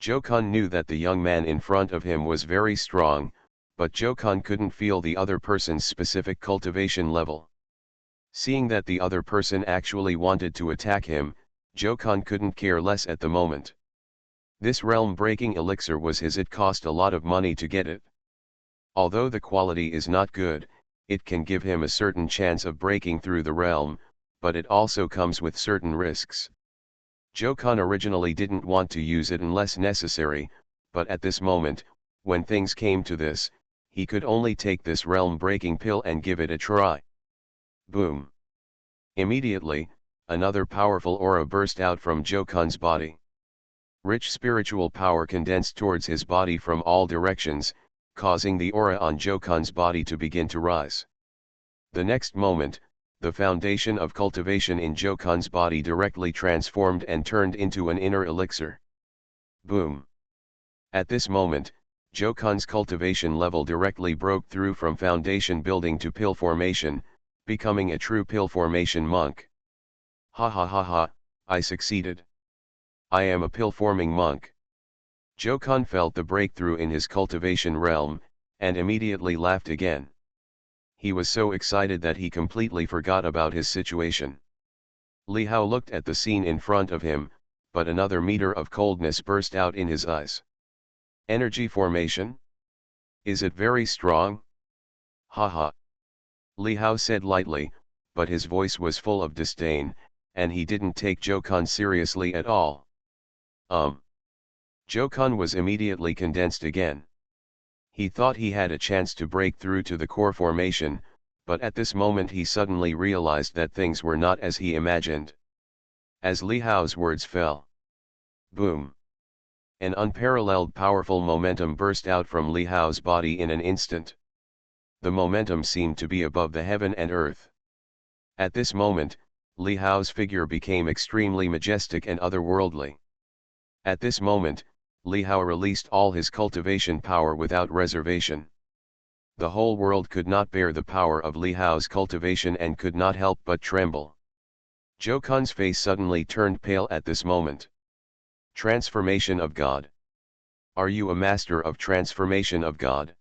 Jokan knew that the young man in front of him was very strong, but Jokan couldn't feel the other person's specific cultivation level. Seeing that the other person actually wanted to attack him, Jokan couldn't care less at the moment. This realm-breaking elixir was his. It cost a lot of money to get it. Although the quality is not good, it can give him a certain chance of breaking through the realm, but it also comes with certain risks. Jokan originally didn't want to use it unless necessary, but at this moment, when things came to this, he could only take this realm-breaking pill and give it a try. Boom! Immediately, another powerful aura burst out from Jokan's body. Rich spiritual power condensed towards his body from all directions, causing the aura on Jokan's body to begin to rise. The next moment, the foundation of cultivation in Jokan's body directly transformed and turned into an inner elixir. Boom! At this moment, Jokan's cultivation level directly broke through from foundation building to pill formation, becoming a true pill formation monk. Ha ha ha ha, I succeeded. I am a pill-forming monk. Jokan felt the breakthrough in his cultivation realm, and immediately laughed again. He was so excited that he completely forgot about his situation. Li Hao looked at the scene in front of him, but another meter of coldness burst out in his eyes. Energy formation? Is it very strong? Ha ha. Li Hao said lightly, but his voice was full of disdain, and he didn't take Jokan seriously at all. Jokan was immediately condensed again. He thought he had a chance to break through to the core formation, but at this moment he suddenly realized that things were not as he imagined. As Li Hao's words fell. Boom! An unparalleled powerful momentum burst out from Li Hao's body in an instant. The momentum seemed to be above the heaven and earth. At this moment, Li Hao's figure became extremely majestic and otherworldly. At this moment, Li Hao released all his cultivation power without reservation. The whole world could not bear the power of Li Hao's cultivation and could not help but tremble. Jokan's face suddenly turned pale at this moment. Transformation of God. Are you a master of transformation of God?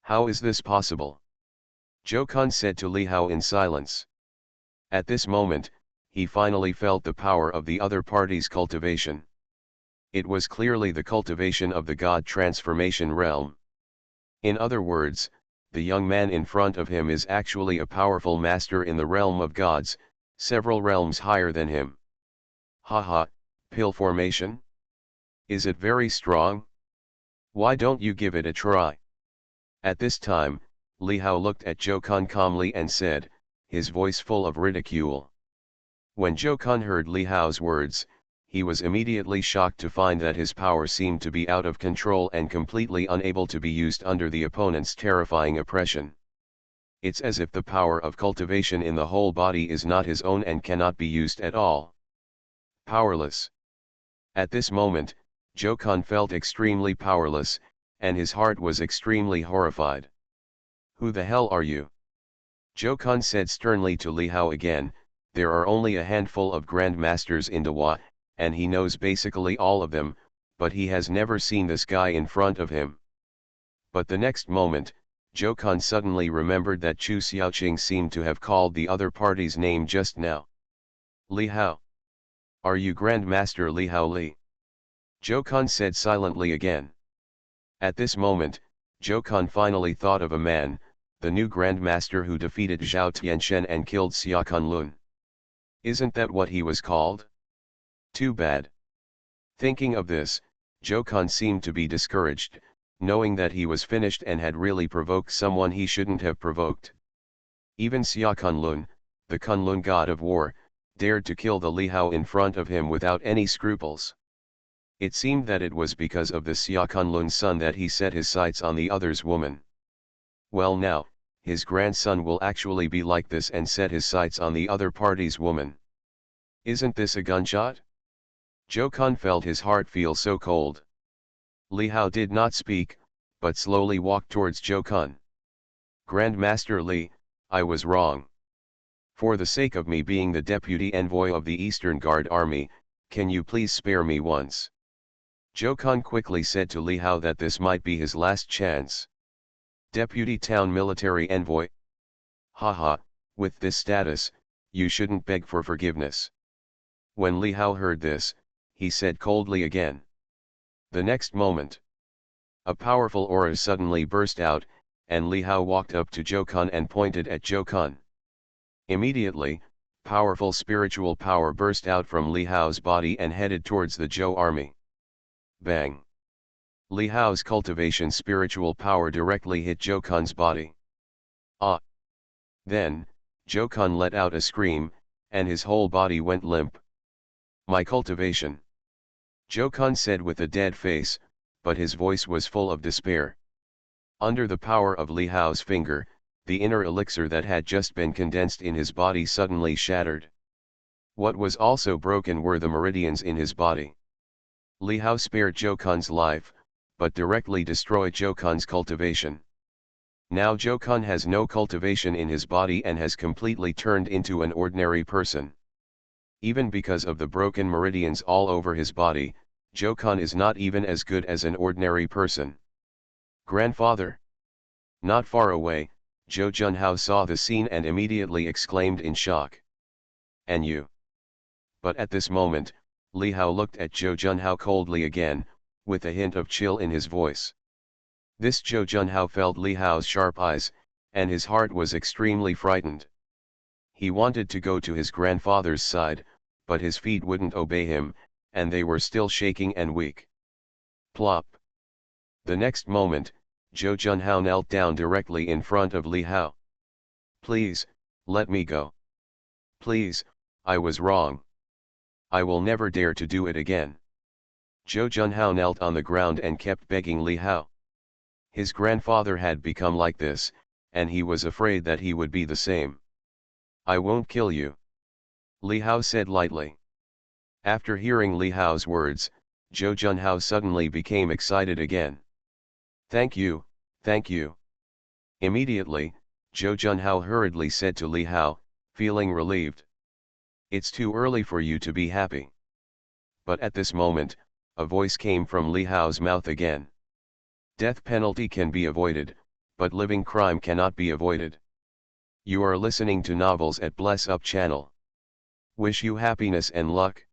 How is this possible? Jokan said to Li Hao in silence. At this moment, he finally felt the power of the other party's cultivation. It was clearly the cultivation of the God transformation realm. In other words, the young man in front of him is actually a powerful master in the realm of gods, several realms higher than him. Haha, pill formation? Is it very strong? Why don't you give it a try? At this time, Li Hao looked at Zhou Kun calmly and said, his voice full of ridicule. When Zhou Kun heard Li Hao's words, he was immediately shocked to find that his power seemed to be out of control and completely unable to be used under the opponent's terrifying oppression. It's as if the power of cultivation in the whole body is not his own and cannot be used at all. Powerless. At this moment, Zhou Kun felt extremely powerless, and his heart was extremely horrified. Who the hell are you? Zhou Kun said sternly to Li Hao again, there are only a handful of grandmasters in Dewa, and he knows basically all of them, but he has never seen this guy in front of him. But the next moment, Zhou Kun suddenly remembered that Chu Xiaoqing seemed to have called the other party's name just now. Li Hao. Are you Grandmaster Li Hao Li? Zhou Kun said silently again. At this moment, Zhou Kun finally thought of a man, the new Grandmaster who defeated Zhao Tianshen and killed Xia Kunlun. Isn't that what he was called? Too bad. Thinking of this, Zhou Kun seemed to be discouraged, knowing that he was finished and had really provoked someone he shouldn't have provoked. Even Xia Kunlun, the Kunlun god of war, dared to kill the Li Hao in front of him without any scruples. It seemed that it was because of the Xia Kunlun's son that he set his sights on the other's woman. Well now, his grandson will actually be like this and set his sights on the other party's woman. Isn't this a gunshot? Zhou Kun felt his heart feel so cold. Li Hao did not speak, but slowly walked towards Zhou Kun. Grandmaster Li, I was wrong. For the sake of me being the deputy envoy of the Eastern Guard Army, can you please spare me once? Zhou Kun quickly said to Li Hao that this might be his last chance. Deputy Town Military Envoy? Haha, with this status, you shouldn't beg for forgiveness. When Li Hao heard this, he said coldly again. The next moment, a powerful aura suddenly burst out, and Li Hao walked up to Zhou Kun and pointed at Zhou Kun. Immediately, powerful spiritual power burst out from Li Hao's body and headed towards the Zhou army. Bang! Li Hao's cultivation spiritual power directly hit Zhou Kun's body. Ah! Then, Zhou Kun let out a scream, and his whole body went limp. My cultivation! Zhou Kun said with a dead face, but his voice was full of despair. Under the power of Li Hao's finger, the inner elixir that had just been condensed in his body suddenly shattered. What was also broken were the meridians in his body. Li Hao spared Zhou Kun's life, but directly destroyed Zhou Kun's cultivation. Now Zhou Kun has no cultivation in his body and has completely turned into an ordinary person. Even because of the broken meridians all over his body, Zhou Kun is not even as good as an ordinary person. Grandfather! Not far away, Zhou Junhao saw the scene and immediately exclaimed in shock. And you? But at this moment, Li Hao looked at Zhou Junhao coldly again, with a hint of chill in his voice. This Zhou Junhao felt Li Hao's sharp eyes, and his heart was extremely frightened. He wanted to go to his grandfather's side, but his feet wouldn't obey him, and they were still shaking and weak. Plop! The next moment, Zhou Junhao knelt down directly in front of Li Hao. Please, let me go. Please, I was wrong. I will never dare to do it again. Zhou Junhao knelt on the ground and kept begging Li Hao. His grandfather had become like this, and he was afraid that he would be the same. I won't kill you. Li Hao said lightly. After hearing Li Hao's words, Zhou Junhao suddenly became excited again. Thank you, thank you. Immediately, Zhou Junhao hurriedly said to Li Hao, feeling relieved. It's too early for you to be happy. But at this moment, a voice came from Li Hao's mouth again. Death penalty can be avoided, but living crime cannot be avoided. You are listening to novels at Bless Up channel. Wish you happiness and luck.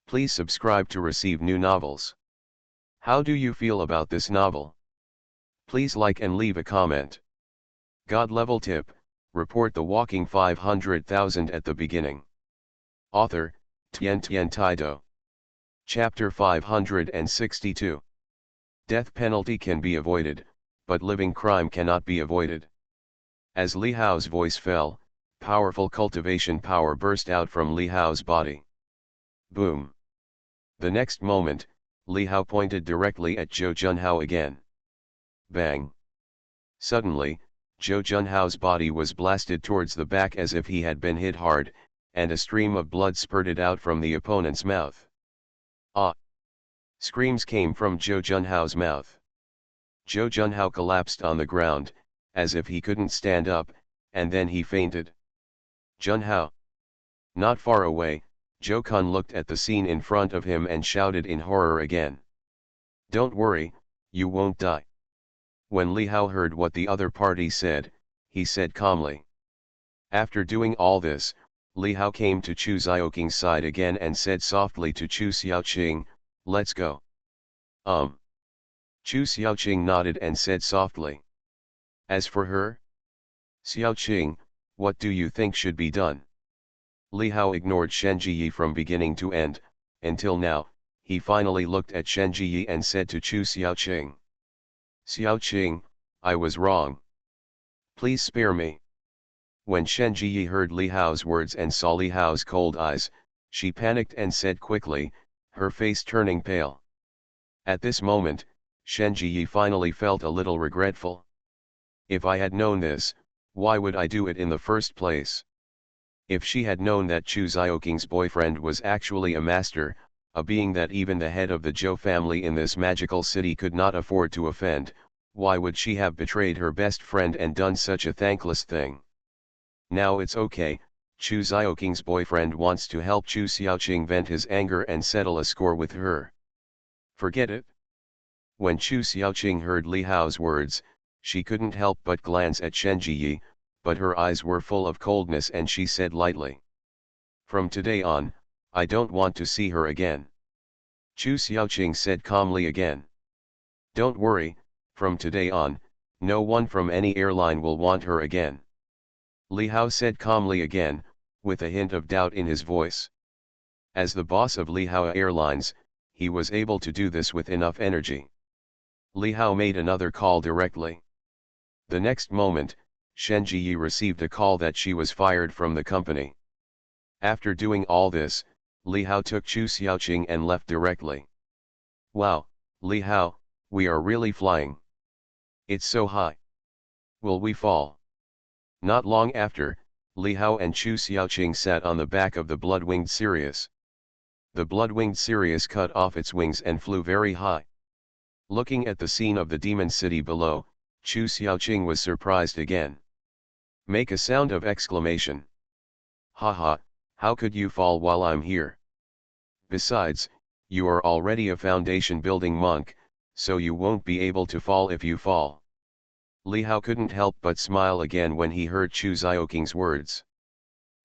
Please subscribe to receive new novels. How do you feel about this novel? Please like and leave a comment. God level tip, report the walking 500,000 at the beginning. Author, Tien Taido. Chapter 562. Death penalty can be avoided, but living crime cannot be avoided. As Li Hao's voice fell, powerful cultivation power burst out from Li Hao's body. Boom. The next moment, Li Hao pointed directly at Zhou Junhao again. Bang. Suddenly, Zhou Junhao's body was blasted towards the back as if he had been hit hard, and a stream of blood spurted out from the opponent's mouth. Ah! Screams came from Zhou Junhao's mouth. Zhou Junhao collapsed on the ground, as if he couldn't stand up, and then he fainted. Junhao. Not far away, Zhou Kun looked at the scene in front of him and shouted in horror again. Don't worry, you won't die. When Li Hao heard what the other party said, he said calmly. After doing all this, Li Hao came to Chu Xiaoqing's side again and said softly to Chu Xiaoqing, let's go. Chu Xiaoqing nodded and said softly. As for her? Xiaoqing, what do you think should be done? Li Hao ignored Shen Jiyi from beginning to end, until now, he finally looked at Shen Jiyi and said to Chu Xiaoqing. Xiaoqing, I was wrong. Please spare me. When Shen Jiyi heard Li Hao's words and saw Li Hao's cold eyes, she panicked and said quickly, her face turning pale. At this moment, Shen Jiyi finally felt a little regretful. If I had known this, why would I do it in the first place? If she had known that Chu Xiaoqing's boyfriend was actually a master, a being that even the head of the Zhou family in this magical city could not afford to offend, why would she have betrayed her best friend and done such a thankless thing? Now it's okay, Chu Xiaoqing's boyfriend wants to help Chu Xiaoqing vent his anger and settle a score with her. Forget it. When Chu Xiaoqing heard Li Hao's words, she couldn't help but glance at Shen Jiyi, but her eyes were full of coldness and she said lightly. From today on, I don't want to see her again. Chu Xiaoqing said calmly again. Don't worry, from today on, no one from any airline will want her again. Li Hao said calmly again, with a hint of doubt in his voice. As the boss of Li Hao Airlines, he was able to do this with enough energy. Li Hao made another call directly. The next moment, Shen Jiyi received a call that she was fired from the company. After doing all this, Li Hao took Chu Xiaoqing and left directly. Wow, Li Hao, we are really flying. It's so high. Will we fall? Not long after, Li Hao and Chu Xiaoqing sat on the back of the blood-winged Sirius. The blood-winged Sirius cut off its wings and flew very high. Looking at the scene of the demon city below, Chu Xiaoqing was surprised again. Make a sound of exclamation. Haha, how could you fall while I'm here? Besides, you are already a foundation building monk, so you won't be able to fall if you fall. Li Hao couldn't help but smile again when he heard Chu Xiaoqing's words.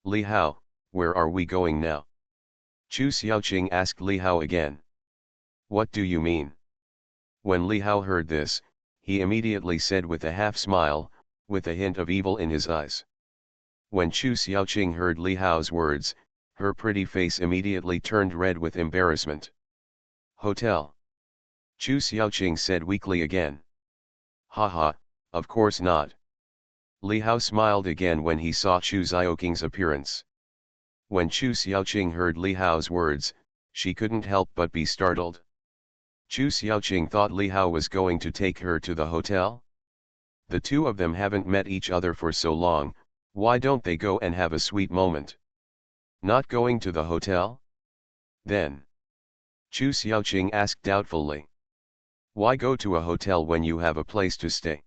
Li Hao, where are we going now? Chu Xiaoqing asked Li Hao again. What do you mean? When Li Hao heard this, he immediately said with a half smile, with a hint of evil in his eyes. When Chu Xiaoqing heard Li Hao's words, her pretty face immediately turned red with embarrassment. Hotel. Chu Xiaoqing said weakly again. Haha, of course not. Li Hao smiled again when he saw Chu Xiaoqing's appearance. When Chu Xiaoqing heard Li Hao's words, she couldn't help but be startled. Chu Xiaoqing thought Li Hao was going to take her to the hotel? The two of them haven't met each other for so long, why don't they go and have a sweet moment? Not going to the hotel? Then. Chu Xiaoqing asked doubtfully. Why go to a hotel when you have a place to stay?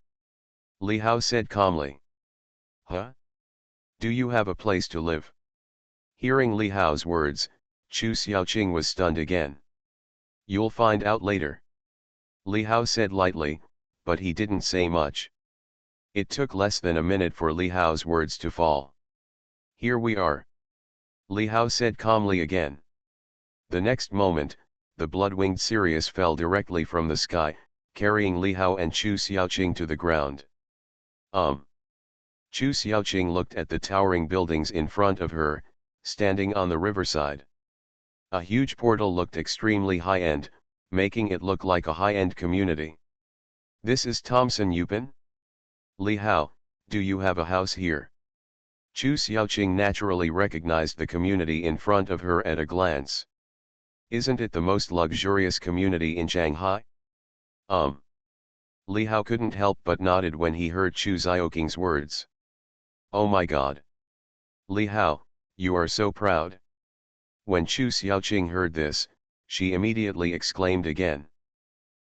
Li Hao said calmly. Huh? Do you have a place to live? Hearing Li Hao's words, Chu Xiaoqing was stunned again. You'll find out later. Li Hao said lightly, but he didn't say much. It took less than a minute for Li Hao's words to fall. Here we are. Li Hao said calmly again. The next moment, the blood-winged Sirius fell directly from the sky, carrying Li Hao and Chu Xiaoqing to the ground. Chu Xiaoqing looked at the towering buildings in front of her, standing on the riverside. A huge portal looked extremely high-end, making it look like a high-end community. This is Thompson Yupin? Li Hao, do you have a house here? Chu Xiaoqing naturally recognized the community in front of her at a glance. Isn't it the most luxurious community in Shanghai? Li Hao couldn't help but nodded when he heard Chu Xiaoqing's words. Oh my god! Li Hao, you are so proud. When Chu Xiaoqing heard this, she immediately exclaimed again.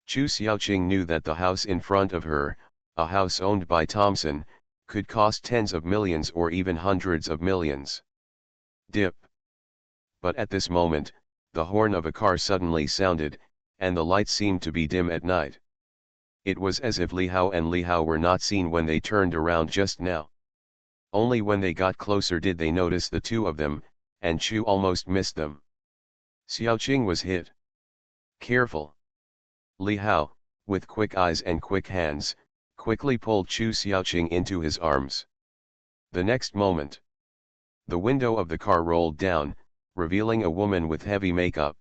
Chu Xiaoqing knew that the house in front of her, a house owned by Thompson, could cost tens of millions or even hundreds of millions. Dip. But at this moment, the horn of a car suddenly sounded, and the light seemed to be dim at night. It was as if Li Hao and Li Hao were not seen when they turned around just now. Only when they got closer did they notice the two of them, and Chu almost missed them. Xiaoqing was hit. Careful! Li Hao, with quick eyes and quick hands, quickly pulled Chu Xiaoqing into his arms. The next moment, the window of the car rolled down, revealing a woman with heavy makeup.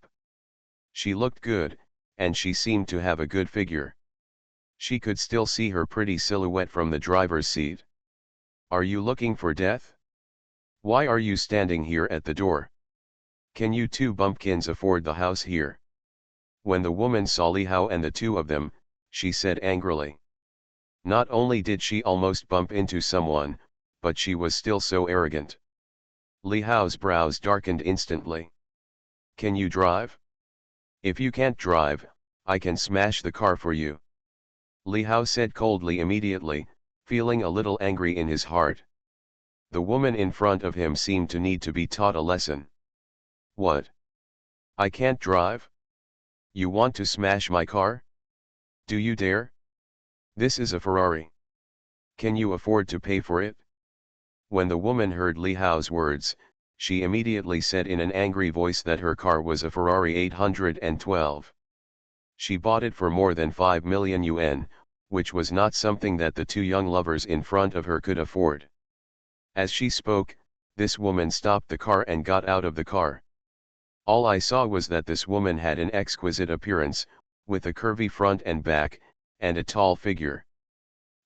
She looked good, and she seemed to have a good figure. She could still see her pretty silhouette from the driver's seat. Are you looking for death? Why are you standing here at the door? Can you two bumpkins afford the house here? When the woman saw Li Hao and the two of them, she said angrily. Not only did she almost bump into someone, but she was still so arrogant. Li Hao's brows darkened instantly. Can you drive? If you can't drive, I can smash the car for you. Li Hao said coldly immediately, feeling a little angry in his heart. The woman in front of him seemed to need to be taught a lesson. What? I can't drive? You want to smash my car? Do you dare? This is a Ferrari. Can you afford to pay for it? When the woman heard Li Hao's words, she immediately said in an angry voice that her car was a Ferrari 812. She bought it for more than 5 million yuan, which was not something that the two young lovers in front of her could afford. As she spoke, this woman stopped the car and got out of the car. All I saw was that this woman had an exquisite appearance, with a curvy front and back, and a tall figure.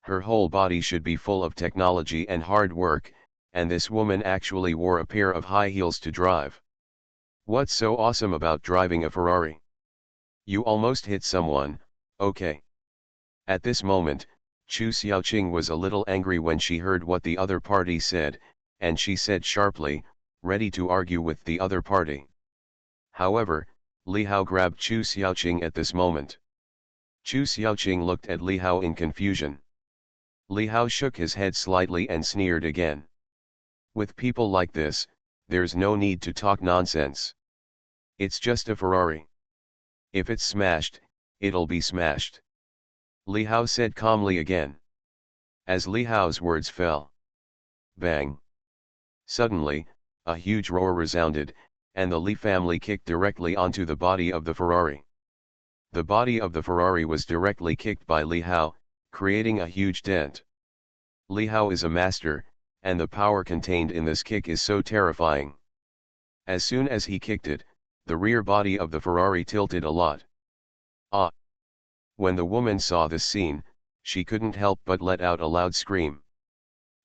Her whole body should be full of technology and hard work, and this woman actually wore a pair of high heels to drive. What's so awesome about driving a Ferrari? You almost hit someone, okay. At this moment, Chu Xiaoqing was a little angry when she heard what the other party said, and she said sharply, ready to argue with the other party. However, Li Hao grabbed Chu Xiaoqing at this moment. Chu Xiaoqing looked at Li Hao in confusion. Li Hao shook his head slightly and sneered again. With people like this, there's no need to talk nonsense. It's just a Ferrari. If it's smashed, it'll be smashed. Li Hao said calmly again. As Li Hao's words fell. Bang! Suddenly, a huge roar resounded, and the Li family kicked directly onto the body of the Ferrari. The body of the Ferrari was directly kicked by Li Hao, creating a huge dent. Li Hao is a master, and the power contained in this kick is so terrifying. As soon as he kicked it, the rear body of the Ferrari tilted a lot. Ah! When the woman saw this scene, she couldn't help but let out a loud scream.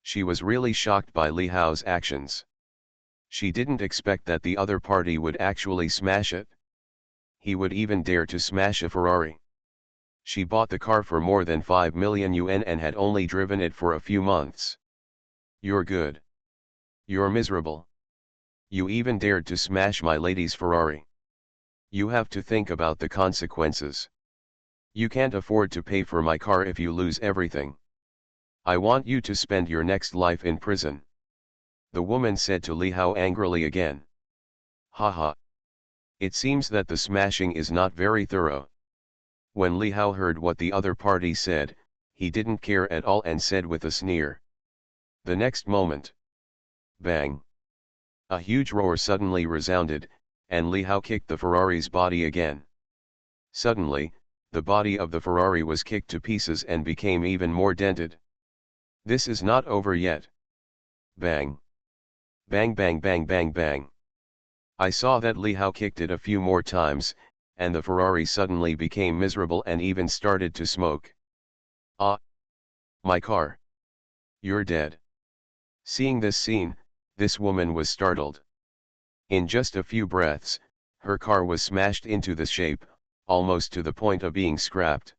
She was really shocked by Li Hao's actions. She didn't expect that the other party would actually smash it. He would even dare to smash a Ferrari. She bought the car for more than 5 million yuan and had only driven it for a few months. You're good. You're miserable. You even dared to smash my lady's Ferrari. You have to think about the consequences. You can't afford to pay for my car if you lose everything. I want you to spend your next life in prison. The woman said to Li Hao angrily again. Haha. It seems that the smashing is not very thorough. When Li Hao heard what the other party said, he didn't care at all and said with a sneer. The next moment. Bang! A huge roar suddenly resounded, and Li Hao kicked the Ferrari's body again. Suddenly, the body of the Ferrari was kicked to pieces and became even more dented. This is not over yet. Bang. Bang bang bang bang bang. I saw that Li Hao kicked it a few more times, and the Ferrari suddenly became miserable and even started to smoke. Ah! My car. You're dead. Seeing this scene, this woman was startled. In just a few breaths, her car was smashed into the shape, almost to the point of being scrapped.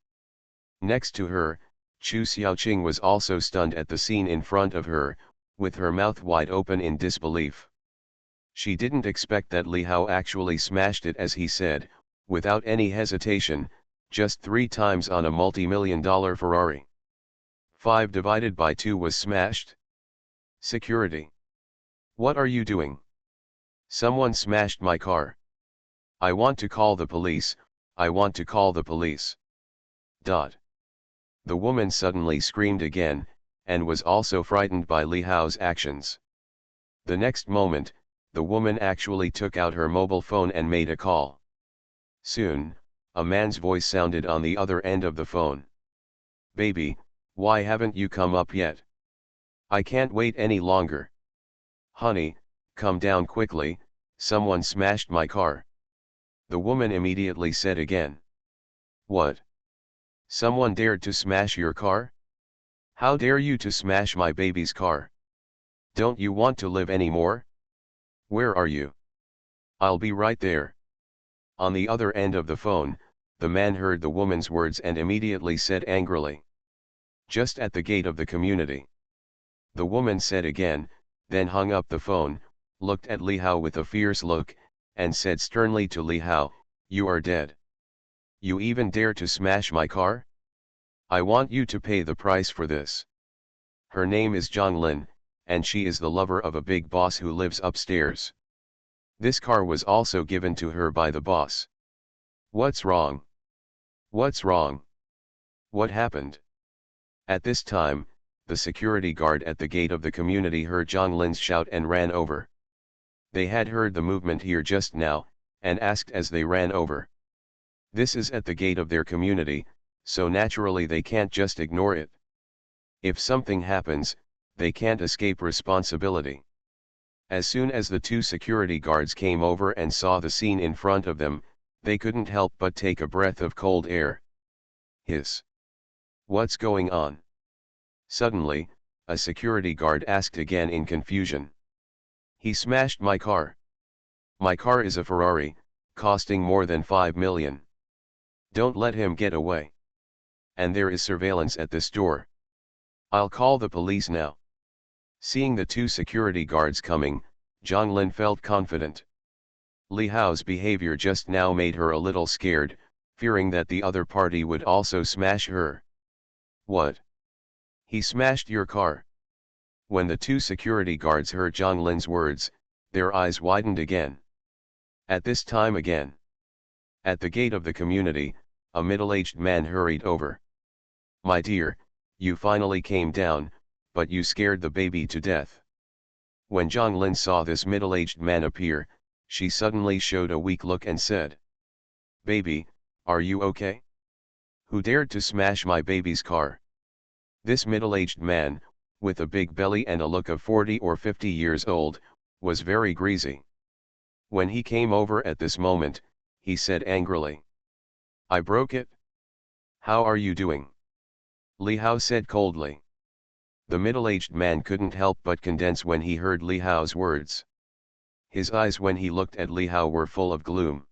Next to her, Chu Xiaoqing was also stunned at the scene in front of her, with her mouth wide open in disbelief. She didn't expect that Li Hao actually smashed it as he said, without any hesitation, just 3 times on a multi-million-dollar Ferrari. 5 divided by 2 was smashed. Security. What are you doing? Someone smashed my car. I want to call the police, I want to call the police. Dot. The woman suddenly screamed again, and was also frightened by Li Hao's actions. The next moment, the woman actually took out her mobile phone and made a call. Soon, a man's voice sounded on the other end of the phone. Baby, why haven't you come up yet? I can't wait any longer. Honey, come down quickly, someone smashed my car. The woman immediately said again. What? Someone dared to smash your car? How dare you to smash my baby's car? Don't you want to live anymore? Where are you? I'll be right there. On the other end of the phone, the man heard the woman's words and immediately said angrily. Just at the gate of the community. The woman said again, then hung up the phone, looked at Li Hao with a fierce look, and said sternly to Li Hao, you are dead. You even dare to smash my car? I want you to pay the price for this. Her name is Zhonglin, and she is the lover of a big boss who lives upstairs. This car was also given to her by the boss. What's wrong? What's wrong? What happened? At this time, the security guard at the gate of the community heard Zhonglin's shout and ran over. They had heard the movement here just now, and asked as they ran over. This is at the gate of their community, so naturally they can't just ignore it. If something happens, they can't escape responsibility. As soon as the 2 security guards came over and saw the scene in front of them, they couldn't help but take a breath of cold air. Hiss. What's going on? Suddenly, a security guard asked again in confusion. He smashed my car. My car is a Ferrari, costing more than 5 million. Don't let him get away. And there is surveillance at this door. I'll call the police now. Seeing the 2 security guards coming, Zhonglin felt confident. Li Hao's behavior just now made her a little scared, fearing that the other party would also smash her. What? He smashed your car? When the 2 security guards heard Zhonglin's words, their eyes widened again. At this time again. At the gate of the community, a middle-aged man hurried over. My dear, you finally came down, but you scared the baby to death. When Zhonglin saw this middle-aged man appear, she suddenly showed a weak look and said, Baby, are you okay? Who dared to smash my baby's car? This middle-aged man, with a big belly and a look of 40 or 50 years old, was very greasy. When he came over at this moment, he said angrily, I broke it? How are you doing? Li Hao said coldly. The middle-aged man couldn't help but condense when he heard Li Hao's words. His eyes when he looked at Li Hao were full of gloom.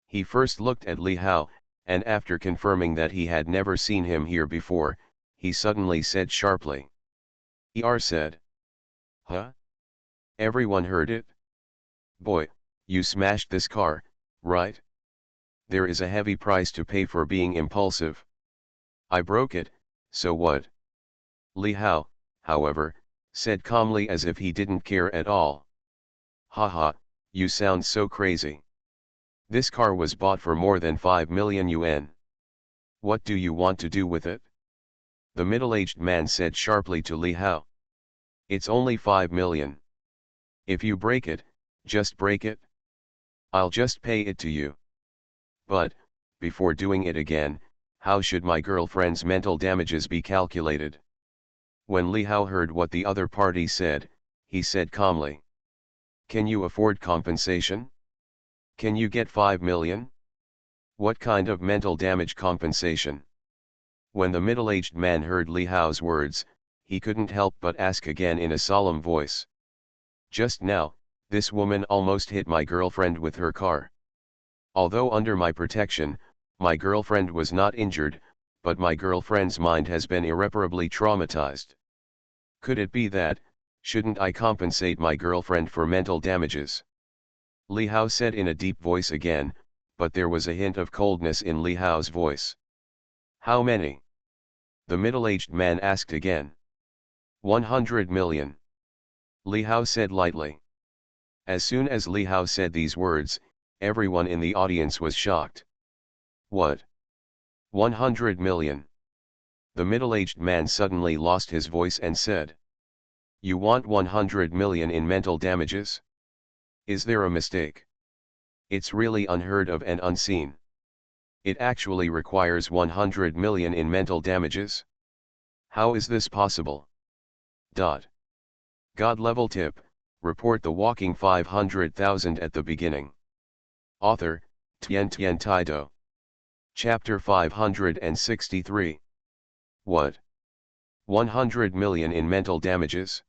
He first looked at Li Hao, and after confirming that he had never seen him here before, he suddenly said sharply. Er said. Huh? Everyone heard it? Boy, you smashed this car, right? There is a heavy price to pay for being impulsive. I broke it, so what? Li Hao, however, said calmly as if he didn't care at all. Haha, you sound so crazy. This car was bought for more than 5 million yuan. What do you want to do with it? The middle-aged man said sharply to Li Hao. It's only 5 million. If you break it, just break it. I'll just pay it to you. But, before doing it again, how should my girlfriend's mental damages be calculated? When Li Hao heard what the other party said, he said calmly. Can you afford compensation? Can you get 5 million? What kind of mental damage compensation? When the middle-aged man heard Li Hao's words, he couldn't help but ask again in a solemn voice. Just now, this woman almost hit my girlfriend with her car. Although under my protection, my girlfriend was not injured, but my girlfriend's mind has been irreparably traumatized. Could it be that, shouldn't I compensate my girlfriend for mental damages? Li Hao said in a deep voice again, but there was a hint of coldness in Li Hao's voice. How many? The middle-aged man asked again. 100 million. Li Hao said lightly. As soon as Li Hao said these words, everyone in the audience was shocked. What? 100 million. The middle-aged man suddenly lost his voice and said. You want 100 million in mental damages? Is there a mistake? It's really unheard of and unseen. It actually requires 100 million in mental damages? How is this possible? God level tip, report the walking 500,000 at the beginning. Author, Tian Taido. Chapter 563. What? 100 million in mental damages?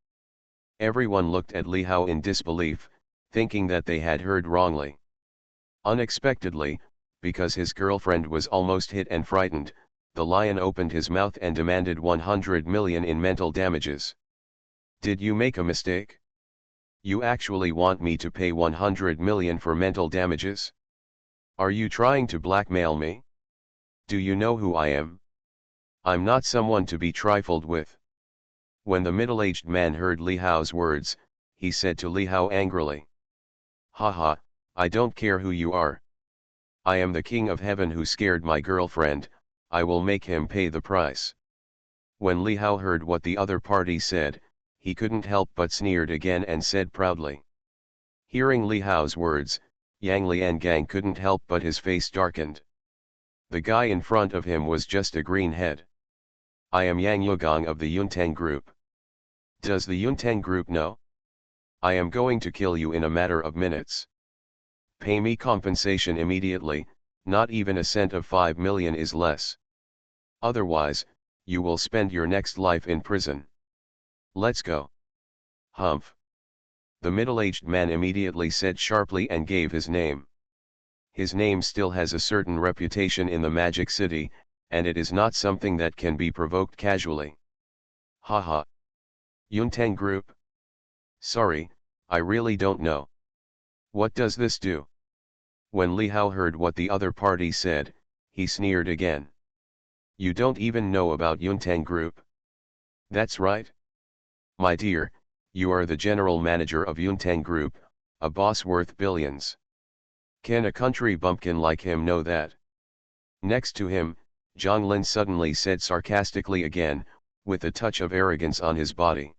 Everyone looked at Li Hao in disbelief, thinking that they had heard wrongly. Unexpectedly, because his girlfriend was almost hit and frightened, the lion opened his mouth and demanded 100 million in mental damages. Did you make a mistake? You actually want me to pay 100 million for mental damages? Are you trying to blackmail me? Do you know who I am? I'm not someone to be trifled with. When the middle-aged man heard Li Hao's words, he said to Li Hao angrily. Haha, I don't care who you are. I am the king of heaven who scared my girlfriend, I will make him pay the price. When Li Hao heard what the other party said, he couldn't help but sneered again and said proudly. Hearing Li Hao's words, Yang Liangang couldn't help but his face darkened. The guy in front of him was just a green head. I am Yang Yugong of the Yuntang Group. Does the Yuntang Group know? I am going to kill you in a matter of minutes. Pay me compensation immediately, not even a cent of 5 million is less. Otherwise, you will spend your next life in prison. Let's go. Humph. The middle-aged man immediately said sharply and gave his name. His name still has a certain reputation in the Magic City, and it is not something that can be provoked casually. Haha. Yuntang Group? Sorry, I really don't know. What does this do? When Li Hao heard what the other party said, he sneered again. You don't even know about Yuntang Group? That's right. My dear, you are the general manager of Yuntang Group, a boss worth billions. Can a country bumpkin like him know that? Next to him, Zhang Lin suddenly said sarcastically again, with a touch of arrogance on his body.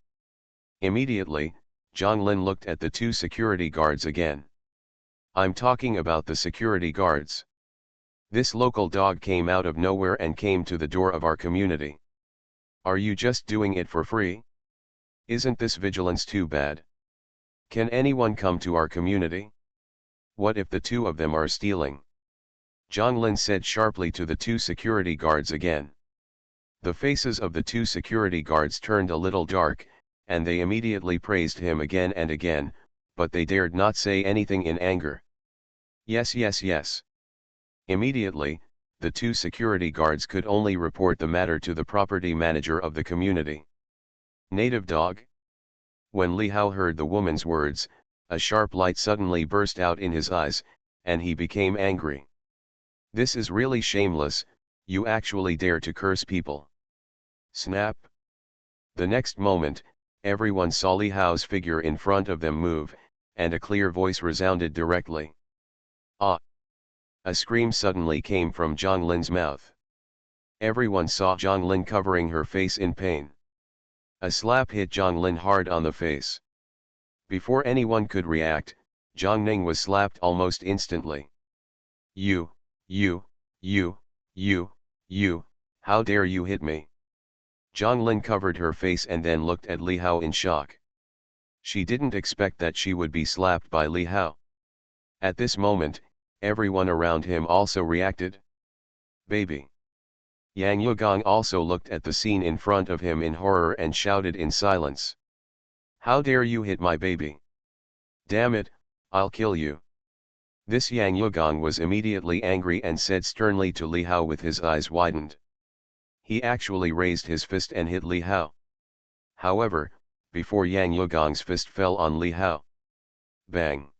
Immediately, Zhang Lin looked at the two security guards again. I'm talking about the security guards. This local dog came out of nowhere and came to the door of our community. Are you just doing it for free? Isn't this vigilance too bad? Can anyone come to our community? What if the two of them are stealing? Zhang Lin said sharply to the two security guards again. The faces of the two security guards turned a little dark, and they immediately praised him again and again, but they dared not say anything in anger. Yes, yes, yes. Immediately, the two security guards could only report the matter to the property manager of the community. Native dog? When Li Hao heard the woman's words, a sharp light suddenly burst out in his eyes, and he became angry. This is really shameless, you actually dare to curse people. Snap! The next moment, everyone saw Li Hao's figure in front of them move, and a clear voice resounded directly. Ah! A scream suddenly came from Zhang Lin's mouth. Everyone saw Zhang Lin covering her face in pain. A slap hit Zhang Lin hard on the face. Before anyone could react, Zhang Ning was slapped almost instantly. You You, you, you, how dare you hit me? Zhang Lin covered her face and then looked at Li Hao in shock. She didn't expect that she would be slapped by Li Hao. At this moment, everyone around him also reacted. Baby. Yang Yugong also looked at the scene in front of him in horror and shouted in silence. How dare you hit my baby? Damn it, I'll kill you. This Yang Yugong was immediately angry and said sternly to Li Hao with his eyes widened. He actually raised his fist and hit Li Hao. However, before Yang Yugong's fist fell on Li Hao. Bang!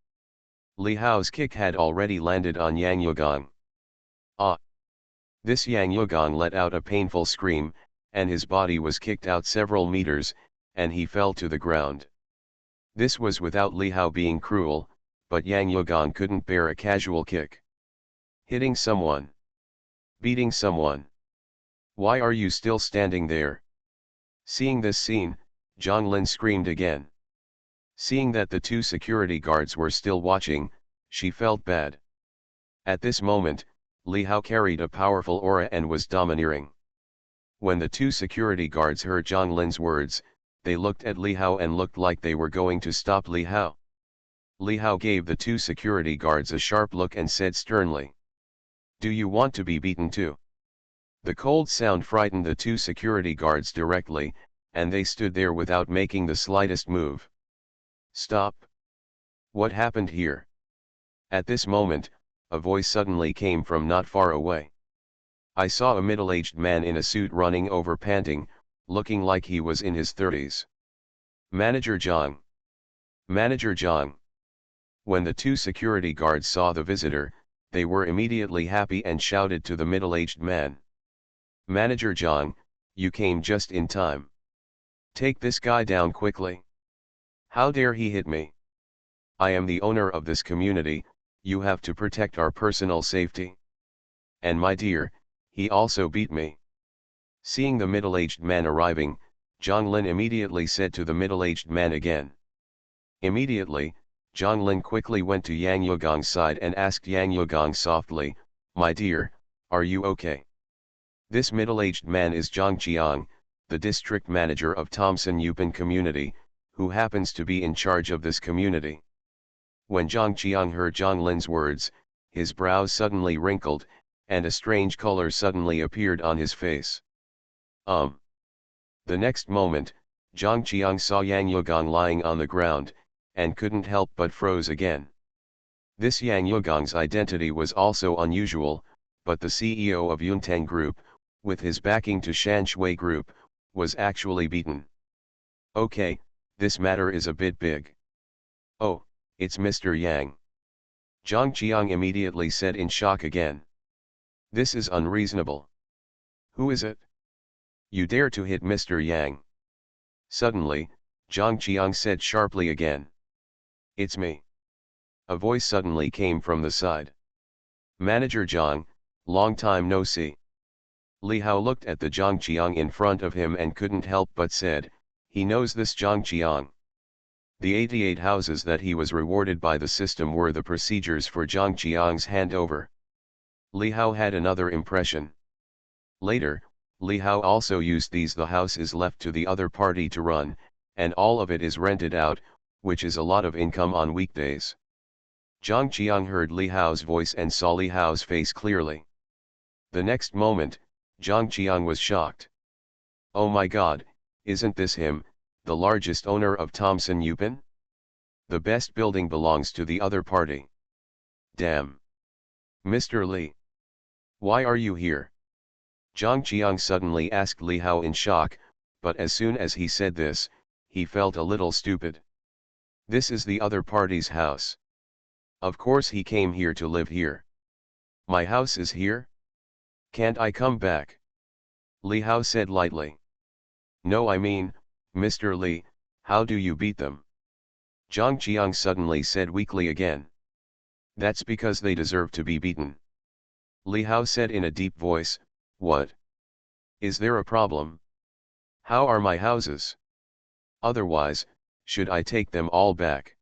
Li Hao's kick had already landed on Yang Yugong. Ah! This Yang Yugong let out a painful scream, and his body was kicked out several meters, and he fell to the ground. This was without Li Hao being cruel, but Yang Yugong couldn't bear a casual kick. Hitting someone. Beating someone. Why are you still standing there? Seeing this scene, Zhang Lin screamed again. Seeing that the two security guards were still watching, she felt bad. At this moment, Li Hao carried a powerful aura and was domineering. When the two security guards heard Zhang Lin's words, they looked at Li Hao and looked like they were going to stop Li Hao. Li Hao gave the two security guards a sharp look and said sternly. Do you want to be beaten too? The cold sound frightened the two security guards directly, and they stood there without making the slightest move. Stop! What happened here? At this moment, a voice suddenly came from not far away. I saw a middle-aged man in a suit running over panting, looking like he was in his 30s. Manager Zhang. Manager Zhang. When the two security guards saw the visitor, they were immediately happy and shouted to the middle-aged man. Manager Zhang, you came just in time. Take this guy down quickly. How dare he hit me? I am the owner of this community, you have to protect our personal safety. And my dear, he also beat me. Seeing the middle-aged man arriving, Zhang Lin immediately said to the middle-aged man again. Immediately, Zhang Lin quickly went to Yang Yugong's side and asked Yang Yugong softly, my dear, are you okay? This middle-aged man is Zhang Qiang, the district manager of Thompson Yupin community, who happens to be in charge of this community. When Zhang Qiang heard Zhang Lin's words, his brows suddenly wrinkled, and a strange color suddenly appeared on his face. The next moment, Zhang Qiang saw Yang Yugong lying on the ground, and couldn't help but froze again. This Yang Yugong's identity was also unusual, but the CEO of Yuntang Group, with his backing to Shanshui Group, was actually beaten. Okay, this matter is a bit big. Oh, it's Mr. Yang. Zhang Qiang immediately said in shock again. This is unreasonable. Who is it? You dare to hit Mr. Yang? Suddenly, Zhang Qiang said sharply again. It's me. A voice suddenly came from the side. Manager Zhang, long time no see. Li Hao looked at the Zhang Qiang in front of him and couldn't help but said, he knows this Zhang Qiang. The 88 houses that he was rewarded by the system were the procedures for Zhang Qiang's handover. Li Hao had another impression. Later, Li Hao also used the houses left to the other party to run, and all of it is rented out, which is a lot of income on weekdays. Zhang Qiang heard Li Hao's voice and saw Li Hao's face clearly. The next moment, Zhang Qiang was shocked. Oh my god, isn't this him, the largest owner of Thompson Yupin? The best building belongs to the other party. Damn. Mr. Li. Why are you here? Zhang Qiang suddenly asked Li Hao in shock, but as soon as he said this, he felt a little stupid. This is the other party's house. Of course he came here to live here. My house is here? Can't I come back? Li Hao said lightly. No, I mean, Mr. Li, how do you beat them? Zhang Qiang suddenly said weakly again. That's because they deserve to be beaten. Li Hao said in a deep voice, what? Is there a problem? How are my houses? Otherwise, should I take them all back?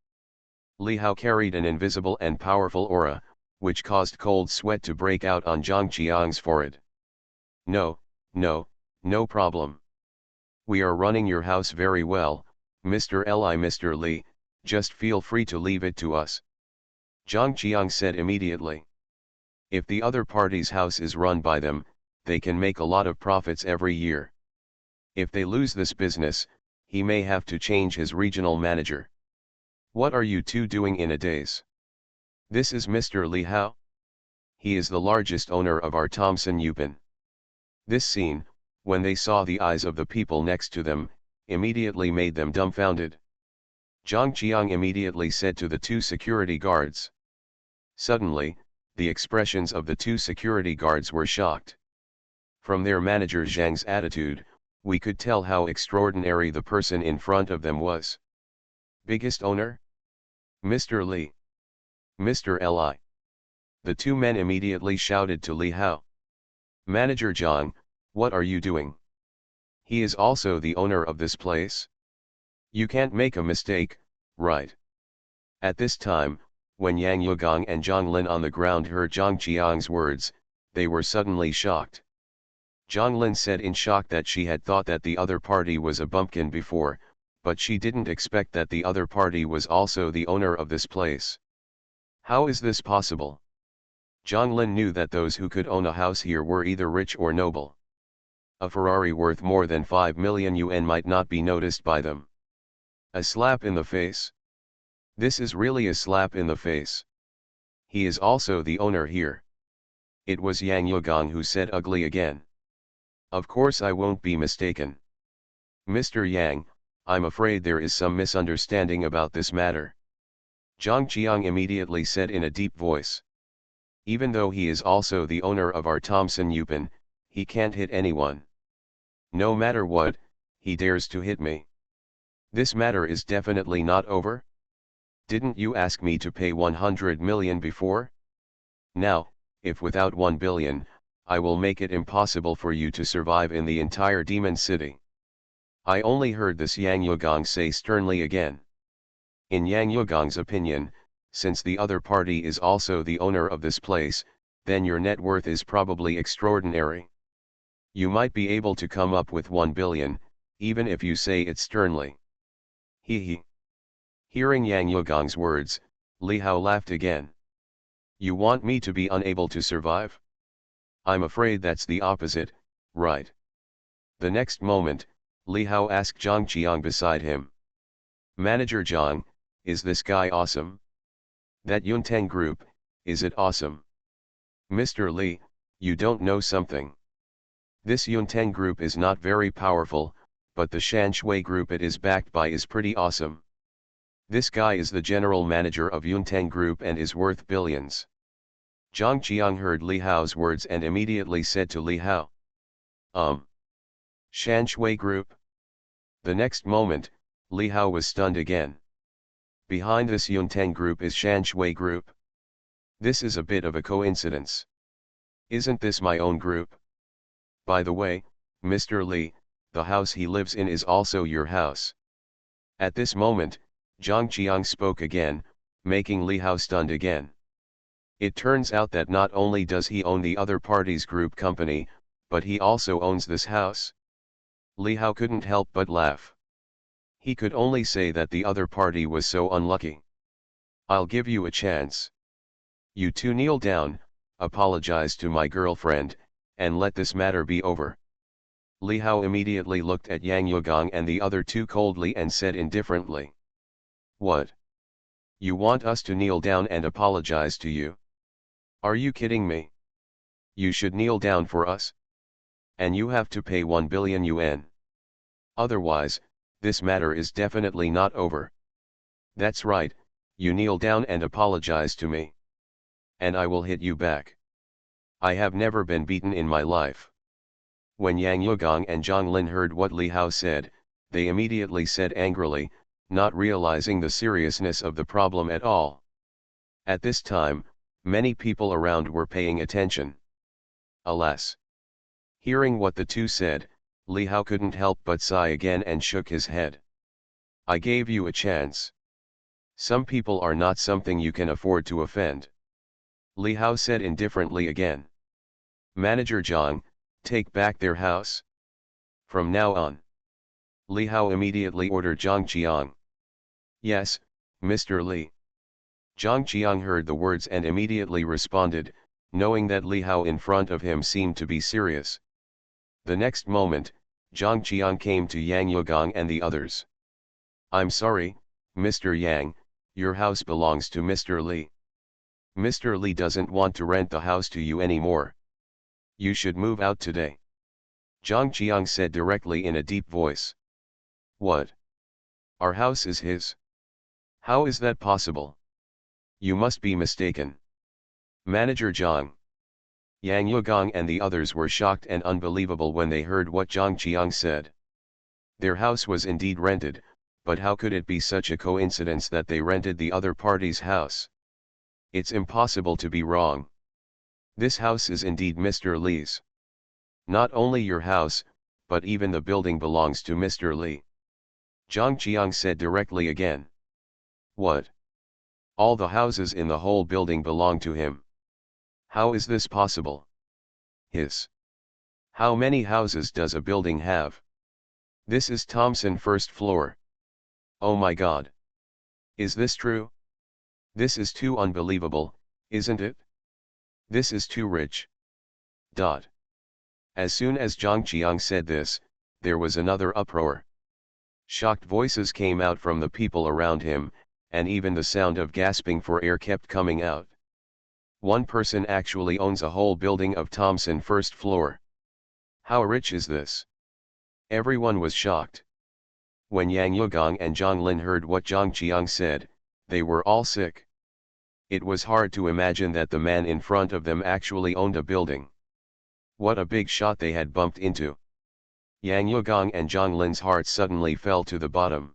Li Hao carried an invisible and powerful aura, which caused cold sweat to break out on Zhang Qiang's forehead. No, no, no problem. We are running your house very well, Mr. Li. Mr. Li, just feel free to leave it to us. Zhang Qiang said immediately. If the other party's house is run by them, they can make a lot of profits every year. If they lose this business, he may have to change his regional manager. What are you two doing in a daze? This is Mr. Li Hao. He is the largest owner of our Thomson Yupin. This scene, when they saw the eyes of the people next to them, immediately made them dumbfounded. Zhang Qiang immediately said to the two security guards. Suddenly, the expressions of the two security guards were shocked. From their manager Zhang's attitude, we could tell how extraordinary the person in front of them was. Biggest owner? Mr. Li. Mr. Li. The two men immediately shouted to Li Hao. Manager Zhang, what are you doing? He is also the owner of this place? You can't make a mistake, right? At this time, when Yang Yugong and Zhang Lin on the ground heard Zhang Qiang's words, they were suddenly shocked. Zhang Lin said in shock that she had thought that the other party was a bumpkin before, but she didn't expect that the other party was also the owner of this place. How is this possible? Zhang Lin knew that those who could own a house here were either rich or noble. A Ferrari worth more than 5 million yuan might not be noticed by them. A slap in the face? This is really a slap in the face. He is also the owner here. It was Yang Yugong who said ugly again. Of course I won't be mistaken. Mr. Yang, I'm afraid there is some misunderstanding about this matter. Zhang Qiang immediately said in a deep voice. Even though he is also the owner of our Thomson Yupin, he can't hit anyone. No matter what, he dares to hit me. This matter is definitely not over? Didn't you ask me to pay 100 million before? Now, if without 1 billion, I will make it impossible for you to survive in the entire demon city. I only heard this Yang Yugong say sternly again. In Yang Yugong's opinion, since the other party is also the owner of this place, then your net worth is probably extraordinary. You might be able to come up with 1 billion, even if you say it sternly. He. Hearing Yang Yugong's words, Li Hao laughed again. You want me to be unable to survive? I'm afraid that's the opposite, right? The next moment, Li Hao asked Zhang Qiang beside him. Manager Zhang, is this guy awesome? That Yunteng group, is it awesome? Mr. Li, you don't know something. This Yunteng group is not very powerful, but the Shanshui group it is backed by is pretty awesome. This guy is the general manager of Yunteng group and is worth billions. Zhang Qiang heard Li Hao's words and immediately said to Li Hao. Shanshui group? The next moment, Li Hao was stunned again. Behind this Yunteng group is Shanshui group. This is a bit of a coincidence. Isn't this my own group? By the way, Mr. Li, the house he lives in is also your house. At this moment, Zhang Qiang spoke again, making Li Hao stunned again. It turns out that not only does he own the other party's group company, but he also owns this house. Li Hao couldn't help but laugh. He could only say that the other party was so unlucky. I'll give you a chance. You two kneel down, apologize to my girlfriend, and let this matter be over. Li Hao immediately looked at Yang Yugong and the other two coldly and said indifferently. What? You want us to kneel down and apologize to you? Are you kidding me? You should kneel down for us. And you have to pay 1 billion yuan. Otherwise, this matter is definitely not over. That's right, you kneel down and apologize to me. And I will hit you back. I have never been beaten in my life. When Yang Yugong and Zhang Lin heard what Li Hao said, they immediately said angrily, not realizing the seriousness of the problem at all. At this time, many people around were paying attention. Alas! Hearing what the two said, Li Hao couldn't help but sigh again and shook his head. I gave you a chance. Some people are not something you can afford to offend. Li Hao said indifferently again. Manager Zhang, take back their house. From now on. Li Hao immediately ordered Zhang Qiang. Yes, Mr. Li. Zhang Qiang heard the words and immediately responded, knowing that Li Hao in front of him seemed to be serious. The next moment, Zhang Qiang came to Yang Yugang and the others. I'm sorry, Mr. Yang, your house belongs to Mr. Li. Mr. Li doesn't want to rent the house to you anymore. You should move out today. Zhang Qiang said directly in a deep voice. What? Our house is his. How is that possible? You must be mistaken. Manager Zhang. Yang Yugang and the others were shocked and unbelievable when they heard what Zhang Qiang said. Their house was indeed rented, but how could it be such a coincidence that they rented the other party's house? It's impossible to be wrong. This house is indeed Mr. Li's. Not only your house, but even the building belongs to Mr. Li. Zhang Qiang said directly again. What? All the houses in the whole building belong to him. How is this possible? His. How many houses does a building have? This is Thompson first floor. Oh my God. Is this true? This is too unbelievable, isn't it? This is too rich. Dot. As soon as Zhang Qiang said this, there was another uproar. Shocked voices came out from the people around him, and even the sound of gasping for air kept coming out. One person actually owns a whole building of Thompson first floor. How rich is this? Everyone was shocked. When Yang Yugang and Zhang Lin heard what Zhang Qiang said, they were all sick. It was hard to imagine that the man in front of them actually owned a building. What a big shot they had bumped into. Yang Yugang and Zhang Lin's hearts suddenly fell to the bottom.